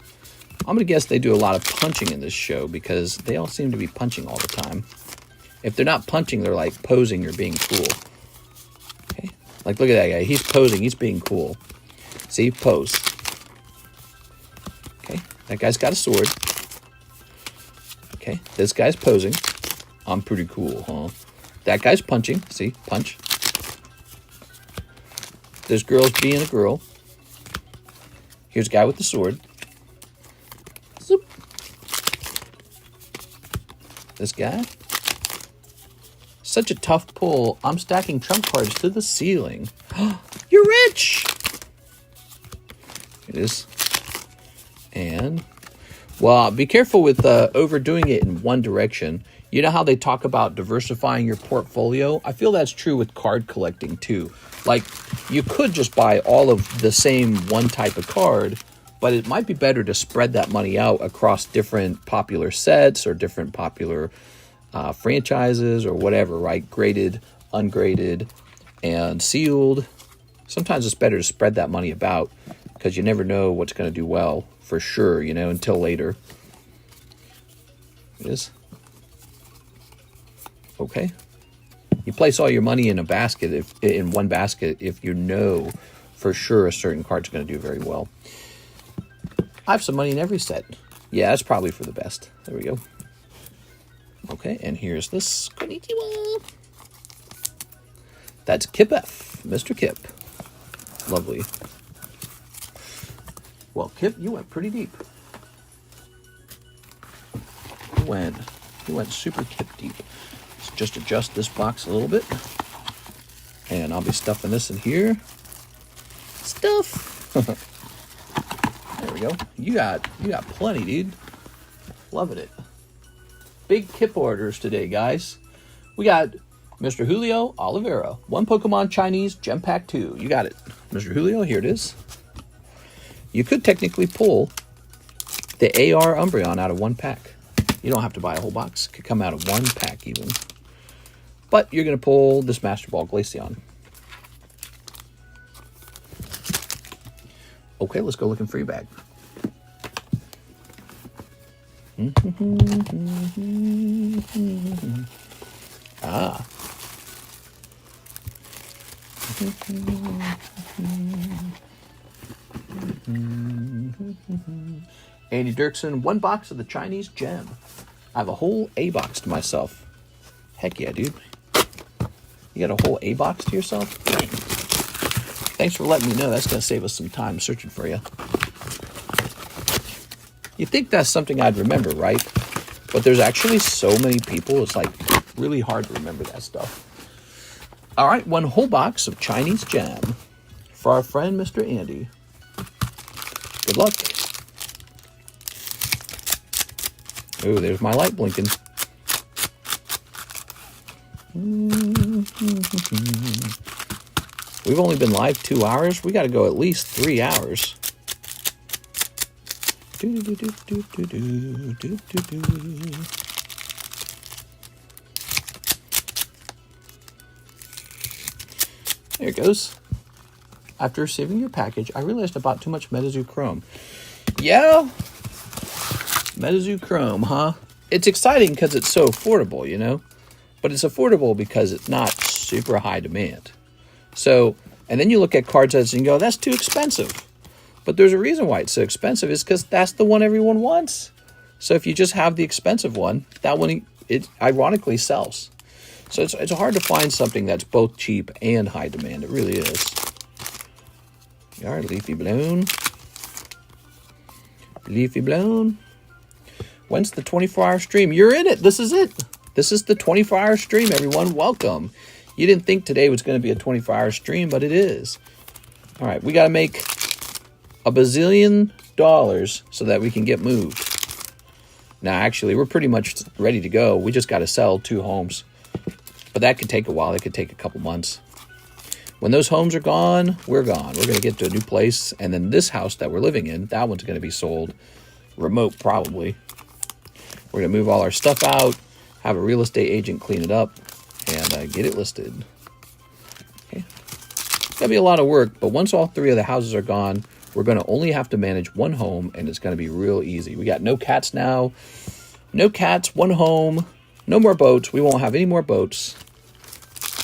I'm going to guess they do a lot of punching in this show because they all seem to be punching all the time. If they're not punching, they're like posing or being cool. Okay, like look at that guy. He's posing. He's being cool. See, pose. Okay, that guy's got a sword. Okay, this guy's posing. I'm pretty cool, huh? That guy's punching. See, punch. This girl's being a girl. Here's a guy with the sword. Zoop. This guy. Such a tough pull. I'm stacking trump cards to the ceiling. You're rich! It is. And, well, be careful with overdoing it in one direction. You know how they talk about diversifying your portfolio? I feel that's true with card collecting, too. Like, you could just buy all of the same one type of card, but it might be better to spread that money out across different popular sets or different popular franchises or whatever, right? Graded, ungraded, and sealed. Sometimes it's better to spread that money about because you never know what's going to do well for sure, you know, until later. It is. Okay. You place all your money in a basket, in one basket, if you know for sure a certain card's going to do very well. I have some money in every set. Yeah, that's probably for the best. There we go. Okay, and here's this. Konnichiwa. That's Kip F, Mr. Kip. Lovely. Well, Kip, you went pretty deep. You went super Kip deep. Let's just adjust this box a little bit. And I'll be stuffing this in here. Stuff. There we go. You got plenty, dude. Loving it. Big Kip orders today, guys. We got Mr. Julio Oliveira. 1 Pokemon Chinese Gem Pack 2. You got it. Mr. Julio, here it is. You could technically pull the AR Umbreon out of one pack. You don't have to buy a whole box. It could come out of one pack even. But you're going to pull this Master Ball Glaceon. Okay, let's go looking for your bag. Ah. Andy Dirksen, 1 box of the Chinese Gem. I have a whole A box to myself. Heck yeah, dude. You got a whole A box to yourself? Thanks for letting me know. That's going to save us some time searching for you. You think that's something I'd remember, right? But there's actually so many people, it's like really hard to remember that stuff. All right, 1 whole box of Chinese Gem for our friend, Mr. Andy. Good luck. Oh, there's my light blinking. We've only been live 2 hours. We got to go at least 3 hours. There it goes. After receiving your package, I realized I bought too much Metazoo Chrome. Yeah, Metazoo Chrome, huh? It's exciting because it's so affordable, you know? But it's affordable because it's not super high demand. So, and then you look at card sets and you go, that's too expensive. But there's a reason why it's so expensive. It's because that's the one everyone wants. So if you just have the expensive one, that one, it ironically sells. So it's hard to find something that's both cheap and high demand. It really is. All right, Leafy Balloon. Leafy Balloon. When's the 24-hour stream? You're in it. This is it. This is the 24-hour stream, everyone. Welcome. You didn't think today was going to be a 24-hour stream, but it is. All right, we got to make $1 bazillion so that we can get moved. Now, actually, we're pretty much ready to go. We just got to sell 2 homes. But that could take a while. That could take a couple months. When those homes are gone, we're gone. We're going to get to a new place. And then this house that we're living in, that one's going to be sold. Remote, probably. We're going to move all our stuff out, have a real estate agent clean it up, and get it listed. Okay. It's going to be a lot of work, but once all 3 of the houses are gone, we're going to only have to manage 1 home, and it's going to be real easy. We got no cats now. No cats, 1 home. No more boats. We won't have any more boats.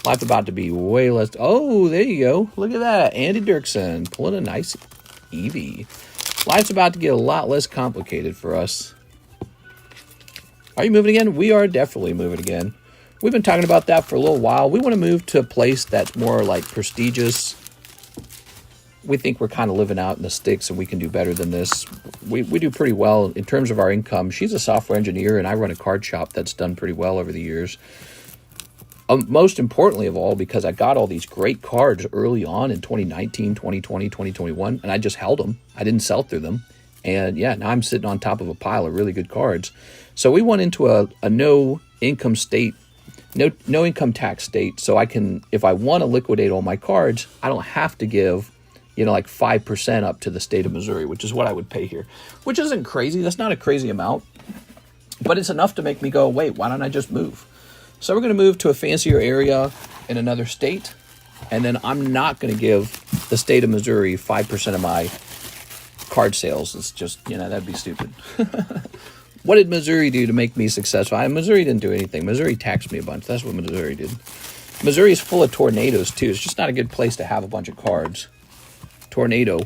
Life about to be way less. Oh, there you go. Look at that. Andy Dirksen pulling a nice Evie. Life's about to get a lot less complicated for us. Are you moving again? We are definitely moving again. We've been talking about that for a little while. We want to move to a place that's more like prestigious. We think we're kind of living out in the sticks and we can do better than this. We do pretty well in terms of our income. She's a software engineer and I run a card shop that's done pretty well over the years. Most importantly of all, because I got all these great cards early on in 2019, 2020, 2021, and I just held them. I didn't sell through them. And yeah, now I'm sitting on top of a pile of really good cards. So we went into a no income state, no income tax state. So I can, if I want to liquidate all my cards, I don't have to give, like 5% up to the state of Missouri, which is what I would pay here, which isn't crazy. That's not a crazy amount, but it's enough to make me go, wait, why don't I just move? So we're going to move to a fancier area in another state, and then I'm not going to give the state of Missouri 5% of my card sales. It's just, that'd be stupid. What did Missouri do to make me successful? Missouri didn't do anything. Missouri taxed me a bunch. That's what Missouri did. Missouri is full of tornadoes, too. It's just not a good place to have a bunch of cards. Tornado.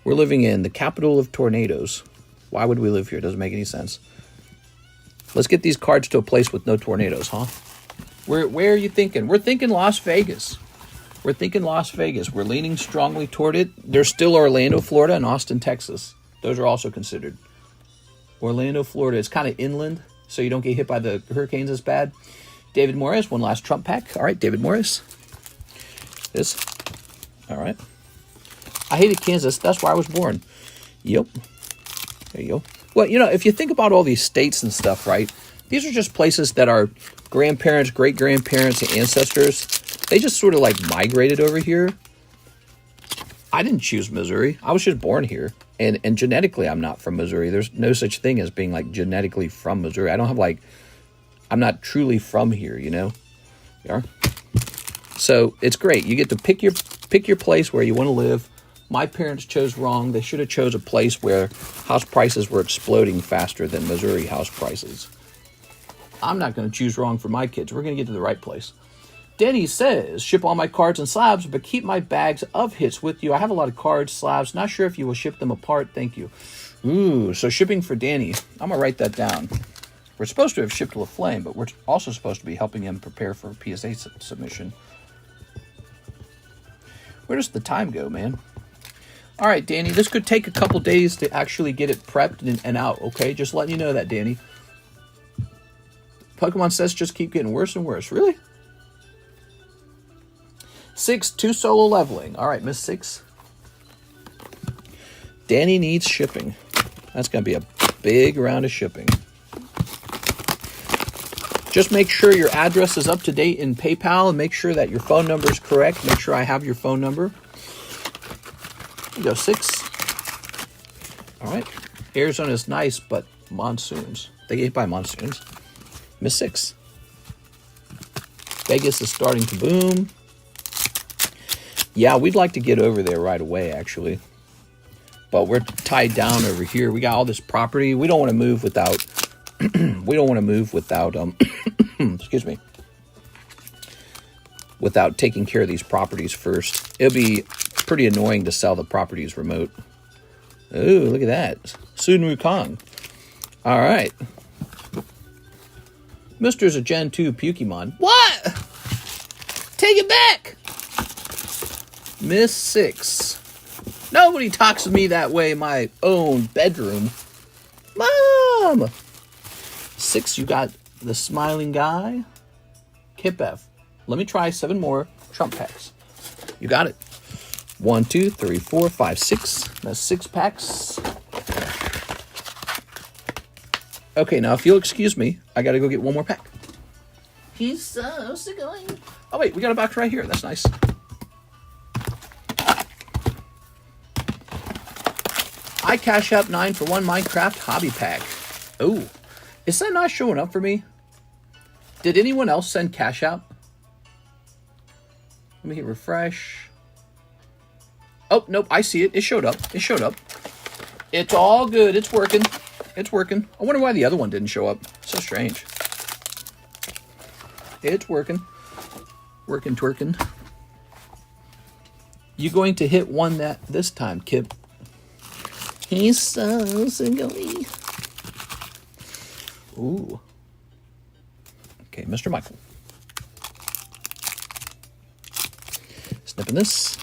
We're living in the capital of tornadoes. Why would we live here? It doesn't make any sense. Let's get these cards to a place with no tornadoes, huh? Where are you thinking? We're thinking Las Vegas. We're thinking Las Vegas. We're leaning strongly toward it. There's still Orlando, Florida, and Austin, Texas. Those are also considered. Orlando, Florida is kind of inland, so you don't get hit by the hurricanes as bad. David Morris, one last Trump pack. All right, David Morris. This. All right. I hated Kansas. That's where I was born. Yep. There you go. Well, if you think about all these states and stuff, right? These are just places that our grandparents, great-grandparents, and ancestors, they just sort of like migrated over here. I didn't choose Missouri. I was just born here. And genetically, I'm not from Missouri. There's no such thing as being like genetically from Missouri. I don't have I'm not truly from here, You are. So it's great. You get to pick your place where you want to live. My parents chose wrong. They should have chose a place where house prices were exploding faster than Missouri house prices. I'm not going to choose wrong for my kids. We're going to get to the right place. Denny says, ship all my cards and slabs, but keep my bags of hits with you. I have a lot of cards, slabs. Not sure if you will ship them apart. Thank you. Ooh, so shipping for Danny. I'm going to write that down. We're supposed to have shipped to LaFlame, but we're also supposed to be helping him prepare for a PSA submission. Where does the time go, man? All right, Danny, this could take a couple days to actually get it prepped and out, okay? Just letting you know that, Danny. Pokemon sets just keep getting worse and worse. Really? 6, 2 solo leveling. All right, Miss 6. Danny needs shipping. That's going to be a big round of shipping. Just make sure your address is up to date in PayPal and make sure that your phone number is correct. Make sure I have your phone number. You go 6. All right. Arizona is nice, but monsoons. They get hit by monsoons. Miss 6. Vegas is starting to boom. Yeah, we'd like to get over there right away, actually. But we're tied down over here. We got all this property. We don't want to move without... excuse me. Without taking care of these properties first. It'll be pretty annoying to sell the properties remote. Ooh, look at that. Sun Wukong. All right. Mr.'s a Gen 2 Pukeymon. What? Take it back. Miss 6. Nobody talks to me that way in my own bedroom. Mom! 6, you got the smiling guy, Kip F. Let me try 7 more Trump packs. You got it. 1, 2, 3, 4, 5, 6. That's 6 packs. Okay, now if you'll excuse me, I gotta go get 1 more pack. He's so going. Oh wait, we got a box right here. That's nice. I CASHAPP 9 for 1 Minecraft hobby pack. Oh, is that not showing up for me? Did anyone else send CASHAPP? Let me hit refresh. Oh, nope, I see it. It showed up. It showed up. It's all good. It's working. It's working. I wonder why the other one didn't show up. So strange. It's working. Working, twerking. You going to hit one that this time, Kip? He's so silly. Ooh. Okay, Mr. Michael. Snipping this.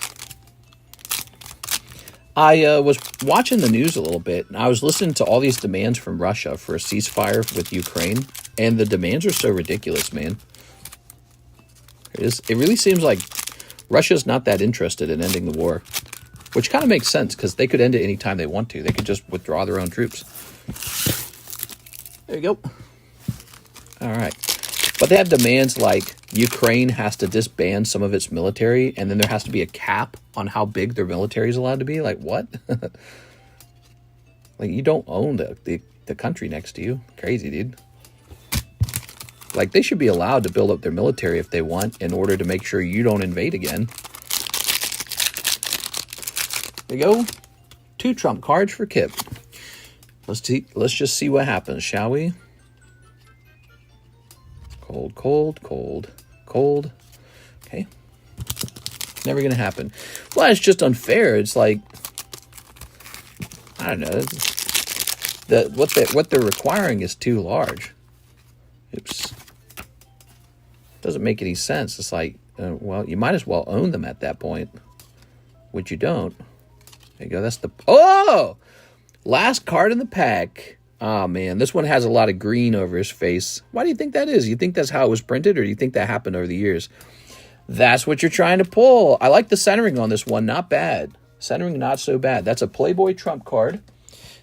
I was watching the news a little bit, and I was listening to all these demands from Russia for a ceasefire with Ukraine, and the demands are so ridiculous, man. It really seems like Russia's not that interested in ending the war, which kind of makes sense, because they could end it anytime they want to. They could just withdraw their own troops. There you go. All right. But they have demands like Ukraine has to disband some of its military, and then there has to be a cap on how big their military is allowed to be. Like, what? Like, you don't own the country next to you. Crazy, dude. Like, they should be allowed to build up their military if they want in order to make sure you don't invade again. There you go. 2 trump cards for Kip. Let's just see what happens, shall we? Cold, cold, cold, cold. Okay. Never going to happen. Well, it's just unfair. It's like, I don't know. What they're requiring is too large. Oops. Doesn't make any sense. It's like, well, you might as well own them at that point, which you don't. There you go. That's the... Oh! Last card in the pack. Oh, man. This one has a lot of green over his face. Why do you think that is? You think that's how it was printed, or do you think that happened over the years? That's what you're trying to pull. I like the centering on this one. Not bad. Centering, not so bad. That's a Playboy Trump card.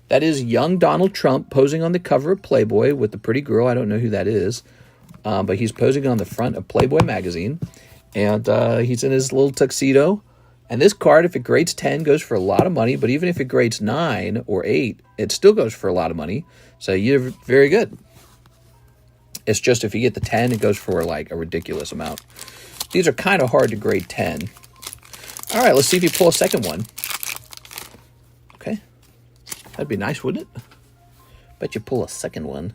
That is young Donald Trump posing on the cover of Playboy with the pretty girl. I don't know who that is. But he's posing on the front of Playboy magazine. And he's in his little tuxedo. And this card, if it grades 10, goes for a lot of money. But even if it grades 9 or 8, it still goes for a lot of money. So you're very good. It's just if you get the 10, it goes for like a ridiculous amount. These are kind of hard to grade 10. All right, let's see if you pull a second one. Okay. That'd be nice, wouldn't it? Bet you pull a second one.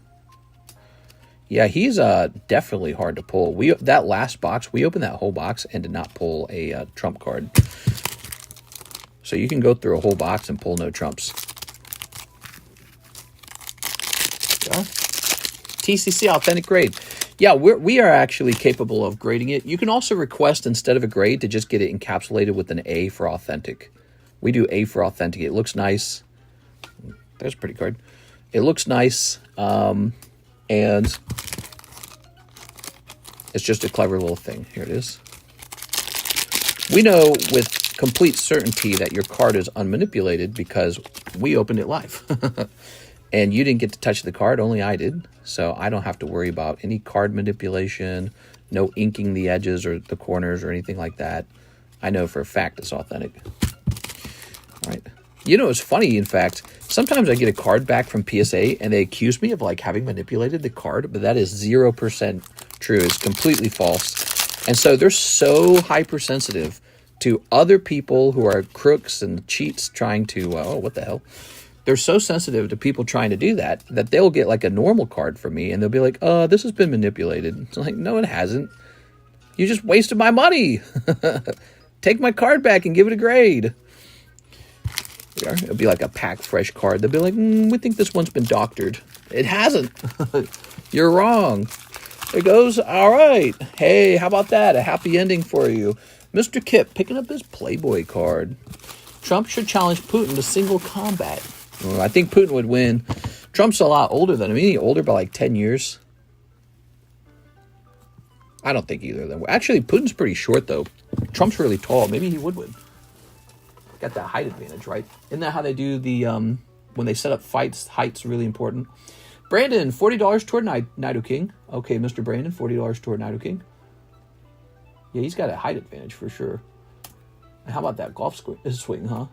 Yeah, he's definitely hard to pull. That last box, we opened that whole box and did not pull a trump card. So you can go through a whole box and pull no trumps. Yeah. TCC authentic grade. Yeah, we are actually capable of grading it. You can also request, instead of a grade, to just get it encapsulated with an A for authentic. We do A for authentic. It looks nice. There's a pretty card. It looks nice. And it's just a clever little thing. Here it is. We know with complete certainty that your card is unmanipulated because we opened it live. And you didn't get to touch the card, only I did. So I don't have to worry about any card manipulation, no inking the edges or the corners or anything like that. I know for a fact it's authentic. All right. You know, it's funny, in fact, sometimes I get a card back from PSA and they accuse me of like having manipulated the card, but that is 0% true. It's completely false. And so they're so hypersensitive to other people who are crooks and cheats trying to, oh, what the hell? They're so sensitive to people trying to do that they'll get like a normal card from me and they'll be like, this has been manipulated. It's like, no, it hasn't. You just wasted my money. Take my card back and give it a grade. It'll be like a pack fresh card. They'll be like, we think this one's been doctored. It hasn't. You're wrong. It goes, all right. Hey, how about that? A happy ending for you. Mr. Kip picking up his Playboy card. Trump should challenge Putin to single combat. I think Putin would win. Trump's a lot older than him. He's older by like 10 years. I don't think either of them. Actually, Putin's pretty short, though. Trump's really tall. Maybe he would win. Got that height advantage, right? Isn't that how they do the, when they set up fights, height's really important. Brandon, $40 toward Nido King. Okay, Mr. Brandon, $40 toward Nido King. Yeah, he's got a height advantage for sure. How about that golf swing, huh?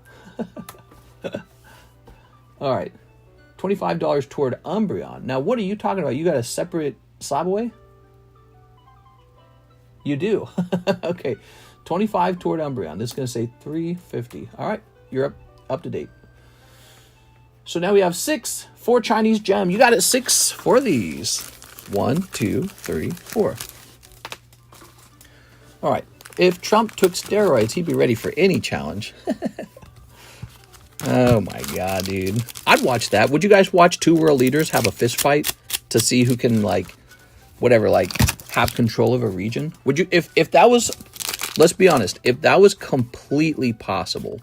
All right. $25 toward Umbreon. Now, what are you talking about? You got a separate slab away? You do. Okay. 25 toward Umbreon. This is going to say 350. All right. You're up to date. So now we have 6 for Chinese gem. You got it 6 for these. 1, 2, 3, 4. All right. If Trump took steroids, he'd be ready for any challenge. Oh my God, dude. I'd watch that. Would you guys watch 2 world leaders have a fist fight to see who can, like, whatever, like, have control of a region? Would you, if that was, let's be honest, if that was completely possible,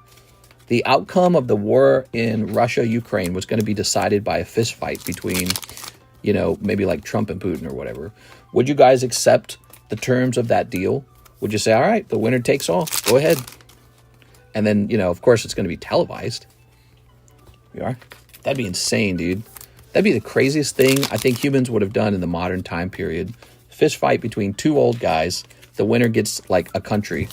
the outcome of the war in Russia, Ukraine was going to be decided by a fist fight between, you know, maybe like Trump and Putin or whatever. Would you guys accept the terms of that deal? Would you say, all right, the winner takes all, go ahead? And then, you know, of course, it's going to be televised. You are? That'd be insane, dude. That'd be the craziest thing I think humans would have done in the modern time period. Fist fight between 2 old guys. The winner gets, like, a country.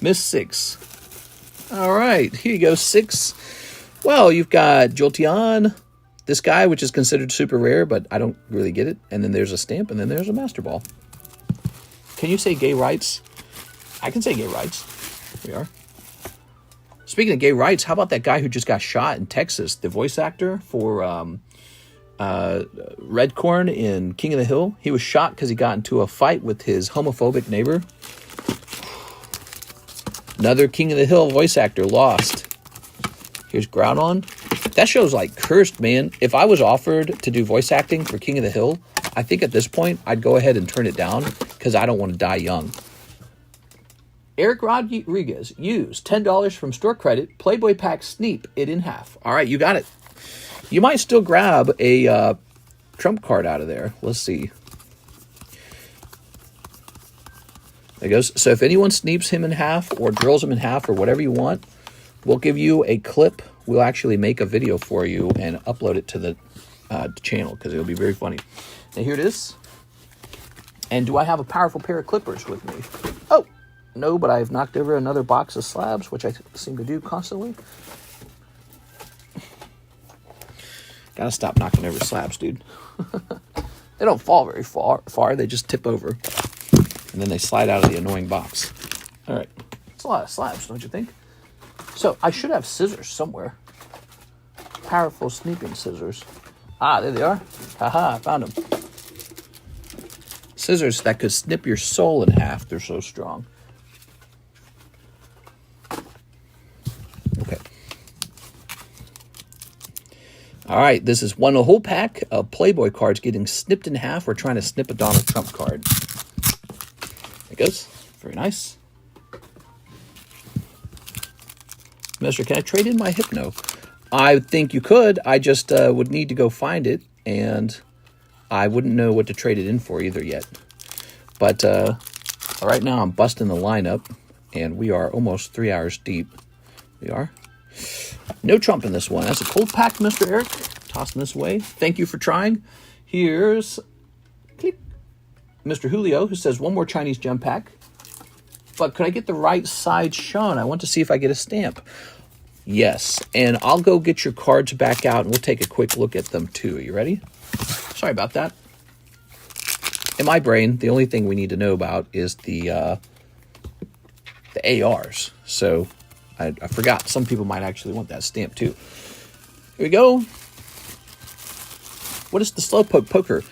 Miss 6. All right, here you go, 6. Well, you've got Jolteon, this guy, which is considered super rare, but I don't really get it. And then there's a stamp, and then there's a Master Ball. Can you say gay rights? I can say gay rights. Here we are. Speaking of gay rights, how about that guy who just got shot in Texas? The voice actor for Redcorn in King of the Hill. He was shot because he got into a fight with his homophobic neighbor. Another King of the Hill voice actor lost. Here's Groudon. That show's like cursed, man. If I was offered to do voice acting for King of the Hill, I think at this point I'd go ahead and turn it down because I don't want to die young. Eric Rodriguez, use $10 from store credit. Playboy pack sneap it in half. All right, you got it. You might still grab a Trump card out of there. Let's see. There it goes. So if anyone sneeps him in half or drills him in half or whatever you want, we'll give you a clip. We'll actually make a video for you and upload it to the channel because it'll be very funny. Now here it is. And do I have a powerful pair of clippers with me? Oh, no, but I've knocked over another box of slabs, which I seem to do constantly. Gotta stop knocking over slabs, dude. They don't fall very far. They just tip over. And then they slide out of the annoying box. All right. It's a lot of slabs, don't you think? So I should have scissors somewhere. Powerful sneaking scissors. Ah, there they are. Haha, I found them. Scissors that could snip your soul in half. They're so strong. Okay. All right, this is one whole pack of Playboy cards getting snipped in half. We're trying to snip a Donald Trump card. There it goes. Very nice. Mister, can I trade in my Hypno? I think you could. I just would need to go find it, and I wouldn't know what to trade it in for either yet. But right now I'm busting the lineup, and we are almost 3 hours deep. We are. No Trump in this one. That's a cold pack, Mr. Eric. Tossing this away. Thank you for trying. Here's click, Mr. Julio, who says one more Chinese gem pack. But could I get the right side shown? I want to see if I get a stamp. Yes, and I'll go get your cards back out, and we'll take a quick look at them too. Are you ready? Sorry about that. In my brain, the only thing we need to know about is the ARs. So I forgot. Some people might actually want that stamp too. Here we go. What is the Slowpoke poker?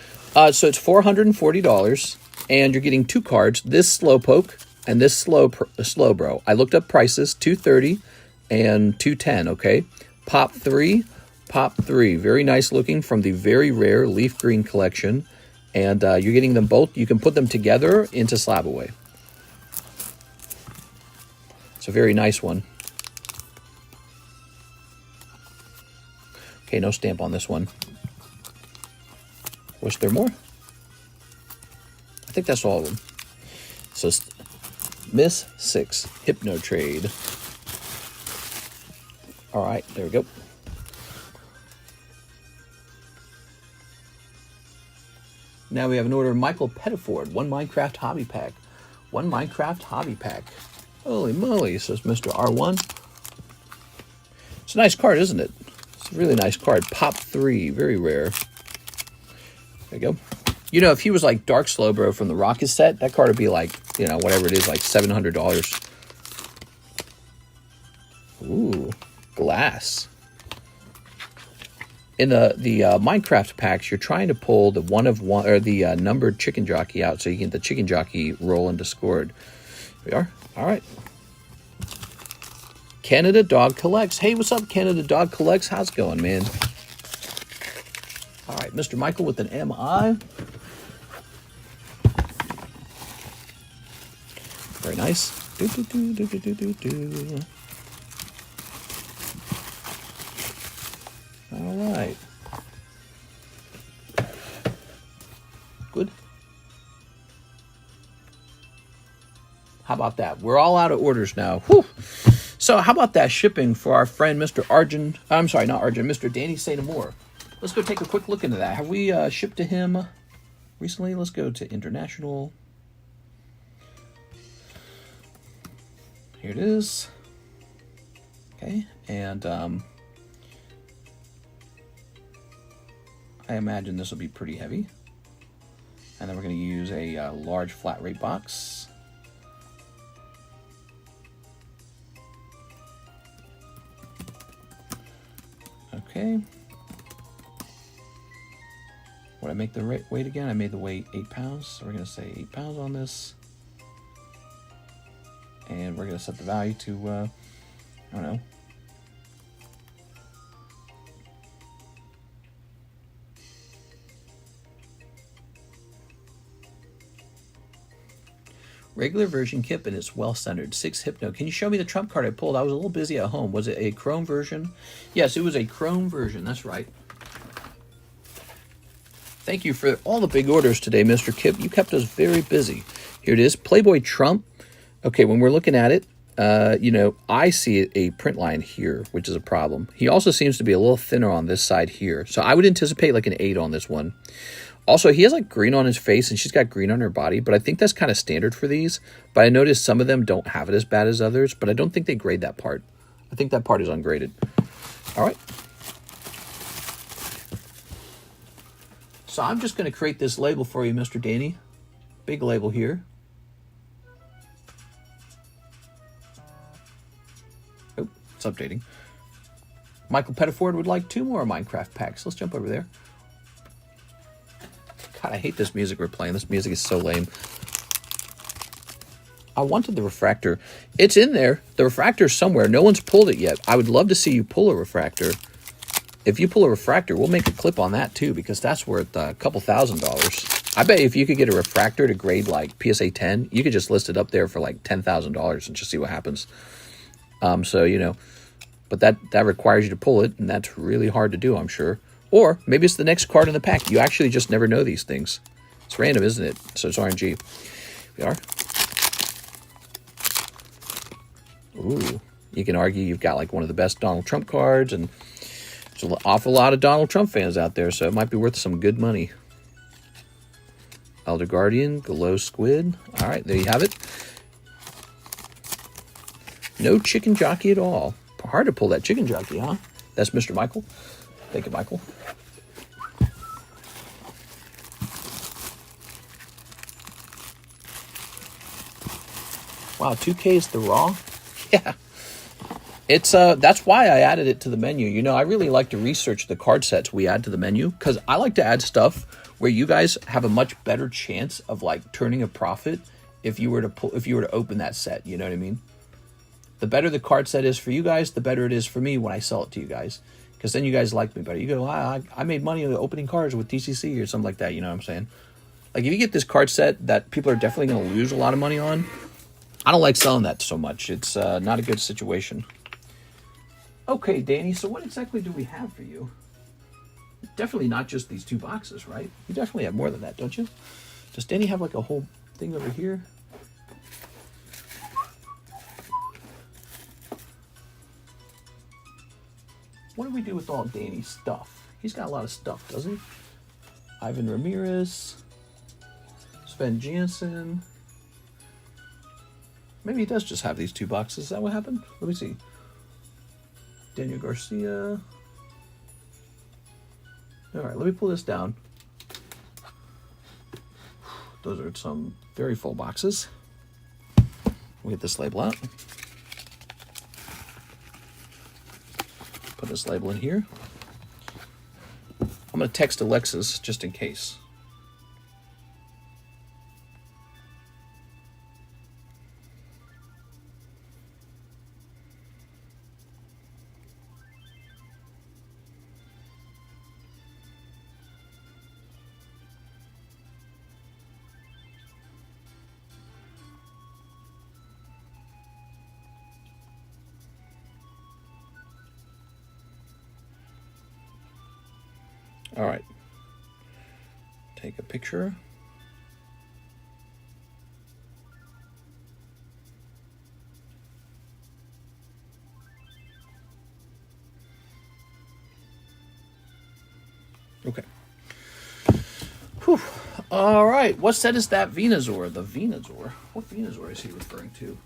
So it's $440, and you're getting 2 cards. This Slowpoke and this slow bro. I looked up prices, $230 and $210. Okay, pop 3. Very nice looking from the very rare leaf green collection, and you're getting them both. You can put them together into slab away. It's a very nice one. Okay, no stamp on this one. Was there more? I think that's all of them. So Miss 6, Hypno Trade. All right, there we go. Now we have an order of Michael Pettiford, 1 Minecraft Hobby Pack. 1 Minecraft Hobby Pack. Holy moly, says Mr. R1. It's a nice card, isn't it? It's a really nice card. Pop 3, very rare. There you go. You know, if he was like Dark Slowbro from the Rocket set, that card would be like, you know, whatever it is, like $700. Ooh, glass. In the Minecraft packs, you're trying to pull the one of one or the numbered chicken jockey out, so you can get the chicken jockey roll into scored. Here we are. All right. Canada Dog Collects. Hey, what's up, Canada Dog Collects? How's it going, man? All right, Mr. Michael with an MI. Very nice. Do, do, do, do, do, do, do. All right. Good. How about that? We're all out of orders now. Whew. So how about that shipping for our friend Mr. Arjun? I'm sorry, not Arjun, Mr. Danny St. Amour. Let's go take a quick look into that. Have we shipped to him recently? Let's go to international. Here it is. Okay, and I imagine this will be pretty heavy. And then we're going to use a large flat rate box. Okay. What did I make the weight again? I made the weight 8 pounds. So we're going to say 8 pounds on this. And we're going to set the value to, I don't know. Regular version kit, and it's well centered. 6 Hypno. Can you show me the trump card I pulled? I was a little busy at home. Was it a chrome version? Yes, it was a chrome version. That's right. Thank you for all the big orders today, Mr. Kip. You kept us very busy. Here it is. Playboy Trump. Okay, when we're looking at it, you know, I see a print line here, which is a problem. He also seems to be a little thinner on this side here. So I would anticipate like an 8 on this one. Also, he has like green on his face and she's got green on her body, but I think that's kind of standard for these. But I noticed some of them don't have it as bad as others, but I don't think they grade that part. I think that part is ungraded. All right. So I'm just going to create this label for you, Mr. Danny. Big label here. Oh, it's updating. Michael Pettiford would like 2 more Minecraft packs. Let's jump over there. God, I hate this music we're playing. This music is so lame. I wanted the refractor. It's in there. The refractor's somewhere. No one's pulled it yet. I would love to see you pull a refractor. If you pull a refractor, we'll make a clip on that too, because that's worth a couple $1,000s. I bet if you could get a refractor to grade like PSA 10, you could just list it up there for like $10,000 and just see what happens. So, you know, but that requires you to pull it, and that's really hard to do, I'm sure. Or maybe it's the next card in the pack. You actually just never know these things. It's random, isn't it? So it's RNG. Here we are. Ooh, you can argue you've got like one of the best Donald Trump cards, and there's an awful lot of Donald Trump fans out there, so it might be worth some good money. Elder Guardian, Glow Squid. All right, there you have it. No chicken jockey at all. Hard to pull that chicken jockey, huh? That's Mr. Michael. Thank you, Michael. Wow, 2K is the raw? Yeah. It's that's why I added it to the menu. You know, I really like to research the card sets we add to the menu, because I like to add stuff where you guys have a much better chance of like turning a profit if you were to open that set, you know what I mean? The better the card set is for you guys, the better it is for me when I sell it to you guys. Because then you guys like me better. You go, I made money on the opening cards with TCC or something like that. You know what I'm saying? Like, if you get this card set that people are definitely going to lose a lot of money on, I don't like selling that so much. It's not a good situation. Okay, Danny, so what exactly do we have for you? Definitely not just these 2 boxes, right? You definitely have more than that, don't you? Does Danny have like a whole thing over here? What do we do with all Danny's stuff? He's got a lot of stuff, doesn't he? Ivan Ramirez, Sven Jansen. Maybe he does just have these 2 boxes. Is that what happened? Let me see. Daniel Garcia. All right, let me pull this down. Those are some very full boxes. We'll get this label out. Put this label in here. I'm going to text Alexis just in case. All right, take a picture. Okay. Whew. All right, what set is that Venusaur? The Venusaur? What Venusaur is he referring to?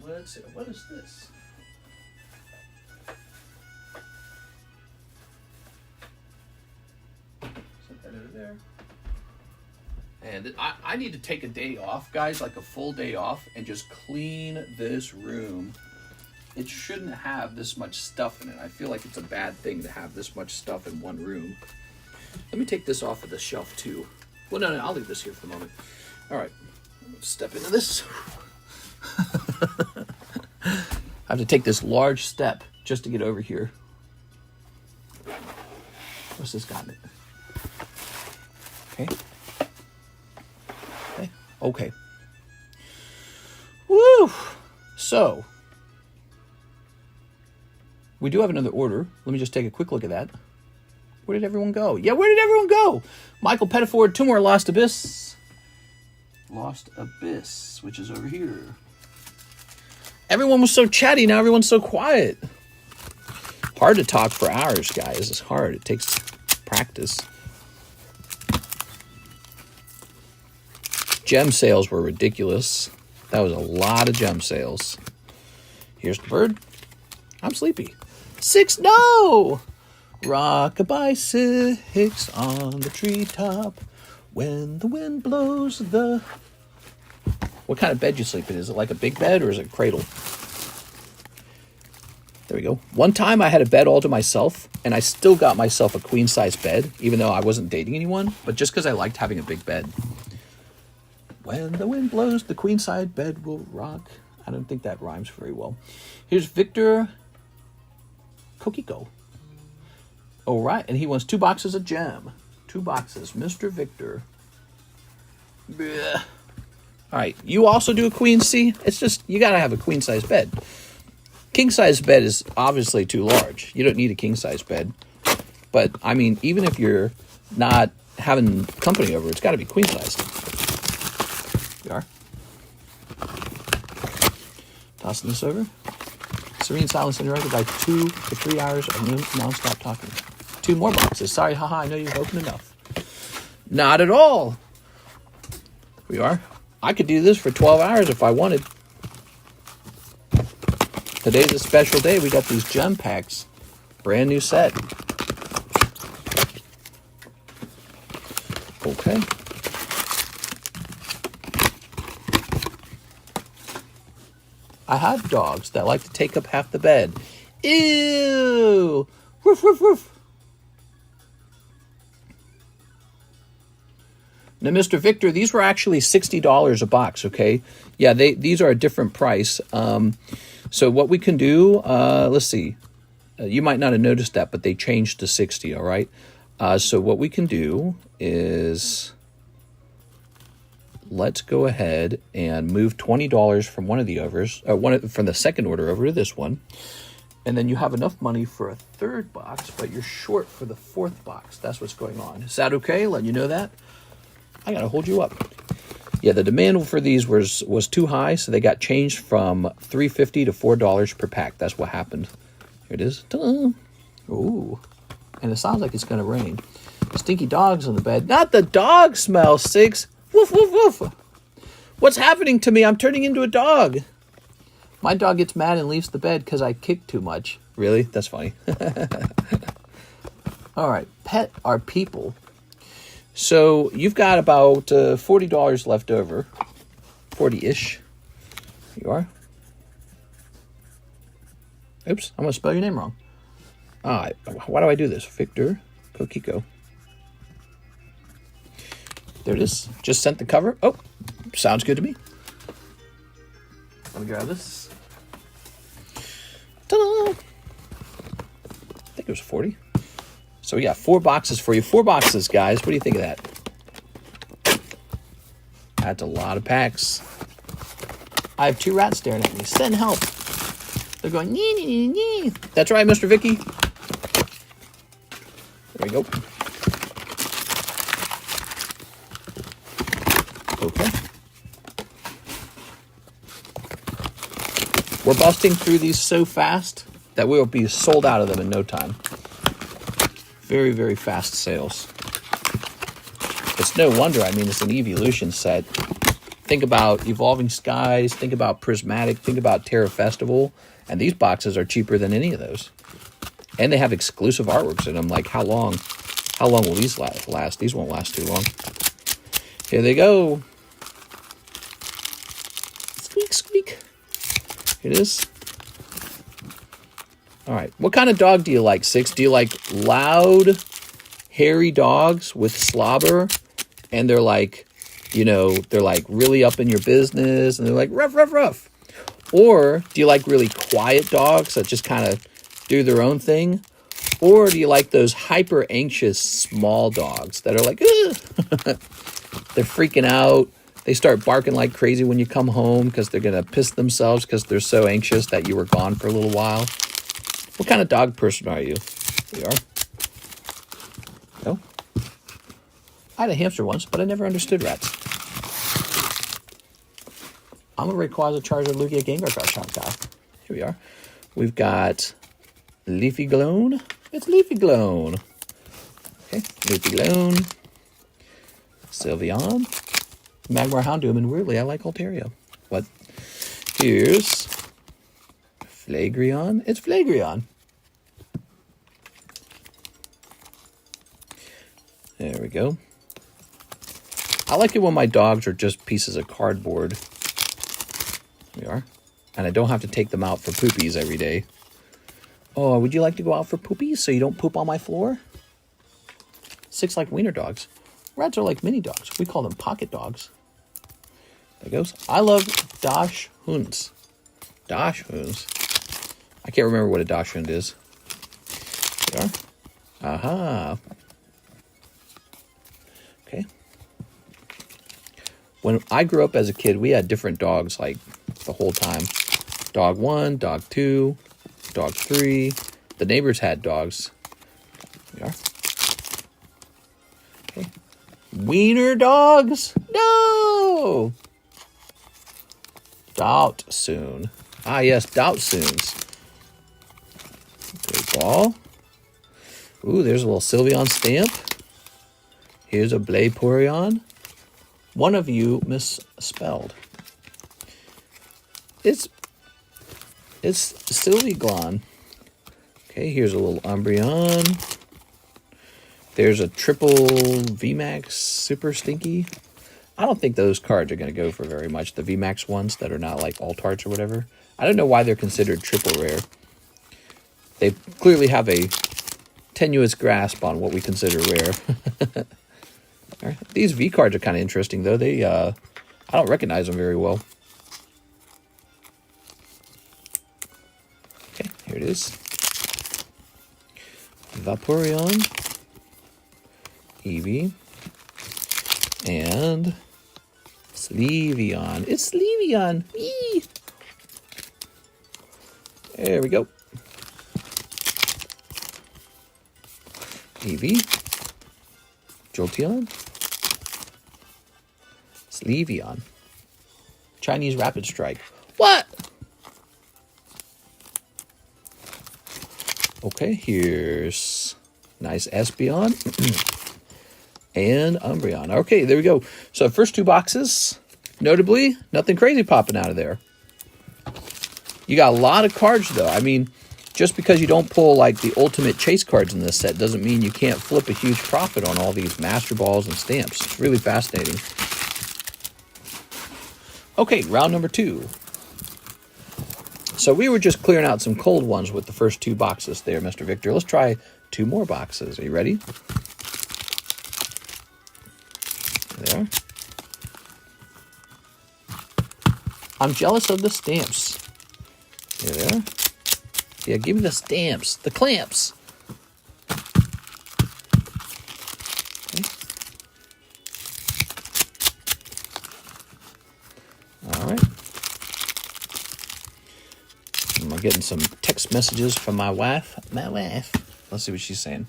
Let's see, what is this? Set that over there. And I need to take a day off, guys, like a full day off, and just clean this room. It shouldn't have this much stuff in it. I feel like it's a bad thing to have this much stuff in one room. Let me take this off of the shelf, too. Well, no, I'll leave this here for the moment. All right, step into this. I have to take this large step just to get over here. What's this got in it? Okay. Okay. Okay. Woo! So, we do have another order. Let me just take a quick look at that. Where did everyone go? Yeah, where did everyone go? Michael Pettiford, 2 more Lost Abyss. Lost Abyss, which is over here. Everyone was so chatty, now everyone's so quiet. Hard to talk for hours, guys. It's hard. It takes practice. Gem sales were ridiculous. That was a lot of gem sales. Here's the bird. I'm sleepy. 6, no! Rock-a-bye 6 on the treetop. When the wind blows the... What kind of bed you sleep in? Is it like a big bed or is it a cradle? There we go. One time I had a bed all to myself, and I still got myself a queen-size bed, even though I wasn't dating anyone, but just because I liked having a big bed. When the wind blows, the queen-size bed will rock. I don't think that rhymes very well. Here's Victor Kokiko. All right, and he wants 2 boxes of gem. 2 boxes. Mr. Victor. Blech. All right, you also do a queen C? It's just, you got to have a queen-size bed. King-size bed is obviously too large. You don't need a king-size bed. But, I mean, even if you're not having company over, it's got to be queen-size. You are. Tossing this over. Serene silence interrupted by 2 to 3 hours of non-stop talking. 2 more boxes. Sorry, haha, I know you've opened enough. Not at all. We are. I could do this for 12 hours if I wanted. Today's a special day. We got these gem packs. Brand new set. Okay. I have dogs that like to take up half the bed. Ew! Woof, woof, woof. Now, Mr. Victor, these were actually $60 a box, okay? Yeah, these are a different price. So what we can do, let's see. You might not have noticed that, but they changed to 60, all right? So what we can do is let's go ahead and move $20 from one of the overs, from the second order over to this one. And then you have enough money for a third box, but you're short for the fourth box. That's what's going on. Is that okay? Letting you know that? I gotta hold you up. Yeah, the demand for these was too high, so they got changed from $3.50 to $4 per pack. That's what happened. Here it is. Ta-da. Ooh. And it sounds like it's gonna rain. Stinky dogs on the bed. Not the dog smell, Six. Woof, woof, woof. What's happening to me? I'm turning into a dog. My dog gets mad and leaves the bed because I kick too much. Really? That's funny. All right. Pet are people. So you've got about $40 left over. 40-ish. You are. Oops. I'm going to spell your name wrong. Why do I do this? Victor Kokiko. There it is. Just sent the cover. Oh, sounds good to me. Let me grab this. Ta-da! I think it was 40. So we got 4 boxes for you. 4 boxes, guys. What do you think of that? That's a lot of packs. I have 2 rats staring at me. Send help. They're going, nee, nee, nee, nee. That's right, Mr. Vicky. There we go. Okay. We're busting through these so fast that we will be sold out of them in no time. Very, very fast sales. It's no wonder. I mean, it's an Evolution set. Think about Evolving Skies. Think about Prismatic. Think about Terra Festival. And these boxes are cheaper than any of those. And they have exclusive artworks in them. Like, how long will these last? These won't last too long. Here they go. Squeak, squeak. Here it is. All right. What kind of dog do you like, Six? Do you like loud, hairy dogs with slobber? And they're like, you know, they're like really up in your business and they're like ruff, ruff, ruff. Or do you like really quiet dogs that just kind of do their own thing? Or do you like those hyper anxious small dogs that are like, they're freaking out. They start barking like crazy when you come home because they're going to piss themselves because they're so anxious that you were gone for a little while. What kind of dog person are you? You are? No? I had a hamster once, but I never understood rats. I'm a Rayquaza, Charizard, Lugia, Gengar Garchomp guy. Here we are. We've got Leafy Glown. It's Leafy Glown. Okay, Leafy Glown. Sylveon. Magmar Houndoom, and weirdly, I like Altaria. What? Here's Flareon. It's Flareon. There we go. I like it when my dogs are just pieces of cardboard. Here we are. And I don't have to take them out for poopies every day. Oh, would you like to go out for poopies so you don't poop on my floor? Six like wiener dogs. Rats are like mini dogs. We call them pocket dogs. There goes. I love Dash Hunds. Dash Hunds. I can't remember what a Dash Hund is. There we are. Aha. Okay. When I grew up as a kid, we had different dogs like the whole time. Dog 1, dog 2, dog 3. The neighbors had dogs. There we are. Okay. Wiener dogs? No! Doubt soon. Ah, yes, doubt soons. Great ball. Ooh, there's a little Sylveon stamp. Here's a Blaporeon. One of you misspelled. It's Sylveon. Okay, here's a little Umbreon. There's a triple VMAX Super Stinky. I don't think those cards are going to go for very much. The VMAX ones that are not like Altarts or whatever. I don't know why they're considered triple rare. They clearly have a tenuous grasp on what we consider rare. All right. These V cards are kind of interesting, though. They, I don't recognize them very well. Okay, here it is. Vaporeon, Eevee, and Sylveon. It's Sylveon. Eee! There we go. Eevee, Jolteon, Sleeveon, Chinese Rapid Strike. What? Okay, here's nice Espeon and Umbreon. Okay, there we go. So first 2 boxes, notably, nothing crazy popping out of there. You got a lot of cards, though. I mean, just because you don't pull, like, the ultimate chase cards in this set doesn't mean you can't flip a huge profit on all these Master Balls and stamps. It's really fascinating. Okay, round number 2. So we were just clearing out some cold ones with the first 2 boxes there, Mr. Victor. Let's try 2 more boxes. Are you ready? There. I'm jealous of the stamps. There. Yeah, give me the stamps. The clamps. Okay. All right. I'm getting some text messages from my wife. Let's see what she's saying.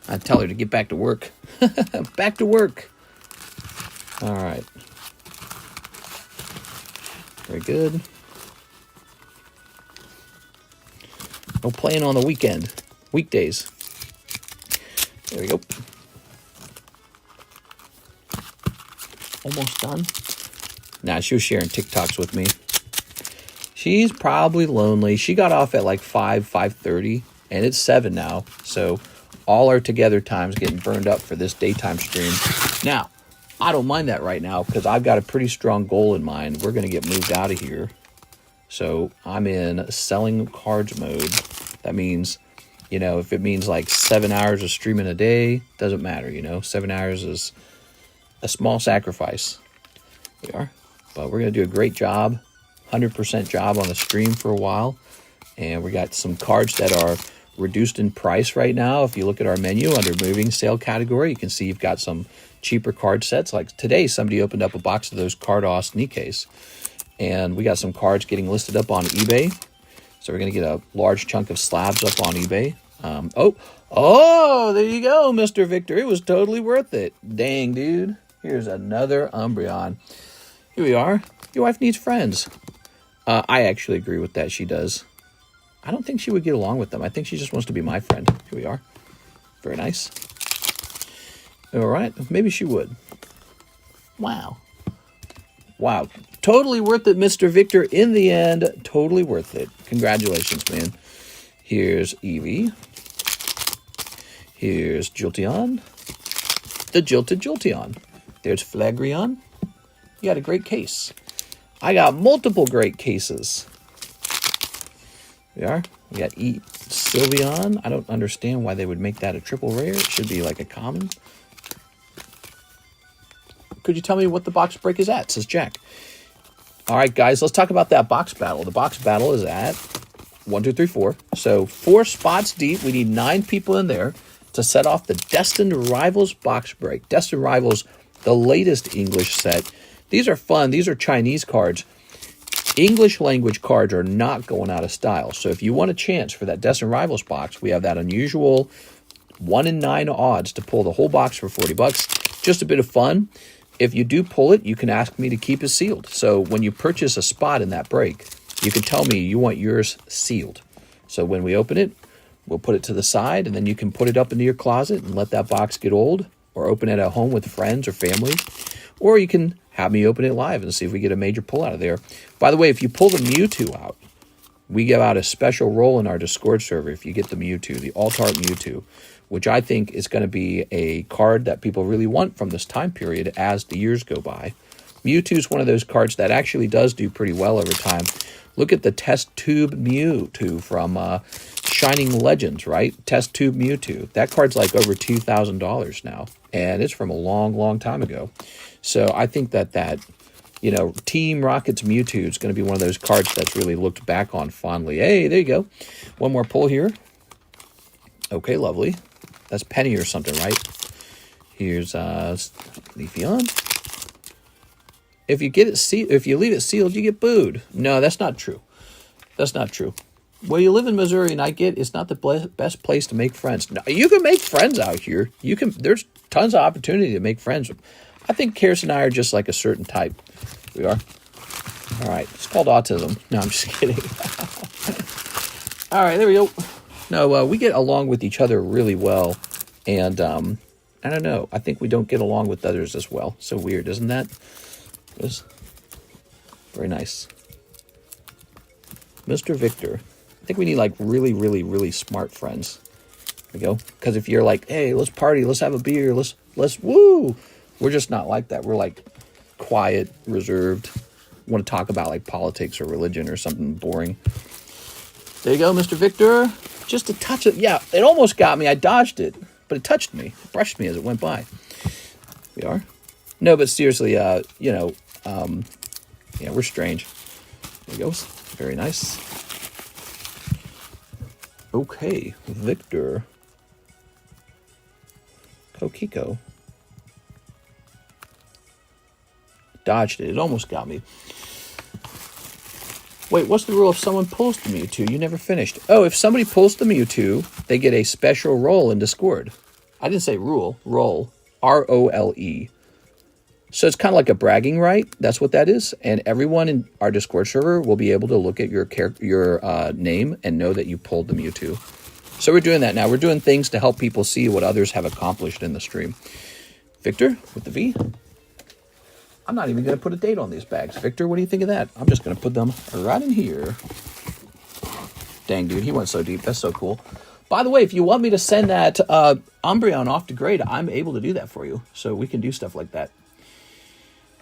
I tell her to get back to work. Back to work. All right. Very good. No playing on the weekend. Weekdays. There we go. Almost done. Nah, she was sharing TikToks with me. She's probably lonely. She got off at like 5:30, and it's 7 now. So all our together time's getting burned up for this daytime stream. Now, I don't mind that right now because I've got a pretty strong goal in mind. We're going to get moved out of here. So I'm in selling cards mode. That means, you know, if it means like 7 hours of streaming a day, doesn't matter, you know. 7 hours is a small sacrifice. We are. But we're going to do a great job, 100% job on the stream for a while. And we got some cards that are reduced in price right now. If you look at our menu under moving sale category, you can see you've got some cheaper card sets. Like today, somebody opened up a box of those Carddass Nikkes. And we got some cards getting listed up on eBay. So we're going to get a large chunk of slabs up on eBay. Oh, there you go, Mr. Victor. It was totally worth it. Dang, dude. Here's another Umbreon. Here we are. Your wife needs friends. I actually agree with that. She does. I don't think she would get along with them. I think she just wants to be my friend. Here we are. Very nice. All right. Maybe she would. Wow. Wow. Totally worth it, Mr. Victor. In the end, totally worth it. Congratulations, man. Here's Eevee. Here's Jolteon. The Jilted Jolteon. There's Flareon. You got a great case. I got multiple great cases. We are. We got Sylveon. I don't understand why they would make that a triple rare. It should be like a common. Could you tell me what the box break is at? Says Jack. All right, guys, let's talk about that box battle. The box battle is at 1, 2, 3, 4. So 4 spots deep. We need 9 people in there to set off the Destined Rivals box break. Destined Rivals, the latest English set. These are fun. These are Chinese cards. English language cards are not going out of style. So if you want a chance for that Destined Rivals box, we have that unusual 1 in 9 odds to pull the whole box for $40. Just a bit of fun. If you do pull it, you can ask me to keep it sealed. So when you purchase a spot in that break, you can tell me you want yours sealed. So when we open it, we'll put it to the side, and then you can put it up into your closet and let that box get old, or open it at home with friends or family. Or you can have me open it live and see if we get a major pull out of there. By the way, if you pull the Mewtwo out, we give out a special roll in our Discord server if you get the Mewtwo, the Alt-Art Mewtwo, which I think is going to be a card that people really want from this time period as the years go by. Mewtwo is one of those cards that actually does do pretty well over time. Look at the Test Tube Mewtwo from Shining Legends, right? Test Tube Mewtwo. That card's like over $2,000 now, and it's from a long, long time ago. So I think that you know, Team Rocket's Mewtwo is going to be one of those cards that's really looked back on fondly. Hey, there you go. One more pull here. Okay, lovely. That's Penny or something, right? Here's Leafeon. if you get it if you leave it sealed, you get booed. No, that's not true. That's not true. Well, you live in Missouri, and I get it's not the best place to make friends. No, you can make friends out here. You can. There's tons of opportunity to make friends. I think Karis and I are just like a certain type. We are. All right. It's called autism. No, I'm just kidding. All right, there we go. No, we get along with each other really well, and I don't know. I think we don't get along with others as well. So weird, isn't that? Yes. Very nice. Mr. Victor. I think we need like really, really, really smart friends. There we go. Because if you're like, hey, let's party, let's have a beer, let's woo. We're just not like that. We're like quiet, reserved. Want to talk about like politics or religion or something boring. There you go, Mr. Victor. Just a touch of, yeah, it almost got me. I dodged it, but it touched me. It brushed me as it went by. We are. No, but seriously, yeah, we're strange. There he goes. Very nice. Okay, Victor. Kokiko. Dodged it. It almost got me. Wait, what's the rule if someone pulls the Mewtwo? You never finished. Oh, if somebody pulls the Mewtwo, they get a special role in Discord. I didn't say rule. Role. R-O-L-E. So it's kind of like a bragging right. That's what that is. And everyone in our Discord server will be able to look at your name and know that you pulled the Mewtwo. So we're doing that now. We're doing things to help people see what others have accomplished in the stream. Victor with the V. I'm not even going to put a date on these bags. Victor, what do you think of that? I'm just going to put them right in here. Dang, dude, he went so deep. That's so cool. By the way, if you want me to send that Umbreon off to grade, I'm able to do that for you. So we can do stuff like that.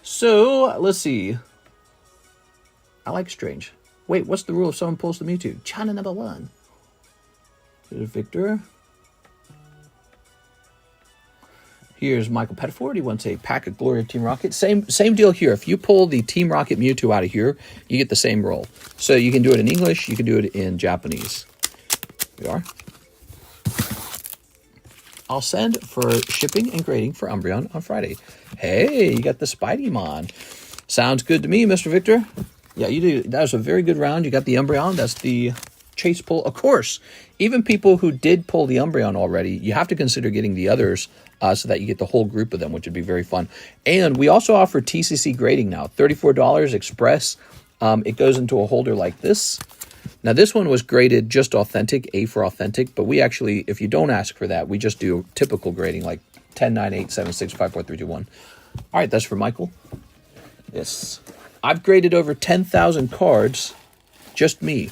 So, let's see. I like strange. Wait, what's the rule if someone pulls the Mewtwo? China number 1. Here's Victor. Here's Michael Pettiford. He wants a pack of Glory of Team Rocket. Same deal here. If you pull the Team Rocket Mewtwo out of here, you get the same roll. So you can do it in English. You can do it in Japanese. Here we are. I'll send for shipping and grading for Umbreon on Friday. Hey, you got the Spideymon. Sounds good to me, Mr. Victor. Yeah, you do. That was a very good round. You got the Umbreon. That's the chase pull. Of course, even people who did pull the Umbreon already, you have to consider getting the others so that you get the whole group of them, which would be very fun. And we also offer TCC grading now. $34 express. It goes into a holder like this. Now, this one was graded just authentic, A for authentic, but we actually, if you don't ask for that, we just do typical grading like 10, 9, 8, 7, 6, 5, 4, 3, 2, 1. All right, that's for Michael. Yes. I've graded over 10,000 cards, just me.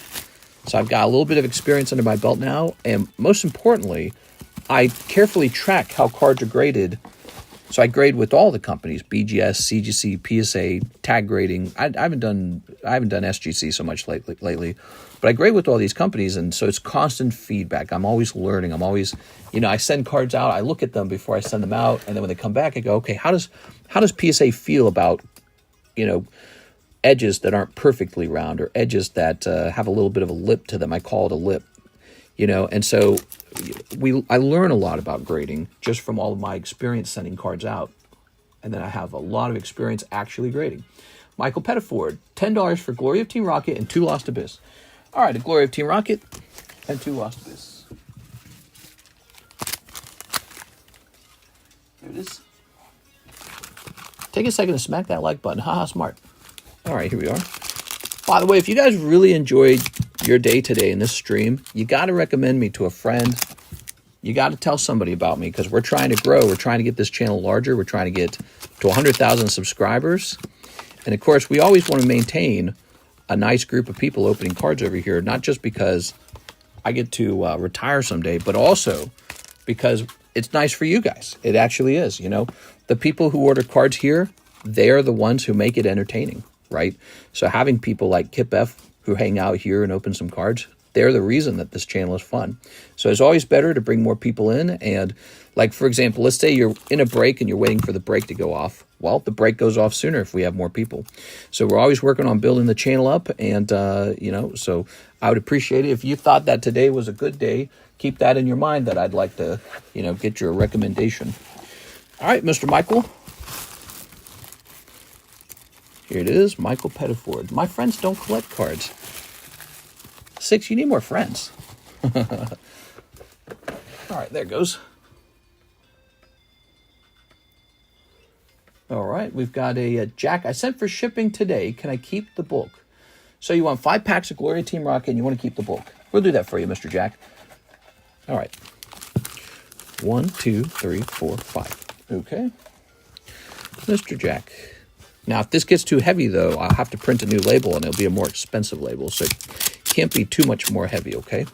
So I've got a little bit of experience under my belt now, and most importantly, I carefully track how cards are graded. So I grade with all the companies, BGS, CGC, PSA, tag grading. I haven't done SGC so much lately, but I grade with all these companies, and so it's constant feedback. I'm always learning. I'm always, I send cards out. I look at them before I send them out, and then when they come back, I go, okay, how does PSA feel about, edges that aren't perfectly round or edges that have a little bit of a lip to them? I call it a lip, and so I learn a lot about grading just from all of my experience sending cards out. And then I have a lot of experience actually grading. Michael Pettiford, $10 for Glory of Team Rocket and 2 Lost Abyss. All right, a Glory of Team Rocket and 2 Lost Abyss. There it is. Take a second to smack that like button. Haha, smart. All right, here we are. By the way, if you guys really enjoyed your day today in this stream, you got to recommend me to a friend. You got to tell somebody about me because we're trying to grow. We're trying to get this channel larger. We're trying to get to 100,000 subscribers. And of course, we always want to maintain a nice group of people opening cards over here, not just because I get to retire someday, but also because it's nice for you guys. It actually is. The people who order cards here, they're the ones who make it entertaining, right? So having people like Kip F who hang out here and open some cards, they're the reason that this channel is fun. So it's always better to bring more people in. And like, for example, let's say you're in a break and you're waiting for the break to go off. Well, the break goes off sooner if we have more people. So we're always working on building the channel up. And, so I would appreciate it if you thought that today was a good day. Keep that in your mind that I'd like to, get your recommendation. All right, Mr. Michael. Here it is, Michael Pettiford. My friends don't collect cards. 6, you need more friends. All right, there it goes. All right, we've got a Jack. I sent for shipping today. Can I keep the bulk? So you want 5 packs of Gloria Team Rocket and you want to keep the bulk. We'll do that for you, Mr. Jack. All right. 1, 2, 3, 4, 5. Okay. Mr. Jack. Now, if this gets too heavy, though, I'll have to print a new label, and it'll be a more expensive label, so it can't be too much more heavy, okay?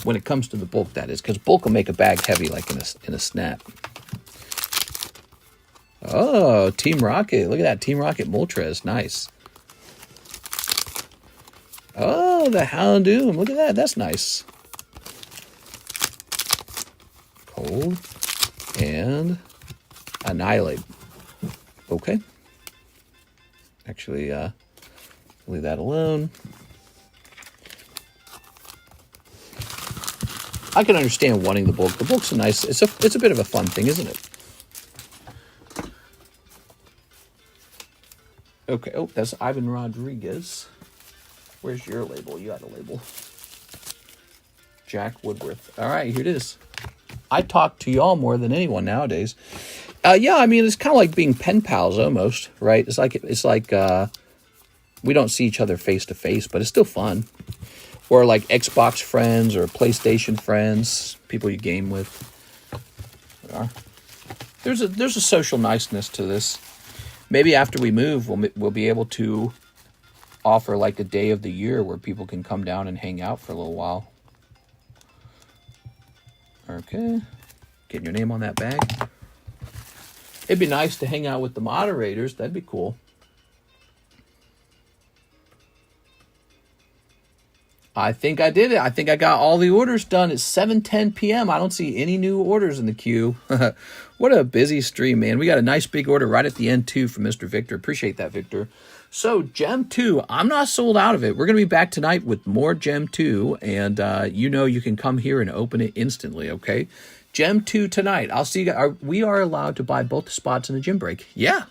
When it comes to the bulk, that is, because bulk will make a bag heavy, like in a snap. Oh, Team Rocket. Look at that. Team Rocket Moltres. Nice. Oh, the Houndoom. Look at that. That's nice. Cold. And Annihilate. Okay. Actually, leave that alone. I can understand wanting the bulk. The bulk's a nice. It's a bit of a fun thing, isn't it? Okay. Oh, that's Ivan Rodriguez. Where's your label? You got a label. Jack Woodworth. All right, here it is. I talk to y'all more than anyone nowadays. Yeah, I mean, it's kind of like being pen pals almost, right? It's like we don't see each other face to face, but it's still fun. Or like Xbox friends or PlayStation friends, people you game with. There's a social niceness to this. Maybe after we move, we'll be able to offer like a day of the year where people can come down and hang out for a little while. Okay, getting your name on that bag. It'd be nice to hang out with the moderators. That'd be cool. I think I did it. I think I got all the orders done. It's 7:10 p.m. I don't see any new orders in the queue. What a busy stream, man. We got a nice big order right at the end, too, from Mr. Victor. Appreciate that, Victor. So, Gem 2, I'm not sold out of it. We're going to be back tonight with more Gem 2, and you know you can come here and open it instantly, okay? Gem 2 tonight. I'll see you guys. We are allowed to buy both the spots in the gym break. Yeah,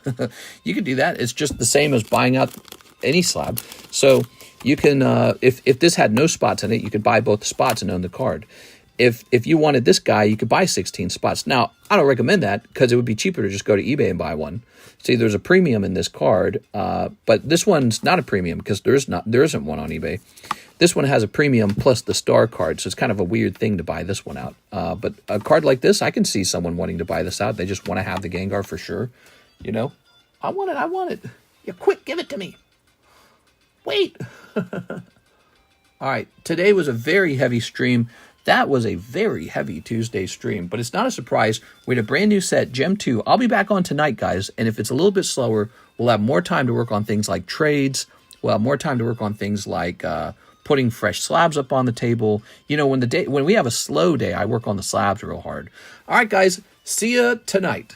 you can do that. It's just the same as buying out any slab. So you can, if this had no spots in it, you could buy both the spots and own the card. If you wanted this guy, you could buy 16 spots. Now, I don't recommend that because it would be cheaper to just go to eBay and buy one. See, there's a premium in this card, but this one's not a premium because there isn't one on eBay. This one has a premium plus the star card, so it's kind of a weird thing to buy this one out. But a card like this, I can see someone wanting to buy this out. They just want to have the Gengar for sure. You know, I want it. Yeah, quick, give it to me. Wait. All right, today was a very heavy stream. That was a very heavy Tuesday stream, but it's not a surprise. We had a brand new set, Gem 2. I'll be back on tonight, guys, and if it's a little bit slower, we'll have more time to work on things like trades. We'll have more time to work on things like putting fresh slabs up on the table. You know, when we have a slow day, I work on the slabs real hard. All right, guys, see ya tonight.